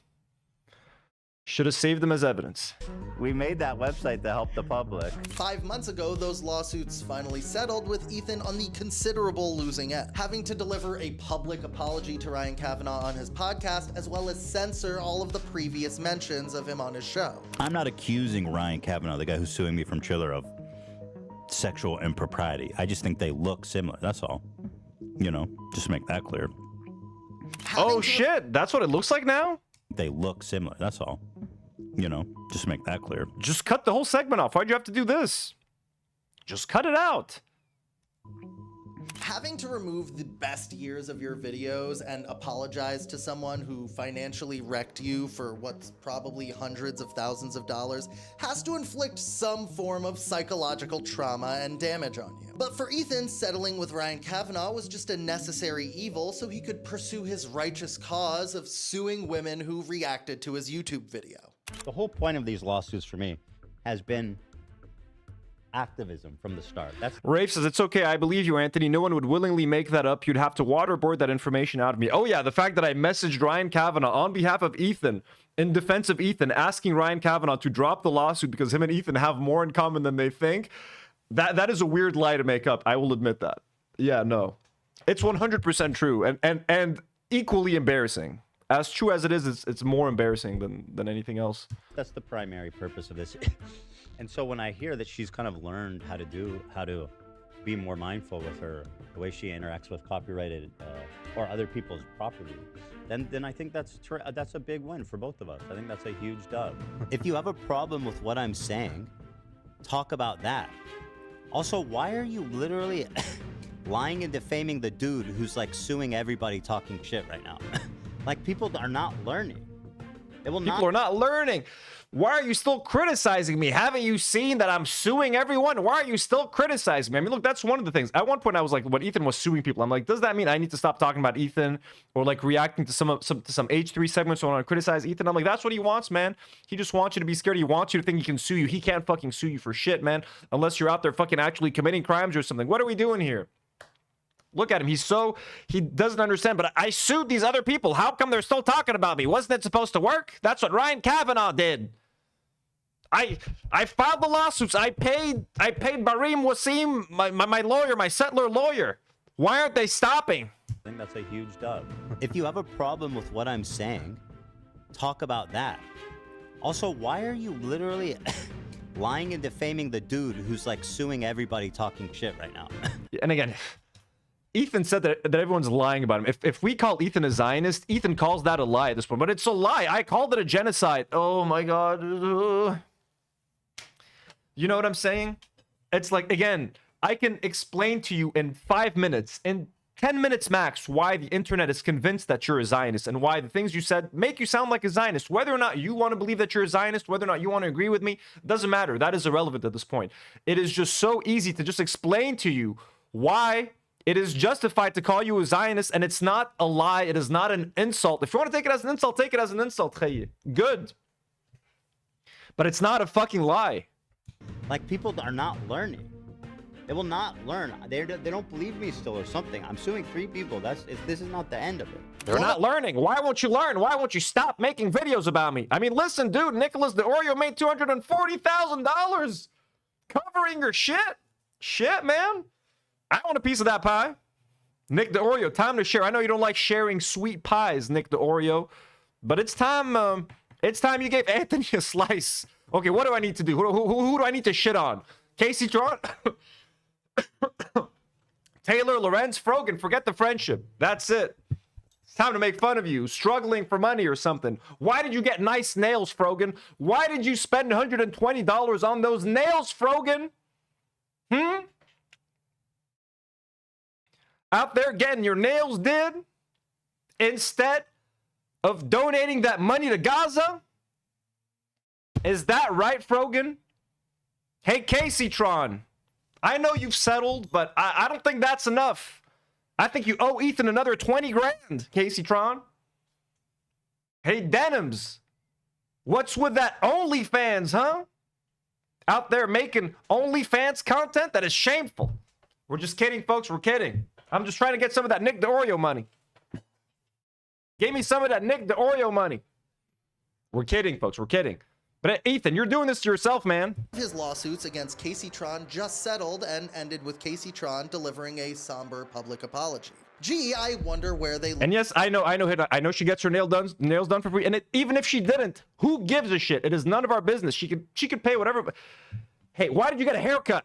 Should have saved them as evidence. We made that website to help the public. 5 months ago, those lawsuits finally settled, with Ethan on the considerable losing end, having to deliver a public apology to Ryan Kavanaugh on his podcast, as well as censor all of the previous mentions of him on his show. I'm not accusing Ryan Kavanaugh, the guy who's suing me from Chiller, of sexual impropriety. I just think they look similar. That's all. Just make that clear. Oh shit, that's what it looks like now? They look similar. That's all. Just make that clear. Just cut the whole segment off. Why'd you have to do this? Just cut it out. Having to remove the best years of your videos and apologize to someone who financially wrecked you for what's probably hundreds of thousands of dollars has to inflict some form of psychological trauma and damage on you. But for Ethan, settling with Ryan Kavanaugh was just a necessary evil so he could pursue his righteous cause of suing women who reacted to his YouTube video. The whole point of these lawsuits for me has been activism from the start. That's Rafe says, it's okay, I believe you, Anthony. No one would willingly make that up. You'd have to waterboard that information out of me. Oh yeah, the fact that I messaged Ryan Kavanaugh on behalf of Ethan, in defense of Ethan, asking Ryan Kavanaugh to drop the lawsuit because him and Ethan have more in common than they think. That is a weird lie to make up. I will admit that. Yeah, no. It's 100% true and equally embarrassing. As true as it is, it's more embarrassing than anything else. That's the primary purpose of this. And so when I hear that she's kind of learned how to be more mindful with the way she interacts with copyrighted or other people's property, then I think that's a big win for both of us. I think that's a huge dub. If you have a problem with what I'm saying, talk about that. Also, why are you literally lying and defaming the dude who's like suing everybody talking shit right now? Like, people are not learning. People are not learning. Why are you still criticizing me? Haven't you seen that I'm suing everyone? Why are you still criticizing me? I mean, look, that's one of the things. At one point, I was like, when Ethan was suing people, I'm like, does that mean I need to stop talking about Ethan or like reacting to some H3 segments when I criticize Ethan? I'm like, that's what he wants, man. He just wants you to be scared. He wants you to think he can sue you. He can't fucking sue you for shit, man, unless you're out there fucking actually committing crimes or something. What are we doing here? Look at him. He doesn't understand, but I sued these other people. How come they're still talking about me? Wasn't it supposed to work? That's what Ryan Kavanaugh did. I filed the lawsuits. I paid Barim Wasim, my lawyer, my settler lawyer. Why aren't they stopping? I think that's a huge dub. If you have a problem with what I'm saying, talk about that. Also, why are you literally lying and defaming the dude who's like suing everybody talking shit right now? And again, Ethan said that everyone's lying about him. If we call Ethan a Zionist, Ethan calls that a lie at this point. But it's a lie. I called it a genocide. Oh my God. You know what I'm saying? It's like, again, I can explain to you in 5 minutes, in 10 minutes max, why the internet is convinced that you're a Zionist and why the things you said make you sound like a Zionist. Whether or not you want to believe that you're a Zionist, whether or not you want to agree with me, doesn't matter. That is irrelevant at this point. It is just so easy to just explain to you why it is justified to call you a Zionist, and it's not a lie. It is not an insult. If you want to take it as an insult, take it as an insult. Good. But it's not a fucking lie. Like, people are not learning. They will not learn. They don't believe me still or something. I'm suing 3 people. This is not the end of it. They're not learning. Why won't you learn? Why won't you stop making videos about me? I mean, listen, dude, Nicholas the Oreo made $240,000 covering your shit. Shit, man. I want a piece of that pie. Nick the Oreo, time to share. I know you don't like sharing sweet pies, Nick the Oreo, but it's time you gave Anthony a slice. Okay, what do I need to do? Who do I need to shit on? Casey Tron? Taylor, Lorenz, Frogan, forget the friendship. That's it. It's time to make fun of you, struggling for money or something. Why did you get nice nails, Frogan? Why did you spend $120 on those nails, Frogan? Out there getting your nails did instead of donating that money to Gaza? Is that right, Frogan? Hey, Casey Tron, I know you've settled, but I don't think that's enough. I think you owe Ethan another 20 grand, Casey Tron. Hey, Denims, what's with that OnlyFans, huh? Out there making OnlyFans content? That is shameful. We're just kidding, folks. We're kidding. I'm just trying to get some of that Nick the Oreo money. Give me some of that Nick the Oreo money. We're kidding, folks. We're kidding. But Ethan, you're doing this to yourself, man. His lawsuits against Casey Tron just settled and ended with Casey Tron delivering a somber public apology. Gee, I wonder where they... And yes, I know she gets her nails done for free. And even if she didn't, who gives a shit? It is none of our business. She could pay whatever. Hey, why did you get a haircut?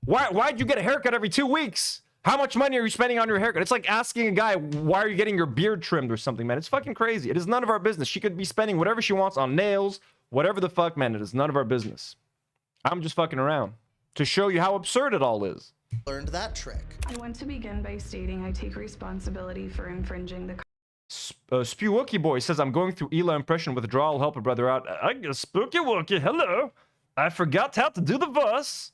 Why'd you get a haircut every 2 weeks? How much money are you spending on your haircut? It's like asking a guy, why are you getting your beard trimmed or something, man? It's fucking crazy. It is none of our business. She could be spending whatever she wants on nails, whatever the fuck, man. It is none of our business. I'm just fucking around to show you how absurd it all is. learned that trick. I want to begin by stating I take responsibility for infringing the Spew Wookie Boy says, I'm going through Ela impression withdrawal. Help a brother out. I guess Spooky Wookie, hello. I forgot how to do the voice.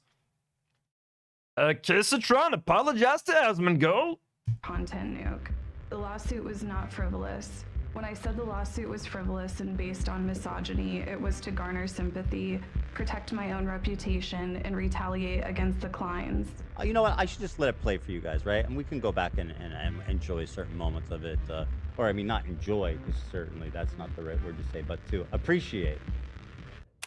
Kissatron, apologize to Asmongold. content nuke. The lawsuit was not frivolous. When I said the lawsuit was frivolous and based on misogyny, it was to garner sympathy, protect my own reputation, and retaliate against the Kleins. You know what? I should just let it play for you guys, right? And we can go back and enjoy certain moments of it. Or, I mean, not enjoy, because certainly that's not the right word to say, but to appreciate.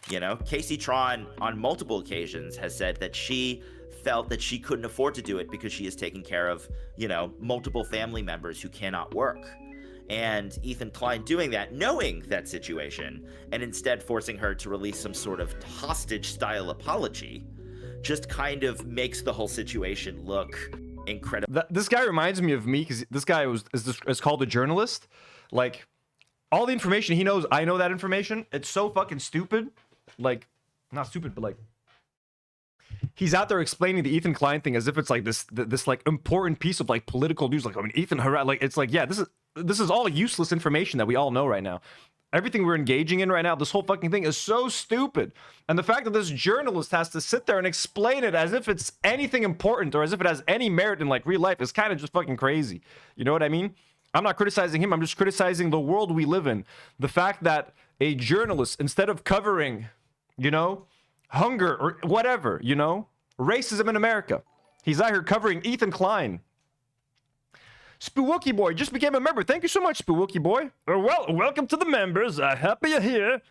You know, Casey Tron on multiple occasions has said that she felt that she couldn't afford to do it because she is taking care of, you know, multiple family members who cannot work. And Ethan Klein doing that, knowing that situation, and instead forcing her to release some sort of hostage-style apology, just kind of makes the whole situation look incredible. This guy reminds me of me, because this guy is called a journalist. Like, all the information he knows, I know that information. It's so fucking stupid. Like, not stupid, but like, he's out there explaining the Ethan Klein thing as if it's like this like important piece of like political news. Like, I mean, Ethan like, it's like, yeah, this is all useless information that we all know right now. Everything we're engaging in right now, this whole fucking thing is so stupid. And the fact that this journalist has to sit there and explain it as if it's anything important or as if it has any merit in like real life is kind of just fucking crazy. You know what I mean? I'm not criticizing him. I'm just criticizing the world we live in. The fact that a journalist, instead of covering, you know, hunger or whatever, you know, racism in America, he's out here covering Ethan Klein. Spooky Boy just became a member. Thank you so much, Spooky Boy. Well, welcome to the members. Happy you're here.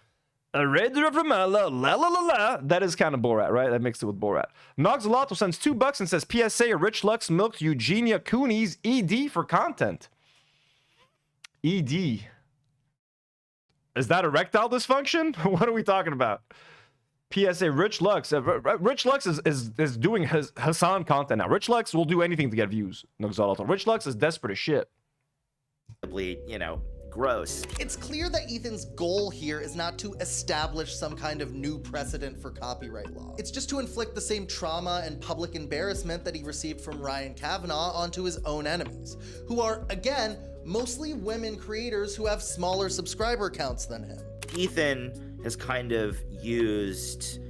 A Raider of Ramallah. La la la la. That is kind of Borat, right? I mixed it with Borat. Noxalato sends $2 and says, PSA, Rich Lux milked Eugenia Cooney's ED for content. ED. Is that erectile dysfunction? What are we talking about? PSA, Rich Lux. Rich Lux is doing Hassan content now. Rich Lux will do anything to get views. Rich Lux is desperate as shit. You know, gross. It's clear that Ethan's goal here is not to establish some kind of new precedent for copyright law. It's just to inflict the same trauma and public embarrassment that he received from Ryan Kavanaugh onto his own enemies, who are, again, mostly women creators who have smaller subscriber counts than him. Ethan has kind of used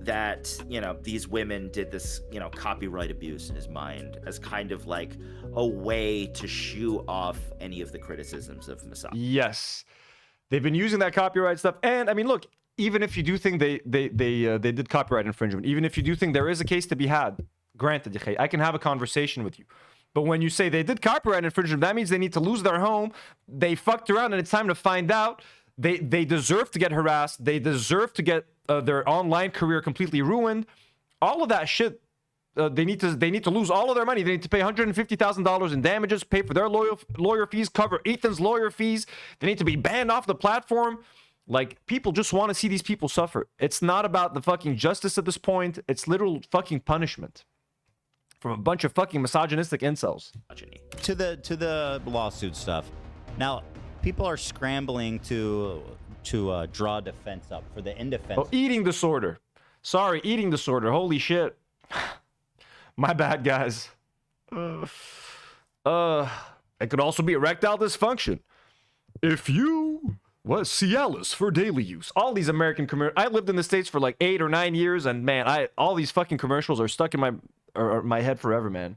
that, you know, these women did this, you know, copyright abuse in his mind as kind of like a way to shoo off any of the criticisms of misogyny. Yes, they've been using that copyright stuff. And I mean, look, even if you do think they did copyright infringement, even if you do think there is a case to be had, granted, I can have a conversation with you. But when you say they did copyright infringement, that means they need to lose their home. They fucked around and it's time to find out. They deserve to get harassed. They deserve to get their online career completely ruined. All of that shit. They need to lose all of their money. They need to pay $150,000 in damages, pay for their lawyer fees, cover Ethan's lawyer fees. They need to be banned off the platform. Like, people just want to see these people suffer. It's not about the fucking justice at this point. It's literal fucking punishment from a bunch of fucking misogynistic incels. To the lawsuit stuff. Now, people are scrambling to draw defense up for the indefense. Oh, eating disorder. Sorry, eating disorder. Holy shit. My bad, guys. It could also be erectile dysfunction. If you... What? Cialis for daily use. All these American commercials. I lived in the States for like 8 or 9 years, and man, all these fucking commercials are stuck in my head forever, man.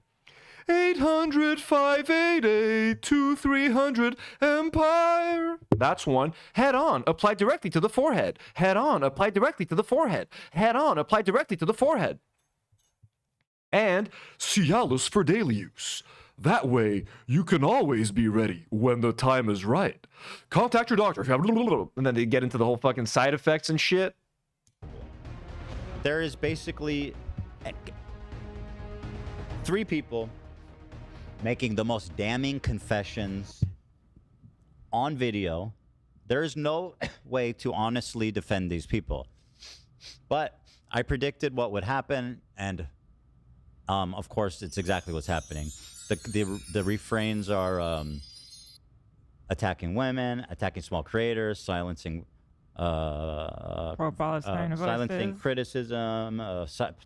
800-588-2300 Empire. That's one. Head on, apply directly to the forehead. Head on, apply directly to the forehead. Head on, apply directly to the forehead. And Cialis for daily use. That way, you can always be ready when the time is right. Contact your doctor if you have... And then they get into the whole fucking side effects and shit. There is basically 3 people making the most damning confessions on video. There is no way to honestly defend these people. But I predicted what would happen, and of course, it's exactly what's happening. The refrains are attacking women, attacking small creators, silencing pro-Palestine silencing voices. criticism,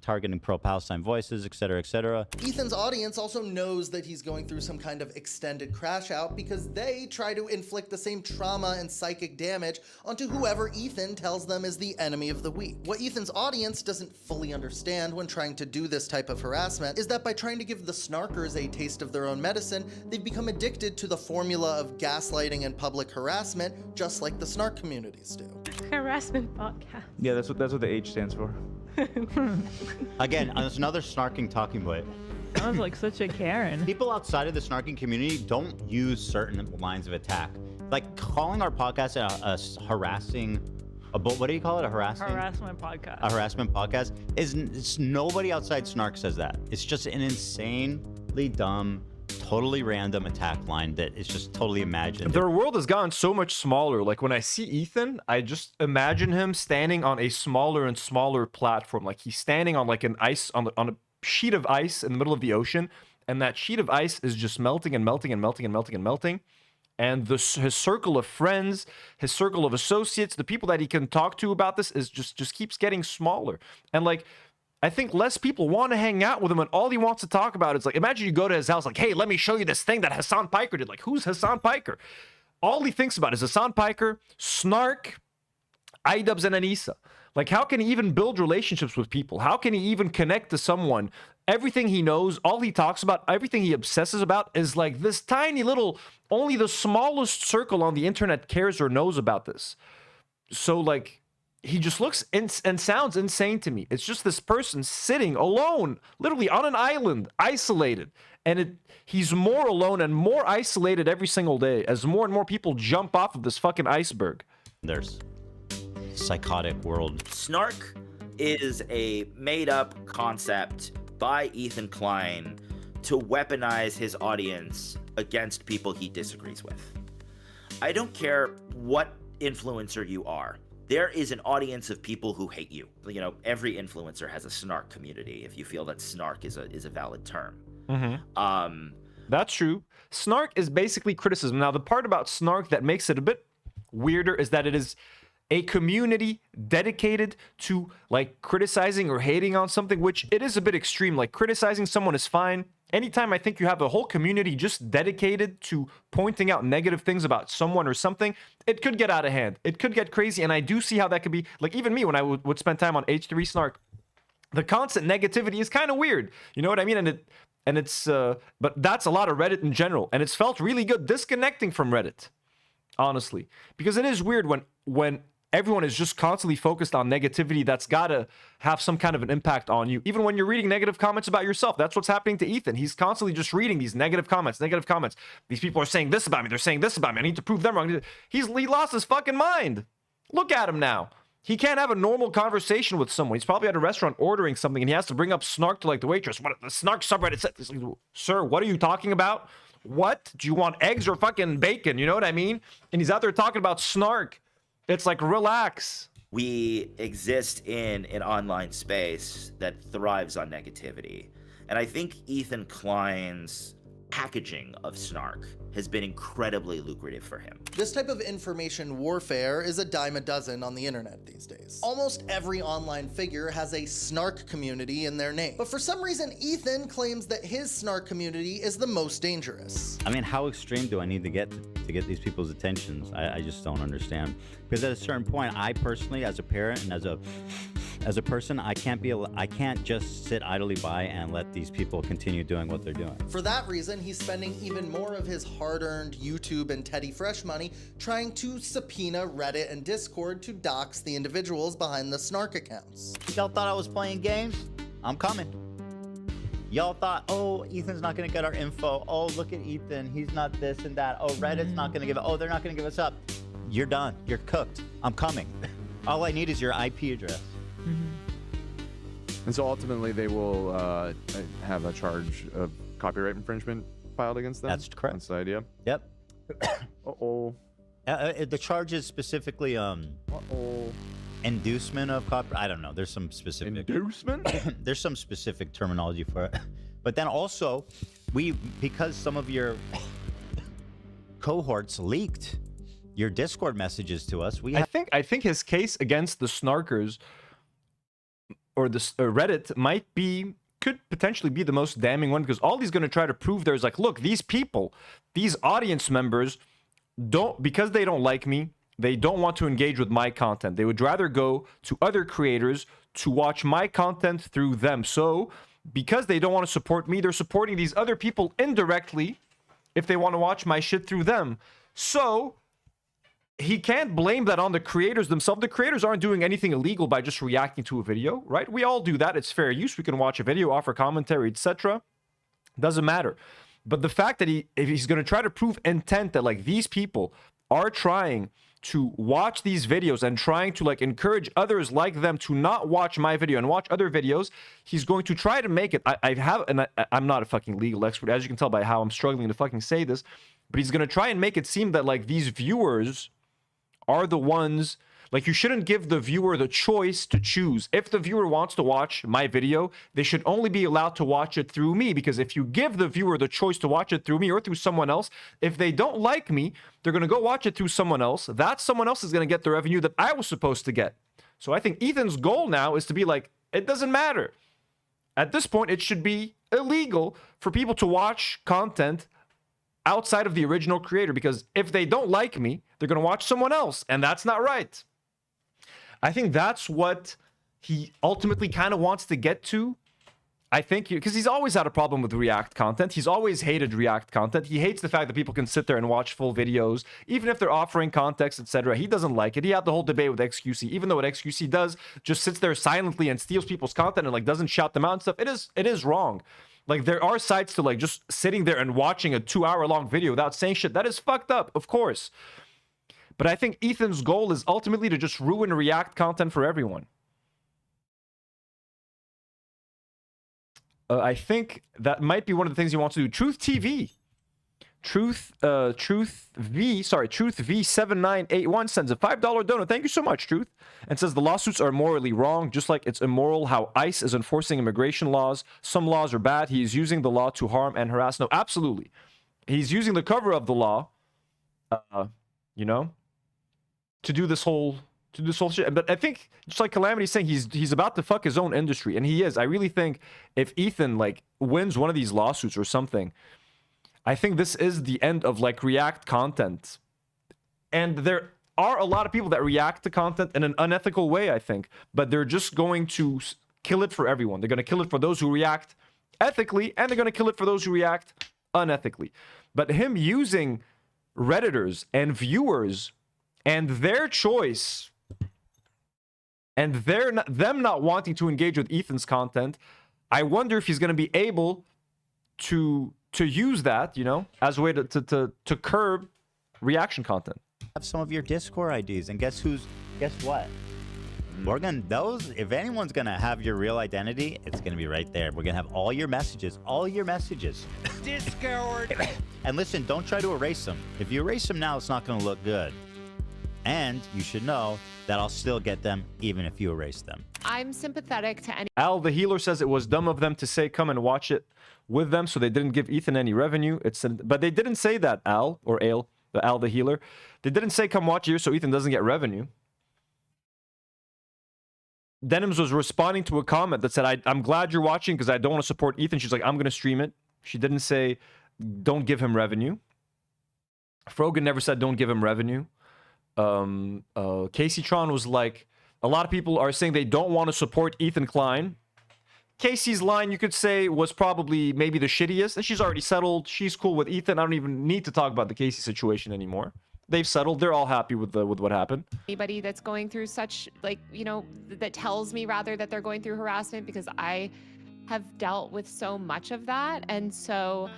targeting pro-Palestine voices, etc., etc. Ethan's audience also knows that he's going through some kind of extended crash out because they try to inflict the same trauma and psychic damage onto whoever Ethan tells them is the enemy of the week. What Ethan's audience doesn't fully understand when trying to do this type of harassment is that by trying to give the snarkers a taste of their own medicine, they've become addicted to the formula of gaslighting and public harassment, just like the snark communities do. Harassment podcast. Yeah, that's what the H stands for. Again, there's another snarking talking point. Sounds like such a Karen. People outside of the snarking community don't use certain lines of attack. Like calling our podcast a harassing, what do you call it? A harassment podcast. A harassment podcast it's nobody outside snark says that. It's just an insanely dumb, totally random attack line that is just totally imagined. Their world has gotten so much smaller. Like when I see Ethan, I just imagine him standing on a smaller and smaller platform. Like he's standing on like an ice on a sheet of ice in the middle of the ocean, and that sheet of ice is just melting and melting and melting and melting and melting. And his circle of friends, his circle of associates, the people that he can talk to about this is just keeps getting smaller. And like, I think less people want to hang out with him, and all he wants to talk about is like, imagine you go to his house, like, hey, let me show you this thing that Hassan Piker did. Like, who's Hassan Piker? All he thinks about is Hassan Piker, Snark, iDubbbz, and Anissa. Like, how can he even build relationships with people? How can he even connect to someone? Everything he knows, all he talks about, everything he obsesses about is like this tiny little, only the smallest circle on the internet cares or knows about this. So like, he just looks and sounds insane to me. It's just this person sitting alone, literally on an island, isolated. And he's more alone and more isolated every single day as more and more people jump off of this fucking iceberg. There's psychotic world. Snark is a made-up concept by Ethan Klein to weaponize his audience against people he disagrees with. I don't care what influencer you are. There is an audience of people who hate you. You know, every influencer has a snark community, if you feel that snark is a valid term. Mm-hmm. That's true. Snark is basically criticism. Now, the part about snark that makes it a bit weirder is that it is a community dedicated to like criticizing or hating on something, which it is a bit extreme. Like criticizing someone is fine. Anytime I think you have a whole community just dedicated to pointing out negative things about someone or something, it could get out of hand. It could get crazy. And I do see how that could be, like even me when I would spend time on H3 Snark, the constant negativity is kind of weird. You know what I mean? And it's but that's a lot of Reddit in general. And it's felt really good disconnecting from Reddit, honestly, because it is weird when everyone is just constantly focused on negativity. That's got to have some kind of an impact on you. Even when you're reading negative comments about yourself, that's what's happening to Ethan. He's constantly just reading these negative comments. These people are saying this about me. They're saying this about me. I need to prove them wrong. He lost his fucking mind. Look at him now. He can't have a normal conversation with someone. He's probably at a restaurant ordering something, and he has to bring up Snark to like the waitress. What the Snark subreddit said? Like, sir, what are you talking about? What? Do you want eggs or fucking bacon? You know what I mean? And he's out there talking about Snark. It's like, relax. We exist in an online space that thrives on negativity. And I think Ethan Klein's packaging of snark has been incredibly lucrative for him. This type of information warfare is a dime a dozen on the internet these days. Almost every online figure has a snark community in their name. But for some reason, Ethan claims that his snark community is the most dangerous. I mean, how extreme do I need to get these people's attentions? I just don't understand. Because at a certain point, I personally, as a parent and as a person, I can't just sit idly by and let these people continue doing what they're doing. For that reason, he's spending even more of his hard-earned YouTube and Teddy Fresh money trying to subpoena Reddit and Discord to dox the individuals behind the snark accounts. Y'all thought I was playing games? I'm coming. Y'all thought, oh, Ethan's not gonna get our info. Oh, look at Ethan, he's not this and that. Oh, Reddit's not gonna give it. Oh, they're not gonna give us up. You're done. You're cooked. I'm coming. All I need is your IP address. And so ultimately they will have a charge of copyright infringement filed against them? That's correct. That's the idea? Yep. Uh-oh. The charge is specifically inducement of copyright. I don't know. There's some specific inducement. There's some specific terminology for it. But then also, because some of your cohorts leaked your Discord messages to us. I think his case against the snarkers or the Reddit could potentially be the most damning one, because all he's going to try to prove there is like, look, these people, these audience members because they don't like me, they don't want to engage with my content. They would rather go to other creators to watch my content through them. So because they don't want to support me, they're supporting these other people indirectly if they want to watch my shit through them. So he can't blame that on the creators themselves. The creators aren't doing anything illegal by just reacting to a video, right? We all do that. It's fair use. We can watch a video, offer commentary, etc. Doesn't matter. But the fact that if he's going to try to prove intent that like these people are trying to watch these videos and trying to like encourage others like them to not watch my video and watch other videos, he's going to try to make it. I'm not a fucking legal expert, as you can tell by how I'm struggling to fucking say this, but he's going to try and make it seem that like these viewers are the ones, like, you shouldn't give the viewer the choice to choose. If the viewer wants to watch my video, they should only be allowed to watch it through me, because if you give the viewer the choice to watch it through me or through someone else, if they don't like me, they're going to go watch it through someone else. That someone else is going to get the revenue that I was supposed to get. So I think Ethan's goal now is to be like, it doesn't matter. At this point, it should be illegal for people to watch content outside of the original creator, because if they don't like me, they're going to watch someone else, and that's not right. I think that's what he ultimately kind of wants to get to. I think, because he's always had a problem with React content. He's always hated React content. He hates the fact that people can sit there and watch full videos, even if they're offering context, etc. He doesn't like it. He had the whole debate with XQC, even though what XQC does just sits there silently and steals people's content and like doesn't shout them out and stuff. It is wrong. Like, there are sites to like just sitting there and watching a 2-hour-long video without saying shit. That is fucked up, of course. But I think Ethan's goal is ultimately to just ruin React content for everyone. I think that might be one of the things he wants to do. Truth TV. Truth V7981 sends a $5 donor. Thank you so much, Truth. And says the lawsuits are morally wrong, just like it's immoral how ICE is enforcing immigration laws. Some laws are bad. He is using the law to harm and harass. No, absolutely. He's using the cover of the law, you know, to do this whole shit. But I think, just like Calamity's saying, he's about to fuck his own industry, and he is. I really think if Ethan like wins one of these lawsuits or something, I think this is the end of like React content. And there are a lot of people that react to content in an unethical way, I think, but they're just going to kill it for everyone. They're going to kill it for those who react ethically, and they're going to kill it for those who react unethically. But him using Redditors and viewers and their choice and them not wanting to engage with Ethan's content, I wonder if he's going to be able to use that, you know, as a way to curb reaction content. Have some of your Discord IDs, and guess what? We're gonna, if anyone's gonna have your real identity, it's gonna be right there. We're gonna have all your messages. Discord. And listen, don't try to erase them. If you erase them now, it's not gonna look good. And you should know that I'll still get them even if you erase them. I'm sympathetic to any. Al the Healer says it was dumb of them to say come and watch it with them, so they didn't give Ethan any revenue. But they didn't say that, Al, or Ale, the Al the Healer. They didn't say come watch here so Ethan doesn't get revenue. Denims was responding to a comment that said, I'm glad you're watching because I don't want to support Ethan. She's like, I'm going to stream it. She didn't say don't give him revenue. Frogan never said don't give him revenue. Casey Tron was like, a lot of people are saying they don't want to support Ethan Klein. Casey's line, you could say, was probably maybe the shittiest, and she's already settled. She's cool with Ethan. I don't even need to talk about the Casey situation anymore. They've settled. They're all happy with what happened. Anybody that's going through such, like, you know, that tells me rather that they're going through harassment, because I have dealt with so much of that. And so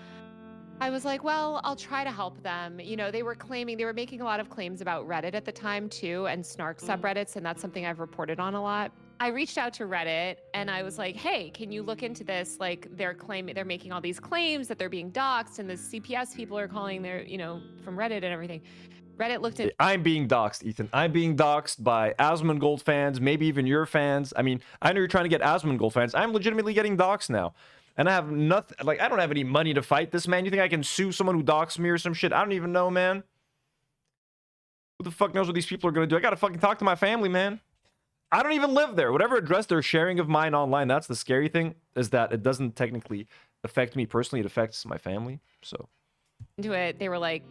I was like, well, I'll try to help them. You know, they were making a lot of claims about Reddit at the time too, and snark subreddits, and that's something I've reported on a lot. I reached out to Reddit and I was like, hey, can you look into this? Like, they're making all these claims that they're being doxxed, and the CPS people are calling their, you know, from Reddit and everything. Reddit looked at. I'm being doxxed, Ethan. I'm being doxxed by Asmongold fans, maybe even your fans. I mean, I know you're trying to get Asmongold fans. I'm legitimately getting doxxed now. And I have nothing, like, I don't have any money to fight this, man. You think I can sue someone who doxed me or some shit? I don't even know, man. Who the fuck knows what these people are going to do? I got to fucking talk to my family, man. I don't even live there. Whatever address they're sharing of mine online, that's the scary thing, is that it doesn't technically affect me personally. It affects my family. So Into it, they were like,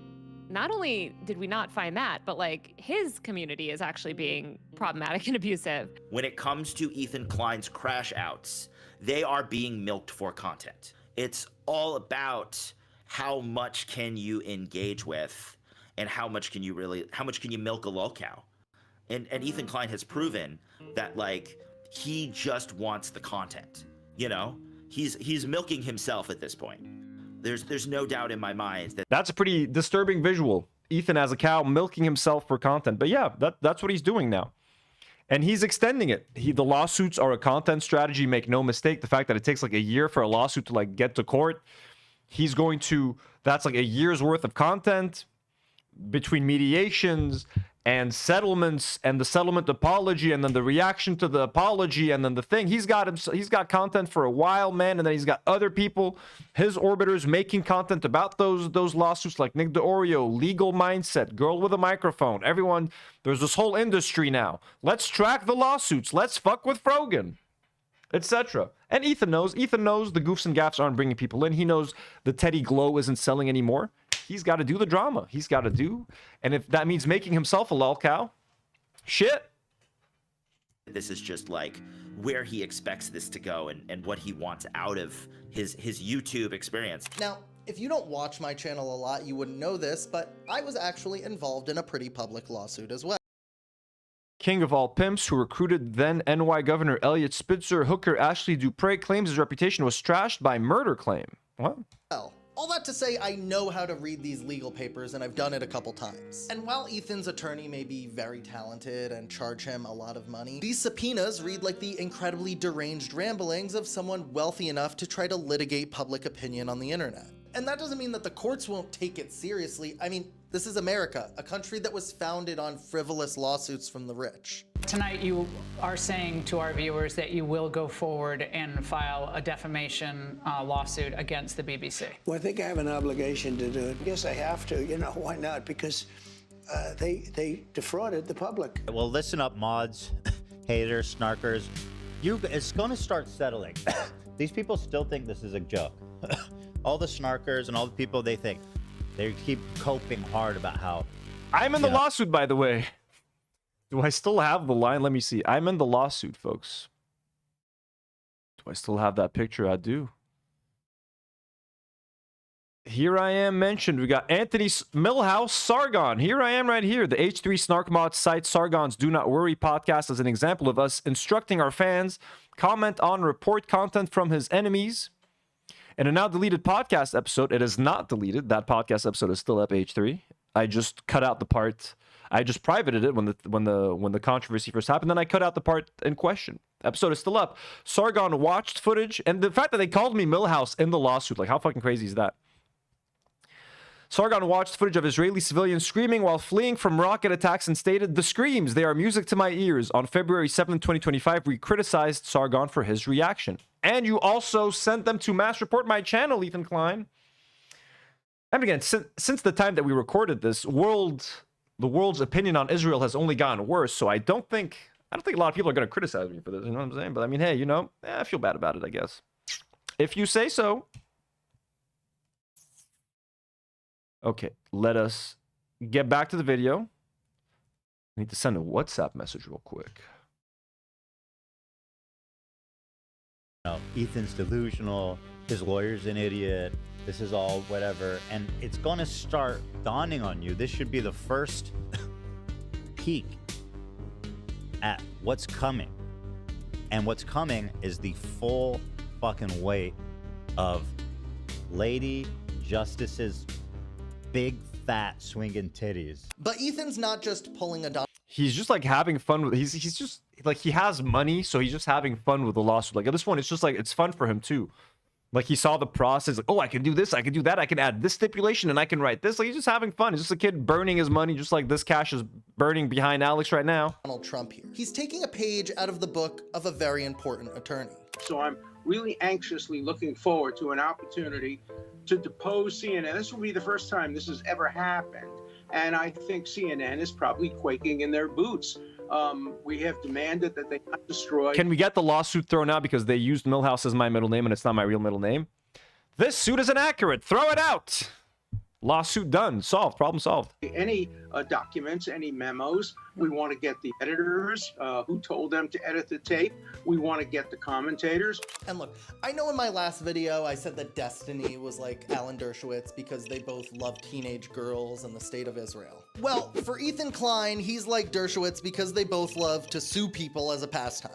not only did we not find that, but like his community is actually being problematic and abusive. When it comes to Ethan Klein's crash outs, they are being milked for content. It's all about how much can you engage with and how much can you milk a lol cow. And Ethan Klein has proven that, like, he just wants the content. You know, he's milking himself at this point. There's no doubt in my mind that that's a pretty disturbing visual. Ethan as a cow milking himself for content. But yeah, that's what he's doing now. And he's extending it. The lawsuits are a content strategy, make no mistake. The fact that it takes like a year for a lawsuit to like get to court, that's like a year's worth of content between mediations and settlements and the settlement apology and then the reaction to the apology and then the thing. He's got content for a while, man, and then he's got other people, his orbiters, making content about those lawsuits, like Nick DeOrio, Legal Mindset, Girl with a Microphone. Everyone, there's this whole industry now. Let's track the lawsuits. Let's fuck with Frogan, etc. And Ethan knows the goofs and gaffs aren't bringing people in. He knows the Teddy Glow isn't selling anymore. He's got to do the drama. He's got to do. And if that means making himself a lol cow, shit. this is just like where he expects this to go and what he wants out of his YouTube experience. Now, if you don't watch my channel a lot, you wouldn't know this, but I was actually involved in a pretty public lawsuit as well. King of all pimps, who recruited then NY Governor Elliot Spitzer, hooker Ashley Dupre, claims his reputation was trashed by murder claim. What? Well, all that to say, I know how to read these legal papers, and I've done it a couple times. And while Ethan's attorney may be very talented and charge him a lot of money, these subpoenas read like the incredibly deranged ramblings of someone wealthy enough to try to litigate public opinion on the internet. And that doesn't mean that the courts won't take it seriously. I mean, this is America, a country that was founded on frivolous lawsuits from the rich. Tonight you are saying to our viewers that you will go forward and file a defamation lawsuit against the BBC. Well, I think I have an obligation to do it. I guess I have to, you know, why not? Because they defrauded the public. Well, listen up, mods, haters, snarkers. It's going to start settling. These people still think this is a joke. All the snarkers and all the people, they keep coping hard about how... I'm in the lawsuit, by the way. Do I still have the line? Let me see. I'm in the lawsuit, folks. Do I still have that picture? I do. Here I am mentioned. We got Anthony Milhouse Sargon. Here I am right here. The H3 Snark Mod site Sargon's Do Not Worry podcast is an example of us instructing our fans, comment on, report content from his enemies. In a now deleted podcast episode, it is not deleted. That podcast episode is still up, H3. I just cut out the part. I just privated it when the controversy first happened. Then I cut out the part in question. Episode is still up. Sargon watched footage, and the fact that they called me Milhouse in the lawsuit, like how fucking crazy is that? Sargon watched footage of Israeli civilians screaming while fleeing from rocket attacks and stated, "The screams, they are music to my ears." On February 7th, 2025, we criticized Sargon for his reaction. And you also sent them to mass report my channel, Ethan Klein. And again, since the time that we recorded this, the world's opinion on Israel has only gotten worse. So I don't think a lot of people are going to criticize me for this. You know what I'm saying? But I mean, hey, you know, I feel bad about it, I guess. If you say so. Okay, let us get back to the video. I need to send a WhatsApp message real quick. No, Ethan's delusional. His lawyer's an idiot. This is all whatever. And it's going to start dawning on you. This should be the first peek at what's coming. And what's coming is the full fucking weight of Lady Justice's big, fat, swinging titties. But Ethan's not just pulling a... He's just like having fun with... He's just... Like, he has money, so he's just having fun with the lawsuit. Like, this one, it's just like, it's fun for him, too. Like, he saw the process, like, oh, I can do this, I can do that, I can add this stipulation, and I can write this. Like, he's just having fun. He's just a kid burning his money, just like this cash is burning behind Alex right now. Donald Trump here. He's taking a page out of the book of a very important attorney. So I'm really anxiously looking forward to an opportunity to depose CNN. This will be the first time this has ever happened. And I think CNN is probably quaking in their boots. We have demanded that they not destroy. Can we get the lawsuit thrown out because they used Milhouse as my middle name and it's not my real middle name? This suit is inaccurate. Throw it out. Lawsuit done. Solved. Problem solved. Any documents, any memos. We want to get the editors who told them to edit the tape. We want to get the commentators. And look, I know in my last video I said that Destiny was like Alan Dershowitz because they both love teenage girls and the state of Israel. Well, for Ethan Klein, he's like Dershowitz because they both love to sue people as a pastime.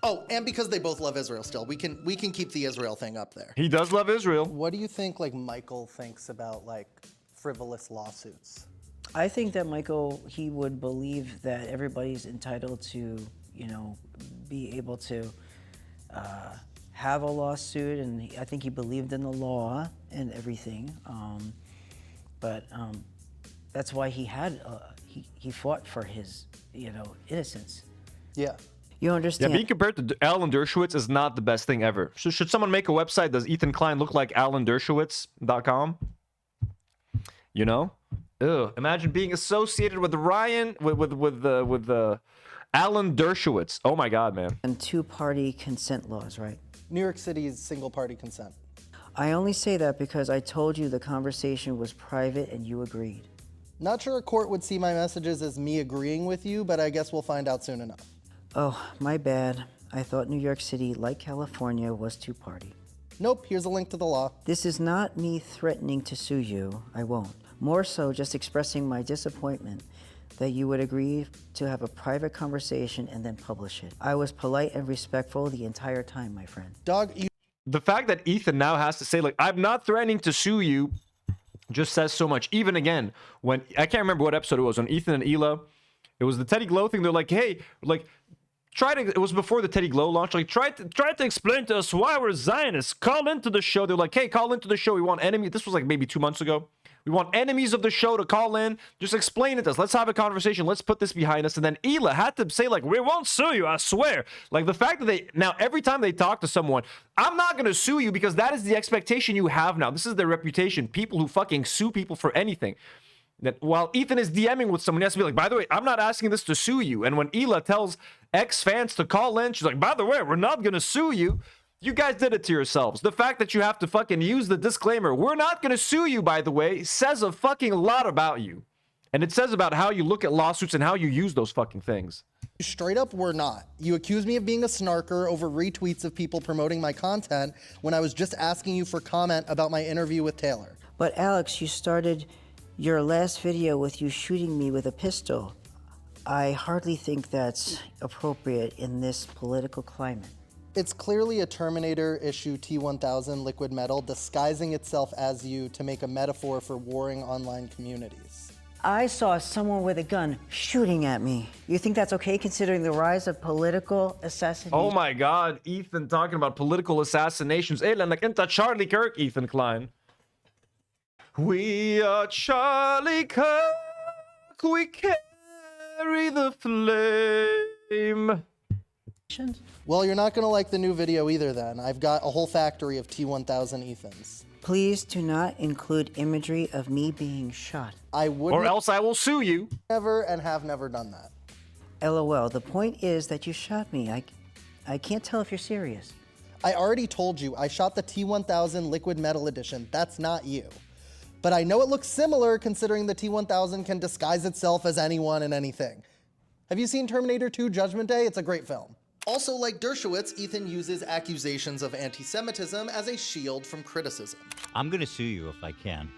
Oh, and because they both love Israel still. We can keep the Israel thing up there. He does love Israel. What do you think like Michael thinks about like frivolous lawsuits? I think that Michael, he would believe that everybody's entitled to, you know, be able to have a lawsuit, and I think he believed in the law and everything. But that's why he had he fought for his, you know, innocence. Yeah. You understand? Yeah, being compared to Alan Dershowitz is not the best thing ever. So should someone make a website, does Ethan Klein look like AlanDershowitz.com? You know? Ugh. Imagine being associated with Ryan, with Alan Dershowitz. Oh my God, man. And two-party consent laws, right? New York City's single-party consent. I only say that because I told you the conversation was private and you agreed. Not sure a court would see my messages as me agreeing with you, but I guess we'll find out soon enough. Oh, my bad. I thought New York City, like California, was two-party. Nope, here's a link to the law. This is not me threatening to sue you. I won't. More so just expressing my disappointment that you would agree to have a private conversation and then publish it. I was polite and respectful the entire time, my friend. Dog, The fact that Ethan now has to say, like, I'm not threatening to sue you, just says so much. Even again, when, I can't remember what episode it was, when Ethan and Hila, it was the Teddy Glow thing. They're like, hey, like, it was before the Teddy Glow launch. Like, try to explain to us why we're Zionists. Call into the show. They're like, hey, call into the show. We want enemies. This was like maybe 2 months ago. We want enemies of the show to call in. Just explain it to us. Let's have a conversation. Let's put this behind us. And then Hila had to say, like, we won't sue you, I swear. Like, the fact that now every time they talk to someone, I'm not going to sue you because that is the expectation you have now. This is their reputation. People who fucking sue people for anything. That while Ethan is DMing with someone, he has to be like, by the way, I'm not asking this to sue you. And when Hila tells ex-fans to call in, she's like, by the way, we're not going to sue you. You guys did it to yourselves. The fact that you have to fucking use the disclaimer, we're not going to sue you, by the way, says a fucking lot about you. And it says about how you look at lawsuits and how you use those fucking things. Straight up, we're not. You accuse me of being a snarker over retweets of people promoting my content when I was just asking you for comment about my interview with Taylor. But Alex, you started your last video with you shooting me with a pistol. I hardly think that's appropriate in this political climate. It's clearly a Terminator issue T-1000 liquid metal disguising itself as you to make a metaphor for warring online communities. I saw someone with a gun shooting at me. You think that's okay considering the rise of political assassination? Oh my God, Ethan talking about political assassinations. Hey, like into Charlie Kirk, Ethan Klein. We are Charlie Kirk, we carry the flame. Well, you're not gonna like the new video either then. I've got a whole factory of T-1000 Ethans. Please do not include imagery of me being shot. I wouldn't. Or else I will sue you. Never and have never done that. LOL, the point is that you shot me. I can't tell if you're serious. I already told you, I shot the T-1000 Liquid Metal Edition. That's not you. But I know it looks similar considering the T-1000 can disguise itself as anyone and anything. Have you seen Terminator 2 Judgment Day? It's a great film. Also, like Dershowitz, Ethan uses accusations of anti-Semitism as a shield from criticism. I'm going to sue you if I can.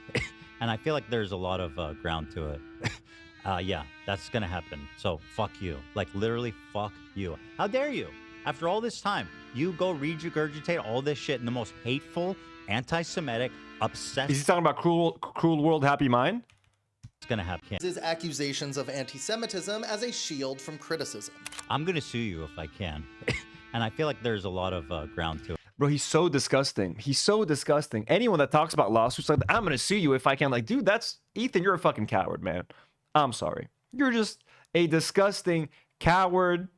And I feel like there's a lot of ground to it. Yeah, that's going to happen. So fuck you. Like literally fuck you. How dare you? After all this time, you go regurgitate all this shit in the most hateful, anti-Semitic, obsessed... Is he talking about Cruel World, Happy Mind? It's going to happen. Uses accusations of anti-Semitism as a shield from criticism. I'm going to sue you if I can. And I feel like there's a lot of ground to it. Bro, he's so disgusting. He's so disgusting. Anyone that talks about lawsuits like, I'm going to sue you if I can. Like, dude, that's... Ethan, you're a fucking coward, man. I'm sorry. You're just a disgusting coward.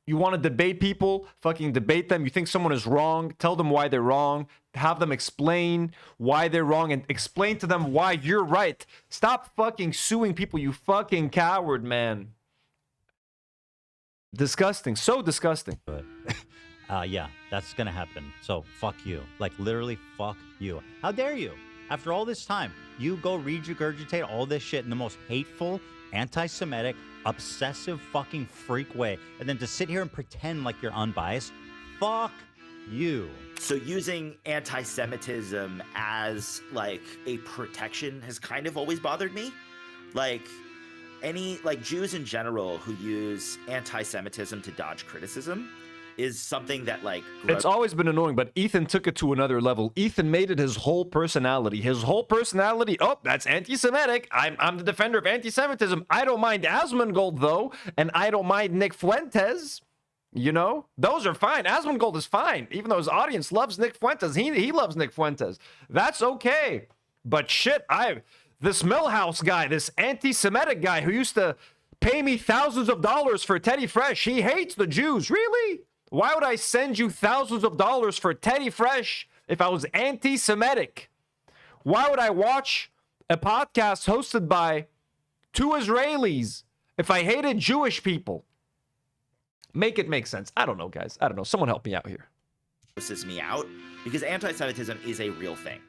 You want to debate people? Fucking debate them. You think someone is wrong? Tell them why they're wrong. Have them explain why they're wrong and explain to them why you're right. Stop fucking suing people, you fucking coward, man. Disgusting. So disgusting. Yeah, that's gonna happen. So fuck you. Like literally fuck you. How dare you? After all this time, you go regurgitate all this shit in the most hateful, anti-Semitic, obsessive fucking freak way. And then to sit here and pretend like you're unbiased. Fuck you. So using anti-Semitism as like a protection has kind of always bothered me. Like Jews in general who use anti-Semitism to dodge criticism is something that like it's always been annoying, but Ethan took it to another level. Ethan made it his whole personality. Oh, that's anti-Semitic. I'm the defender of anti-Semitism. I don't mind Asmongold though, and I don't mind Nick Fuentes. You know, those are fine. Asmongold is fine, even though his audience loves Nick Fuentes. He loves Nick Fuentes. That's okay. But shit, this Millhouse guy, this anti-Semitic guy who used to pay me thousands of dollars for Teddy Fresh, he hates the Jews. Really? Why would I send you thousands of dollars for Teddy Fresh if I was anti-Semitic? Why would I watch a podcast hosted by two Israelis if I hated Jewish people? Make it make sense. I don't know, guys. I don't know. Someone help me out here. Grosses me out because anti-Semitism is a real thing.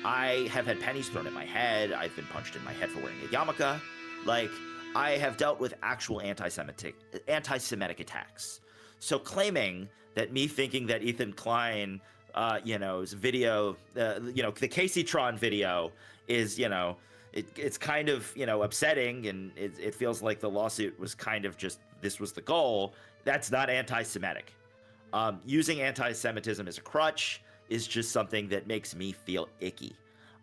I have had pennies thrown at my head. I've been punched in my head for wearing a yarmulke. Like, I have dealt with actual anti-Semitic attacks. So claiming that me thinking that Ethan Klein, his video, the Casey-tron video is, it's kind of, upsetting, and it feels like the lawsuit was kind of just, this was the goal. That's not anti-Semitic. Using anti-Semitism as a crutch is just something that makes me feel icky.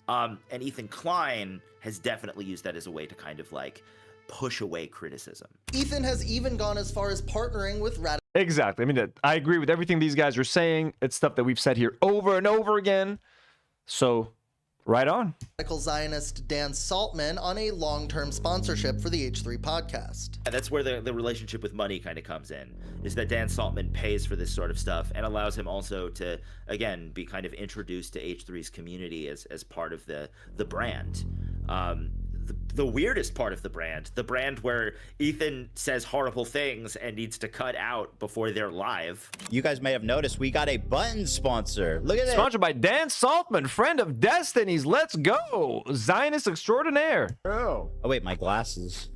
And Ethan Klein has definitely used that as a way to kind of like push away criticism. Ethan has even gone as far as partnering with radical. Exactly. I mean, I agree with everything these guys are saying. It's stuff that we've said here over and over again. So, right on. Radical Zionist Dan Saltman on a long-term sponsorship for the H3 podcast. And that's where the relationship with money kind of comes in, is that Dan Saltman pays for this sort of stuff and allows him also to, again, be kind of introduced to H3's community as part of the brand. The weirdest part of the brand where Ethan says horrible things and needs to cut out before they're live. You guys may have noticed we got a button sponsor. Look at that. Sponsored by Dan Saltman, friend of Destiny's. Let's go. Zionist extraordinaire. Oh wait, my glasses.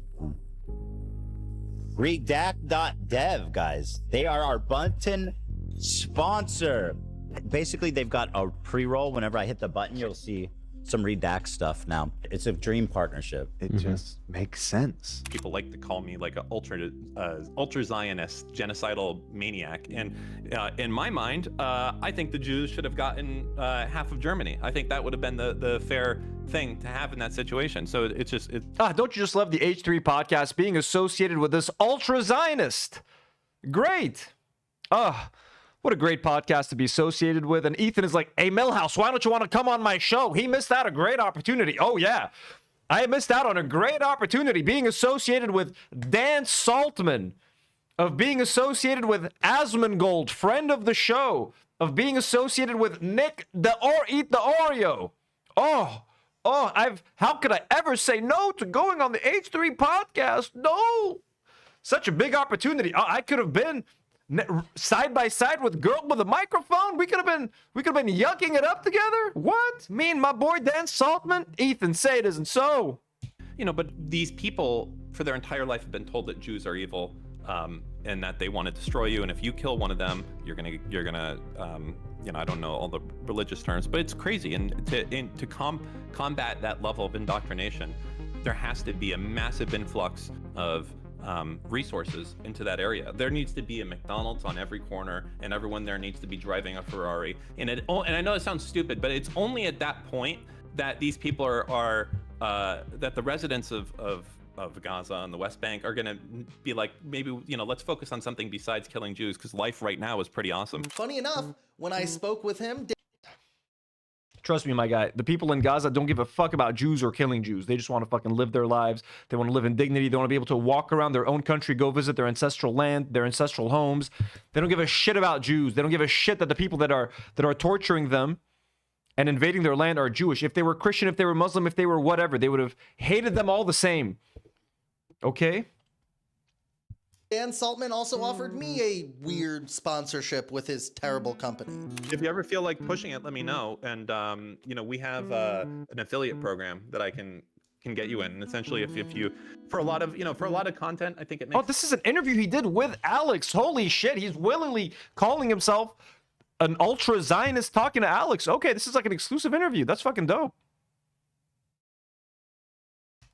Redact.dev, guys. They are our button sponsor. Basically, they've got a pre-roll. Whenever I hit the button, you'll see some Redact stuff now. It's a dream partnership. It just makes sense. People like to call me like an ultra Zionist, genocidal maniac. And in my mind, I think the Jews should have gotten half of Germany. I think that would have been the fair thing to have in that situation. So it's just... don't you just love the H3 podcast being associated with this ultra Zionist? Great. What a great podcast to be associated with. And Ethan is like, hey, Millhouse, why don't you want to come on my show? He missed out a great opportunity. Oh, yeah. I missed out on a great opportunity being associated with Dan Saltman, of being associated with Asmongold, friend of the show, of being associated with Nick Eat the Oreo. How could I ever say no to going on the H3 podcast? No. Such a big opportunity. I could have been side by side with girl with a microphone. We could have been yucking it up together. What? Me and my boy Dan Saltman? Ethan, say it isn't so. But these people for their entire life have been told that Jews are evil, and that they want to destroy you. And if you kill one of them, you're gonna I don't know all the religious terms, but it's crazy. And to combat that level of indoctrination, there has to be a massive influx of resources into that area. There needs to be a McDonald's on every corner, and everyone there needs to be driving a Ferrari. And I know it sounds stupid, but it's only at that point that these people are that the residents of Gaza and the West Bank are gonna be like, maybe let's focus on something besides killing Jews, because life right now is pretty awesome. Funny enough, when I spoke with him, Trust me, my guy. The people in Gaza don't give a fuck about Jews or killing Jews. They just want to fucking live their lives. They want to live in dignity. They want to be able to walk around their own country, go visit their ancestral land, their ancestral homes. They don't give a shit about Jews. They don't give a shit that the people that are torturing them and invading their land are Jewish. If they were Christian, if they were Muslim, if they were whatever, they would have hated them all the same. Okay? Dan Saltman also offered me a weird sponsorship with his terrible company. If you ever feel like pushing it, let me know. And you know, we have an affiliate program that I can get you in. And essentially, if you for a lot of content, I think it makes. Oh, this is an interview he did with Alex. Holy shit! He's willingly calling himself an ultra Zionist talking to Alex. Okay, this is like an exclusive interview. That's fucking dope.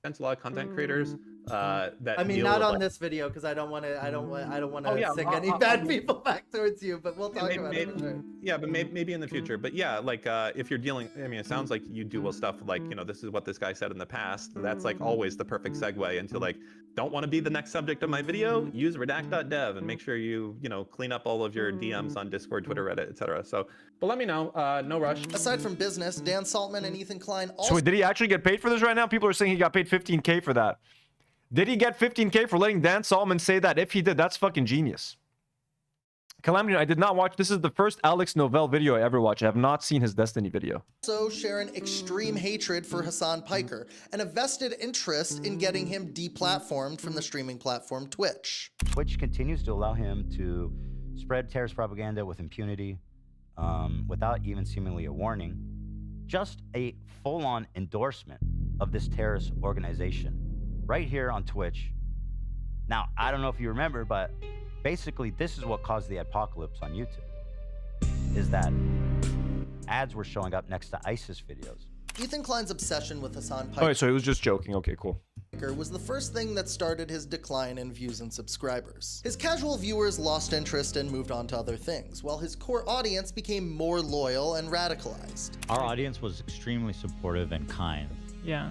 A lot of content creators that I mean, deal not with, on like, this video because I don't want to Oh, yeah, sing any bad people back towards you. But we'll talk about it. For sure. Yeah, but maybe in the future. But yeah, like if you're dealing, I mean, it sounds like you do stuff like, you know, this is what this guy said in the past. That's like always the perfect segue into like, don't want to be the next subject of my video? Use redact.dev and make sure you clean up all of your DMs on Discord, Twitter, Reddit, etc. So, but let me know. No rush. Aside from business, Dan Saltman and Ethan Klein also. So did he actually get paid for this right now? People are saying he got paid $15K for that. Did he get $15K for letting Dan Saltman say that? If he did, that's fucking genius. Calamity, I did not watch. This is the first Alex Novell video I ever watched. I have not seen his Destiny video. Also share an extreme hatred for Hassan Piker and a vested interest in getting him deplatformed from the streaming platform Twitch. Twitch continues to allow him to spread terrorist propaganda with impunity, without even seemingly a warning. Just a full-on endorsement of this terrorist organization right here on Twitch. Now, I don't know if you remember, but basically this is what caused the apocalypse on YouTube, is that ads were showing up next to ISIS videos. Ethan Klein's obsession with Hassan Piker. All right, so he was just joking. Okay, cool. Was the first thing that started his decline in views and subscribers. His casual viewers lost interest and moved on to other things, while his core audience became more loyal and radicalized. Our audience was extremely supportive and kind. Yeah.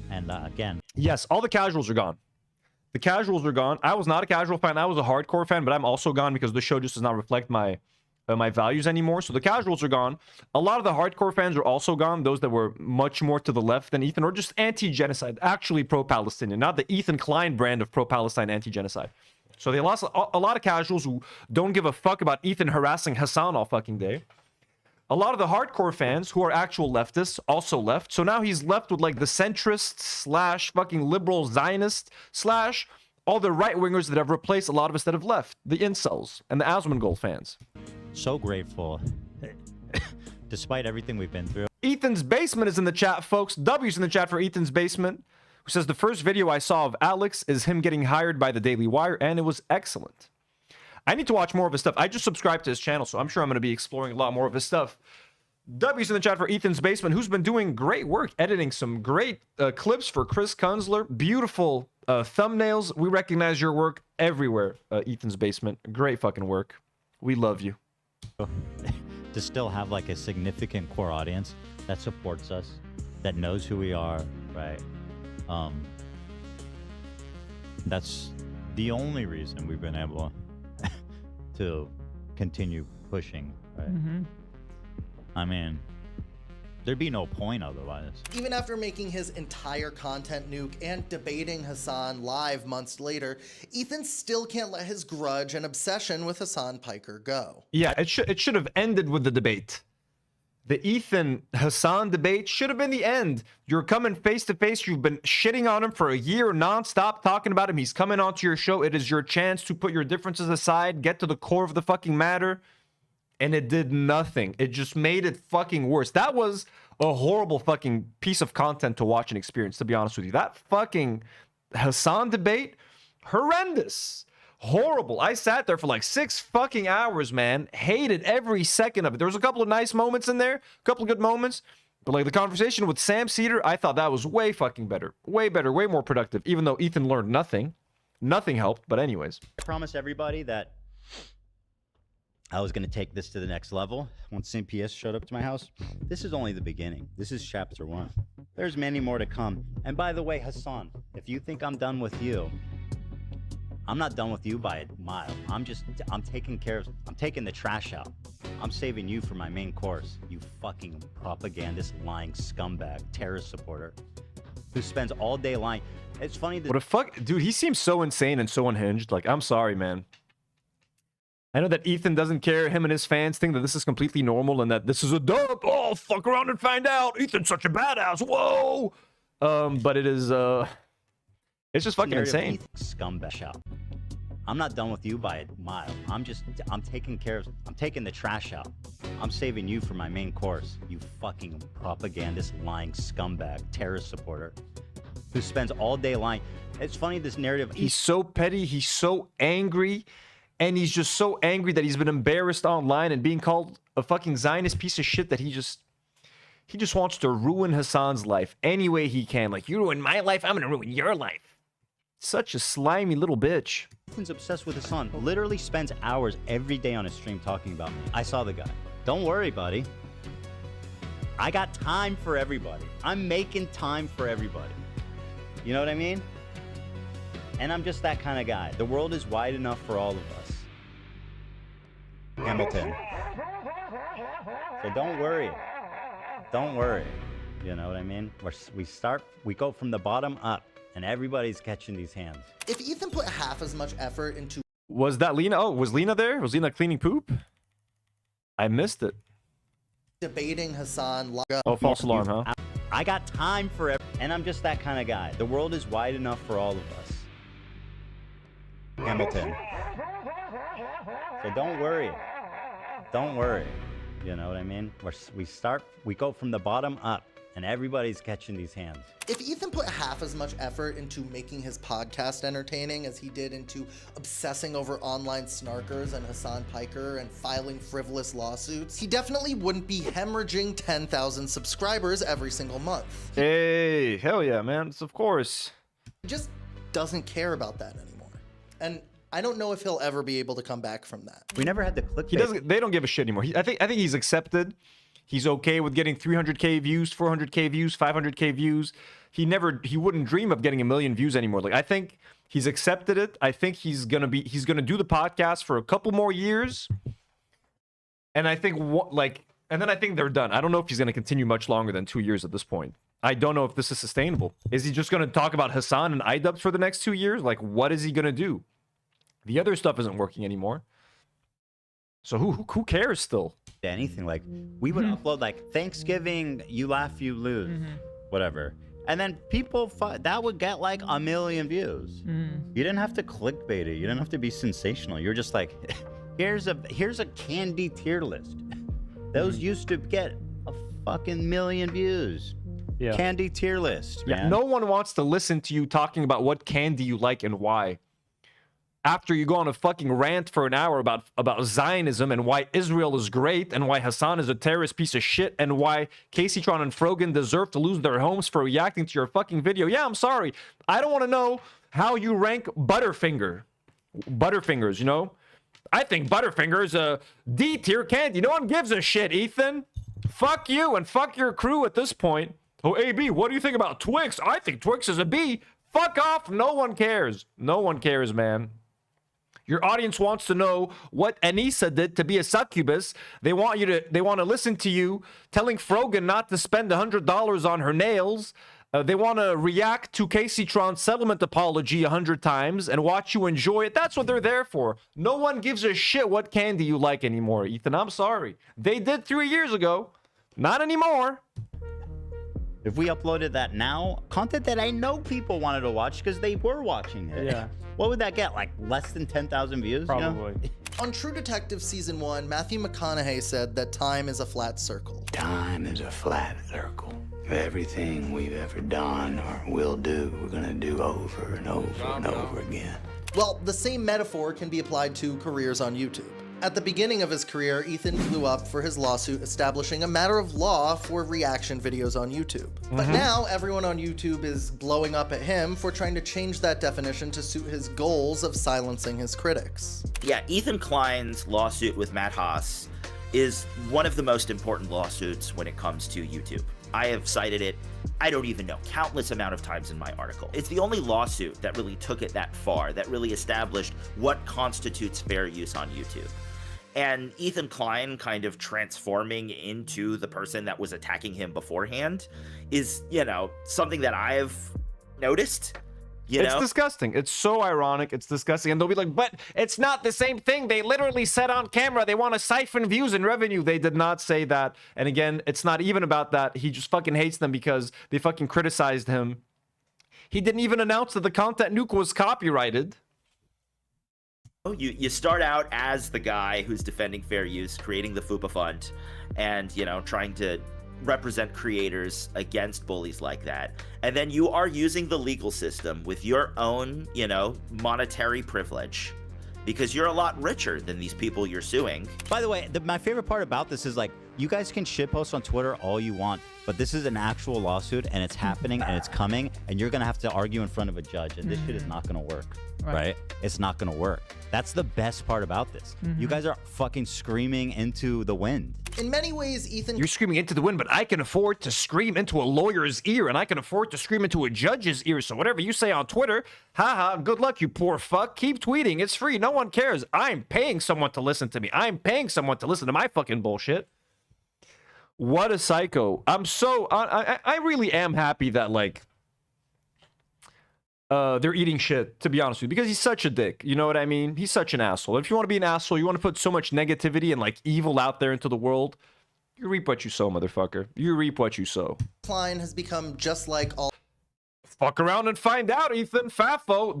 And again, Yes, all the casuals are gone. The casuals are gone. I was not a casual fan. I was a hardcore fan, but I'm also gone because the show just does not reflect my values anymore. So the casuals are gone. A lot of the hardcore fans are also gone. Those that were much more to the left than Ethan, or just anti-genocide, actually pro-Palestinian, not the Ethan Klein brand of pro-Palestine anti-genocide. So they lost a lot of casuals who don't give a fuck about Ethan harassing Hassan all fucking day. A lot of the hardcore fans who are actual leftists also left. So now he's left with like the centrist slash fucking liberal Zionist slash all the right-wingers that have replaced a lot of us that have left. The incels and the Asmongold fans. so grateful, despite everything we've been through. Ethan's Basement is in the chat, folks. W's in the chat for Ethan's Basement, who says the first video I saw of Alex is him getting hired by the Daily Wire, and it was excellent. I need to watch more of his stuff. I just subscribed to his channel, so I'm sure I'm going to be exploring a lot more of his stuff. W's in the chat for Ethan's Basement, who's been doing great work, editing some great clips for Chris Kunzler. Beautiful thumbnails. We recognize your work everywhere, Ethan's Basement. Great fucking work. We love you. To still have like a significant core audience that supports us, that knows who we are, right? That's the only reason we've been able to continue pushing, right? Mm-hmm. I mean, there'd be no point otherwise. Even after making his entire content nuke and debating Hassan live months later, Ethan still can't let his grudge and obsession with Hassan Piker go. Yeah, it should have ended with the debate. The Ethan Hassan debate should have been the end. You're coming face to face. You've been shitting on him for a year, nonstop talking about him. He's coming onto your show. It is your chance to put your differences aside, get to the core of the fucking matter. And it did nothing. It just made it fucking worse. That was a horrible fucking piece of content to watch and experience, to be honest with you. That fucking Hassan debate, horrendous. Horrible. I sat there for like 6 fucking hours, man. Hated every second of it. There was a couple of nice moments in there, a couple of good moments. But like the conversation with Sam Cedar, I thought that was way fucking better. Way better, way more productive. Even though Ethan learned nothing. Nothing helped, but anyways. I promised everybody that I was going to take this to the next level once St. PS showed up to my house. This is only the beginning. This is chapter 1. There's many more to come. And by the way, Hassan, if you think I'm done with you, I'm not done with you by a mile. I'm taking the trash out. I'm saving you for my main course, you fucking propagandist, lying scumbag, terrorist supporter who spends all day lying. It's funny that— What the fuck? Dude, he seems so insane and so unhinged. Like, I'm sorry, man. I know that Ethan doesn't care. Him and his fans think that this is completely normal and that this is a dump. Oh, fuck around and find out. Ethan's such a badass. Whoa. But it is, it's just fucking insane. Scumbag out. I'm not done with you by a mile. I'm taking the trash out. I'm saving you for my main course, you fucking propagandist, lying scumbag, terrorist supporter who spends all day lying. It's funny, this narrative. He's so petty. He's so angry. And he's just so angry that he's been embarrassed online and being called a fucking Zionist piece of shit that he just wants to ruin Hassan's life any way he can. Like, you ruined my life, I'm gonna ruin your life. Such a slimy little bitch. Ethan's obsessed with Hassan. Literally spends hours every day on his stream talking about me. I saw the guy. Don't worry, buddy. I got time for everybody. I'm making time for everybody. You know what I mean? And I'm just that kind of guy. The world is wide enough for all of us. Hamilton. So don't worry. Don't worry. You know what I mean? We go from the bottom up, and everybody's catching these hands. If Ethan put half as much effort into— Was that Lena? Oh, was Lena there? Was Lena cleaning poop? I missed it. Debating Hassan— Oh, false alarm, huh? I got time for and I'm just that kind of guy. The world is wide enough for all of us. Hamilton. So don't worry. Don't worry. You know what I mean? We go from the bottom up, and everybody's catching these hands. If Ethan put half as much effort into making his podcast entertaining as he did into obsessing over online snarkers and Hassan Piker and filing frivolous lawsuits, he definitely wouldn't be hemorrhaging 10,000 subscribers every single month. Hey, hell yeah, man. Of course. He just doesn't care about that anymore. And I don't know if he'll ever be able to come back from that. We never had the clickbait. He doesn't. They don't give a shit anymore. I think he's accepted. He's okay with getting 300k views, 400k views, 500k views. He wouldn't dream of getting 1 million views anymore. Like, I think he's accepted it. I think he's gonna do the podcast for a couple more years. And I think and then I think they're done. I don't know if he's gonna continue much longer than 2 years at this point. I don't know if this is sustainable. Is he just gonna talk about Hassan and iDubbbz for the next 2 years? Like, what is he gonna do? The other stuff isn't working anymore. So who cares still? Anything, like, we would upload like Thanksgiving, you laugh, you lose, whatever. And then people, that would get like 1 million views. You didn't have to clickbait it. You didn't have to be sensational. You're just like, here's a candy tier list. Those used to get a fucking 1 million views. Yeah. Candy tier list, man. Yeah, no one wants to listen to you talking about what candy you like and why. After you go on a fucking rant for an hour about Zionism and why Israel is great and why Hassan is a terrorist piece of shit and why Caseytron and Frogan deserve to lose their homes for reacting to your fucking video. Yeah, I'm sorry. I don't want to know how you rank Butterfingers, you know? I think Butterfinger is a D tier candy. No one gives a shit, Ethan. Fuck you and fuck your crew at this point. Oh, AB, what do you think about Twix? I think Twix is a B. Fuck off. No one cares. No one cares, man. Your audience wants to know what Anissa did to be a succubus. They want to listen to you telling Frogan not to spend $100 on her nails. They want to react to Caseytron's settlement apology 100 times and watch you enjoy it. That's what they're there for. No one gives a shit what candy you like anymore, Ethan. I'm sorry. They did 3 years ago. Not anymore. If we uploaded that now, content that I know people wanted to watch because they were watching it. Yeah. What would that get? Like less than 10,000 views? Probably. You know? On True Detective Season 1, Matthew McConaughey said that time is a flat circle. Time is a flat circle. Everything we've ever done or will do, we're gonna do over and over and over again. Well, the same metaphor can be applied to careers on YouTube. At the beginning of his career, Ethan blew up for his lawsuit establishing a matter of law for reaction videos on YouTube. But now everyone on YouTube is blowing up at him for trying to change that definition to suit his goals of silencing his critics. Yeah, Ethan Klein's lawsuit with Matt Haas is one of the most important lawsuits when it comes to YouTube. I have cited it, I don't even know, countless amount of times in my article. It's the only lawsuit that really took it that far, that really established what constitutes fair use on YouTube. And Ethan Klein kind of transforming into the person that was attacking him beforehand is, you know, something that I've noticed. It's disgusting. It's so ironic. It's disgusting. And they'll be like, but it's not the same thing. They literally said on camera they want to siphon views and revenue. They did not say that. And again, it's not even about that. He just fucking hates them because they fucking criticized him. He didn't even announce that the content nuke was copyrighted. You start out as the guy who's defending fair use, creating the FUPA fund, and, you know, trying to represent creators against bullies like that. And then you are using the legal system with your own, you know, monetary privilege because you're a lot richer than these people you're suing. By the way, my favorite part about this is, like, you guys can shitpost on Twitter all you want, but this is an actual lawsuit and it's happening and it's coming and you're gonna have to argue in front of a judge and this shit is not gonna work, right? It's not gonna work. That's the best part about this. You guys are fucking screaming into the wind. In many ways, Ethan... You're screaming into the wind, but I can afford to scream into a lawyer's ear, and I can afford to scream into a judge's ear, so whatever you say on Twitter, haha, good luck, you poor fuck. Keep tweeting. It's free. No one cares. I'm paying someone to listen to me. I'm paying someone to listen to my fucking bullshit. What a psycho. I'm so... I really am happy that, like... they're eating shit, to be honest with you, because he's such a dick. You know what I mean? He's such an asshole. If you want to be an asshole, you want to put so much negativity and, like, evil out there into the world, you reap what you sow, motherfucker. You reap what you sow. Klein has become just like all... Fuck around and find out, Ethan. Fafo.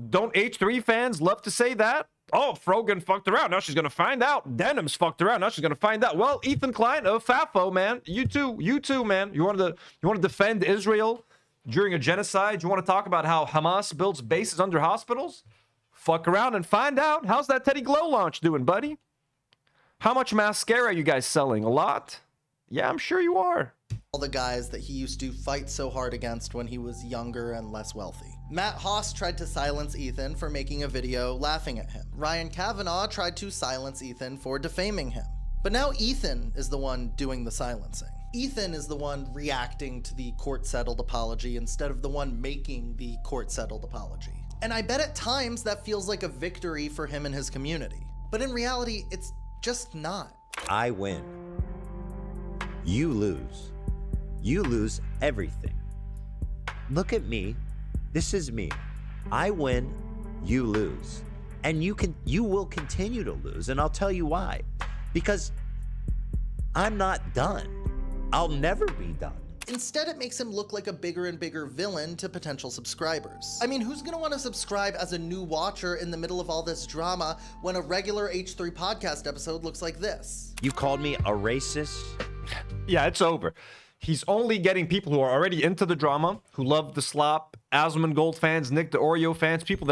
Don't H3 fans love to say that? Oh, Frogan fucked around. Now she's going to find out. Denim's fucked around. Now she's going to find out. Well, Ethan Klein of Fafo, man. You too, man. You want to defend Israel during a genocide? You want to talk about how Hamas builds bases under hospitals? Fuck around and find out. How's that Teddy Glow launch doing, buddy? How much mascara are you guys selling? A lot? Yeah, I'm sure you are. All the guys that he used to fight so hard against when he was younger and less wealthy. Matt Haas tried to silence Ethan for making a video laughing at him. Ryan Kavanaugh tried to silence Ethan for defaming him. But now Ethan is the one doing the silencing. Ethan is the one reacting to the court-settled apology instead of the one making the court-settled apology. And I bet at times that feels like a victory for him and his community. But in reality, it's just not. I win. You lose. You lose everything. Look at me. This is me. I win, you lose. And you will continue to lose, and I'll tell you why. Because I'm not done. I'll never be done. Instead, it makes him look like a bigger and bigger villain to potential subscribers. I mean, who's gonna want to subscribe as a new watcher in the middle of all this drama when a regular H3 podcast episode looks like this? You called me a racist? Yeah, it's over. He's only getting people who are already into the drama, who love the slop, Asman Gold fans, Nick the Oreo fans, people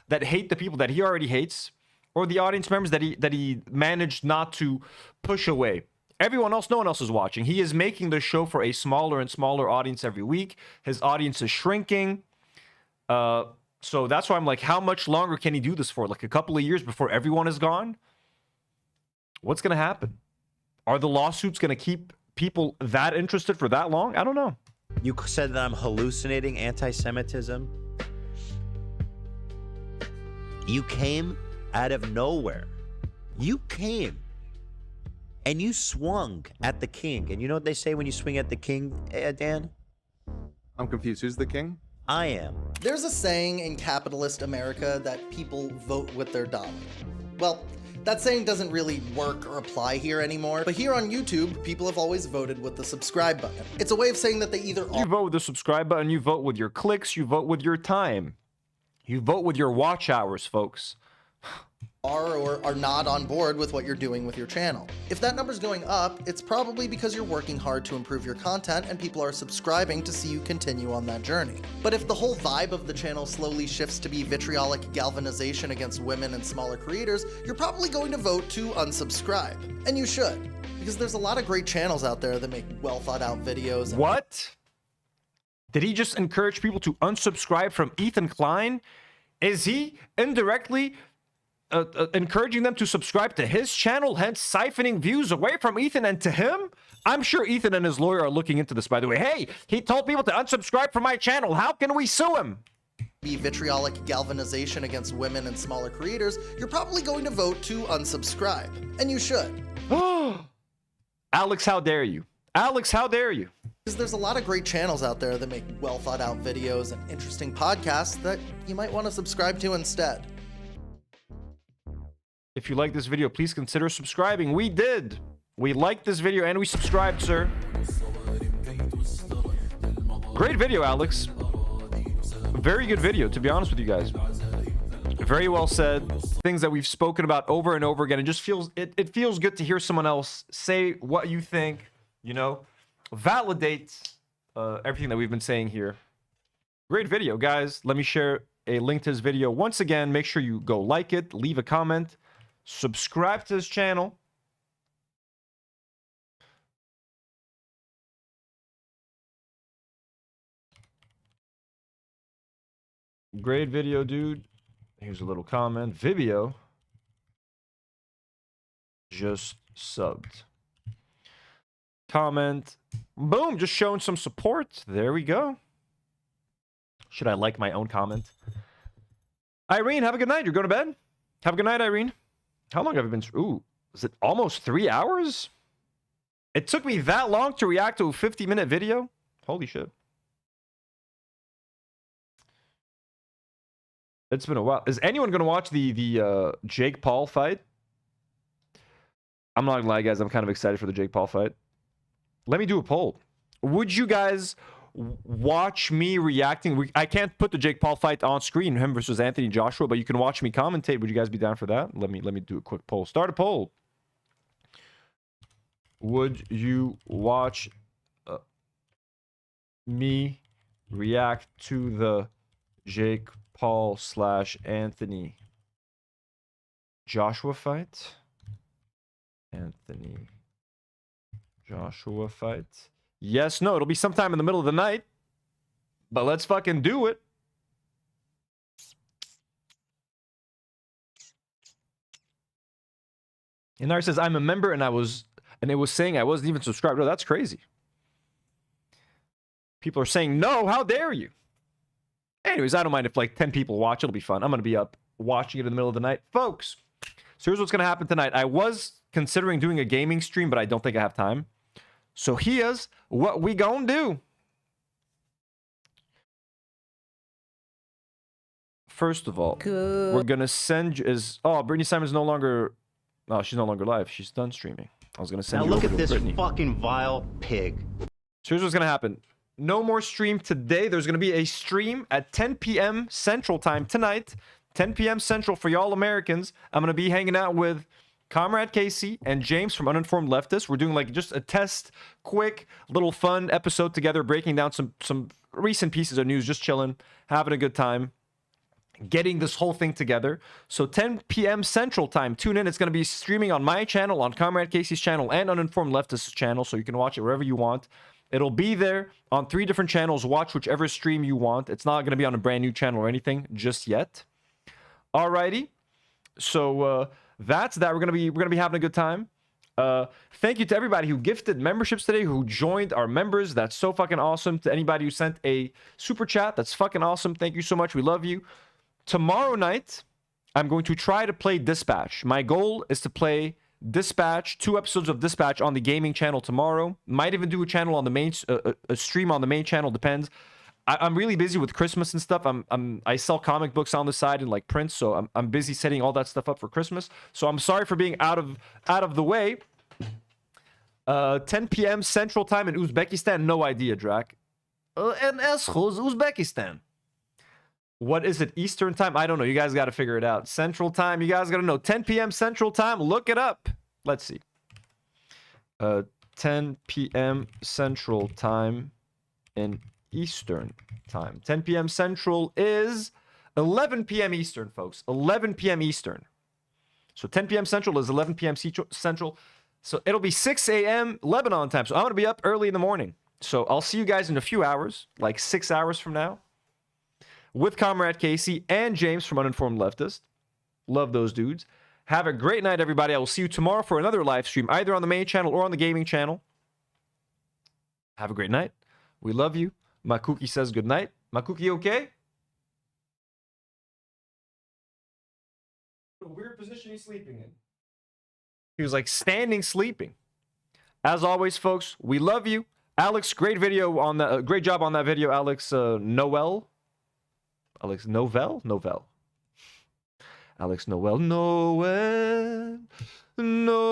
that hate the people that he already hates, or the audience members that he managed not to push away. Everyone else, no one else is watching. He is making the show for a smaller and smaller audience every week. His audience is shrinking. So that's why I'm like, how much longer can he do this for? Like a couple of years before everyone is gone? What's going to happen? Are the lawsuits going to keep people that interested for that long? I don't know. You said that I'm hallucinating anti-Semitism. You came out of nowhere. You came and you swung at the king. And you know what they say when you swing at the king, Dan? I'm confused. Who's the king? I am. There's a saying in capitalist America that people vote with their dollar. Well, that saying doesn't really work or apply here anymore, but here on YouTube, people have always voted with the subscribe button. It's a way of saying that they either You vote with the subscribe button, you vote with your clicks, you vote with your time. You vote with your watch hours, folks. Are or are not on board with what you're doing with your channel. If that number's going up, it's probably because you're working hard to improve your content and people are subscribing to see you continue on that journey. But if the whole vibe of the channel slowly shifts to be vitriolic galvanization against women and smaller creators, you're probably going to vote to unsubscribe. And you should, because there's a lot of great channels out there that make well thought out videos. And what? Did he just encourage people to unsubscribe from Ethan Klein? Is he indirectly encouraging them to subscribe to his channel, hence siphoning views away from Ethan and to him? I'm sure Ethan and his lawyer are looking into this, by the way. Hey, he told people to unsubscribe from my channel. How can we sue him? Be vitriolic galvanization against women and smaller creators, you're probably going to vote to unsubscribe. And you should. Alex, how dare you? Alex, how dare you? Because there's a lot of great channels out there that make well thought out videos and interesting podcasts that you might want to subscribe to instead. If you like this video, please consider subscribing. We did. We liked this video and we subscribed, sir. Great video, Alex. Very good video, to be honest with you guys. Very well said. Things that we've spoken about over and over again. It just feels it feels good to hear someone else say what you think, you know, validate everything that we've been saying here. Great video, guys. Let me share a link to his video. Once again, make sure you go like it, leave a comment, subscribe to his channel. Great video, dude. Here's a little comment. Vibio just subbed. Comment. Boom, just showing some support. There we go. Should I like my own comment? Irene, have a good night. You're going to bed? Have a good night, Irene. How long have I been... Ooh, is it almost 3 hours? It took me that long to react to a 50-minute video? Holy shit. It's been a while. Is anyone going to watch the Jake Paul fight? I'm not going to lie, guys. I'm kind of excited for the Jake Paul fight. Let me do a poll. Would you guys watch me reacting? I can't put the Jake Paul fight on screen, him versus Anthony Joshua, but you can watch me commentate. Would you guys be down for that? Let me do a quick poll. Start a poll. Would you watch me react to the Jake Paul / Anthony Joshua fight? Anthony Joshua fight. Yes, no, it'll be sometime in the middle of the night. But let's fucking do it. And Naur says, I'm a member and it was saying I wasn't even subscribed. Oh, that's crazy. People are saying, no, how dare you? Anyways, I don't mind if like 10 people watch. It'll be fun. I'm going to be up watching it in the middle of the night. Folks, so here's what's going to happen tonight. I was considering doing a gaming stream, but I don't think I have time. So here's what we gonna do. First of all, we're gonna send Brittany Simon's no longer... Oh, she's no longer live. She's done streaming. I was gonna send now you look over at to this Brittany. fucking vile pig. So here's what's gonna happen. No more stream today. There's gonna be a stream at 10 p.m. Central Time tonight. 10 p.m. Central for y'all Americans. I'm gonna be hanging out with Comrade Casey and James from Uninformed Leftist. We're doing like just a test, quick, little fun episode together, breaking down some recent pieces of news, just chilling, having a good time, getting this whole thing together. So 10 p.m. Central Time, tune in. It's going to be streaming on my channel, on Comrade Casey's channel, and Uninformed Leftist's channel, so you can watch it wherever you want. It'll be there on 3 different channels. Watch whichever stream you want. It's not going to be on a brand new channel or anything just yet. Alrighty. So that's that. We're gonna be having a good time. Thank you to everybody who gifted memberships today, who joined our members. That's so fucking awesome. To anybody who sent a super chat, that's fucking awesome. Thank you so much. We love you. Tomorrow night, I'm going to try to play Dispatch. My goal is to play Dispatch, 2 episodes of Dispatch on the gaming channel tomorrow. Might even do a channel on the main, a stream on the main channel. Depends. I'm really busy with Christmas and stuff. I sell comic books on the side and like prints, so I'm busy setting all that stuff up for Christmas. So I'm sorry for being out of the way. 10 p.m. Central Time in Uzbekistan. No idea, Drac. And Eschos, Uzbekistan. What is it? Eastern Time? I don't know. You guys got to figure it out. Central Time. You guys got to know. 10 p.m. Central Time. Look it up. Let's see. 10 p.m. Central Time in Eastern Time. 10 p.m. Central is 11 p.m. Eastern, folks. 11 p.m. Eastern. So 10 p.m. Central is 11 p.m. Central. So it'll be 6 a.m. Lebanon time. So I'm going to be up early in the morning. So I'll see you guys in a few hours, like 6 hours from now, with Comrade Casey and James from Uninformed Leftist. Love those dudes. Have a great night, everybody. I will see you tomorrow for another live stream, either on the main channel or on the gaming channel. Have a great night. We love you. Makuki says good night. Makuki, okay? What a weird position he's sleeping in. He was like standing sleeping. As always, folks, we love you. Alex, great video on that. Great job on that video, Alex Noel. Alex Novell? Novell. Alex Noel. Noel. Noel.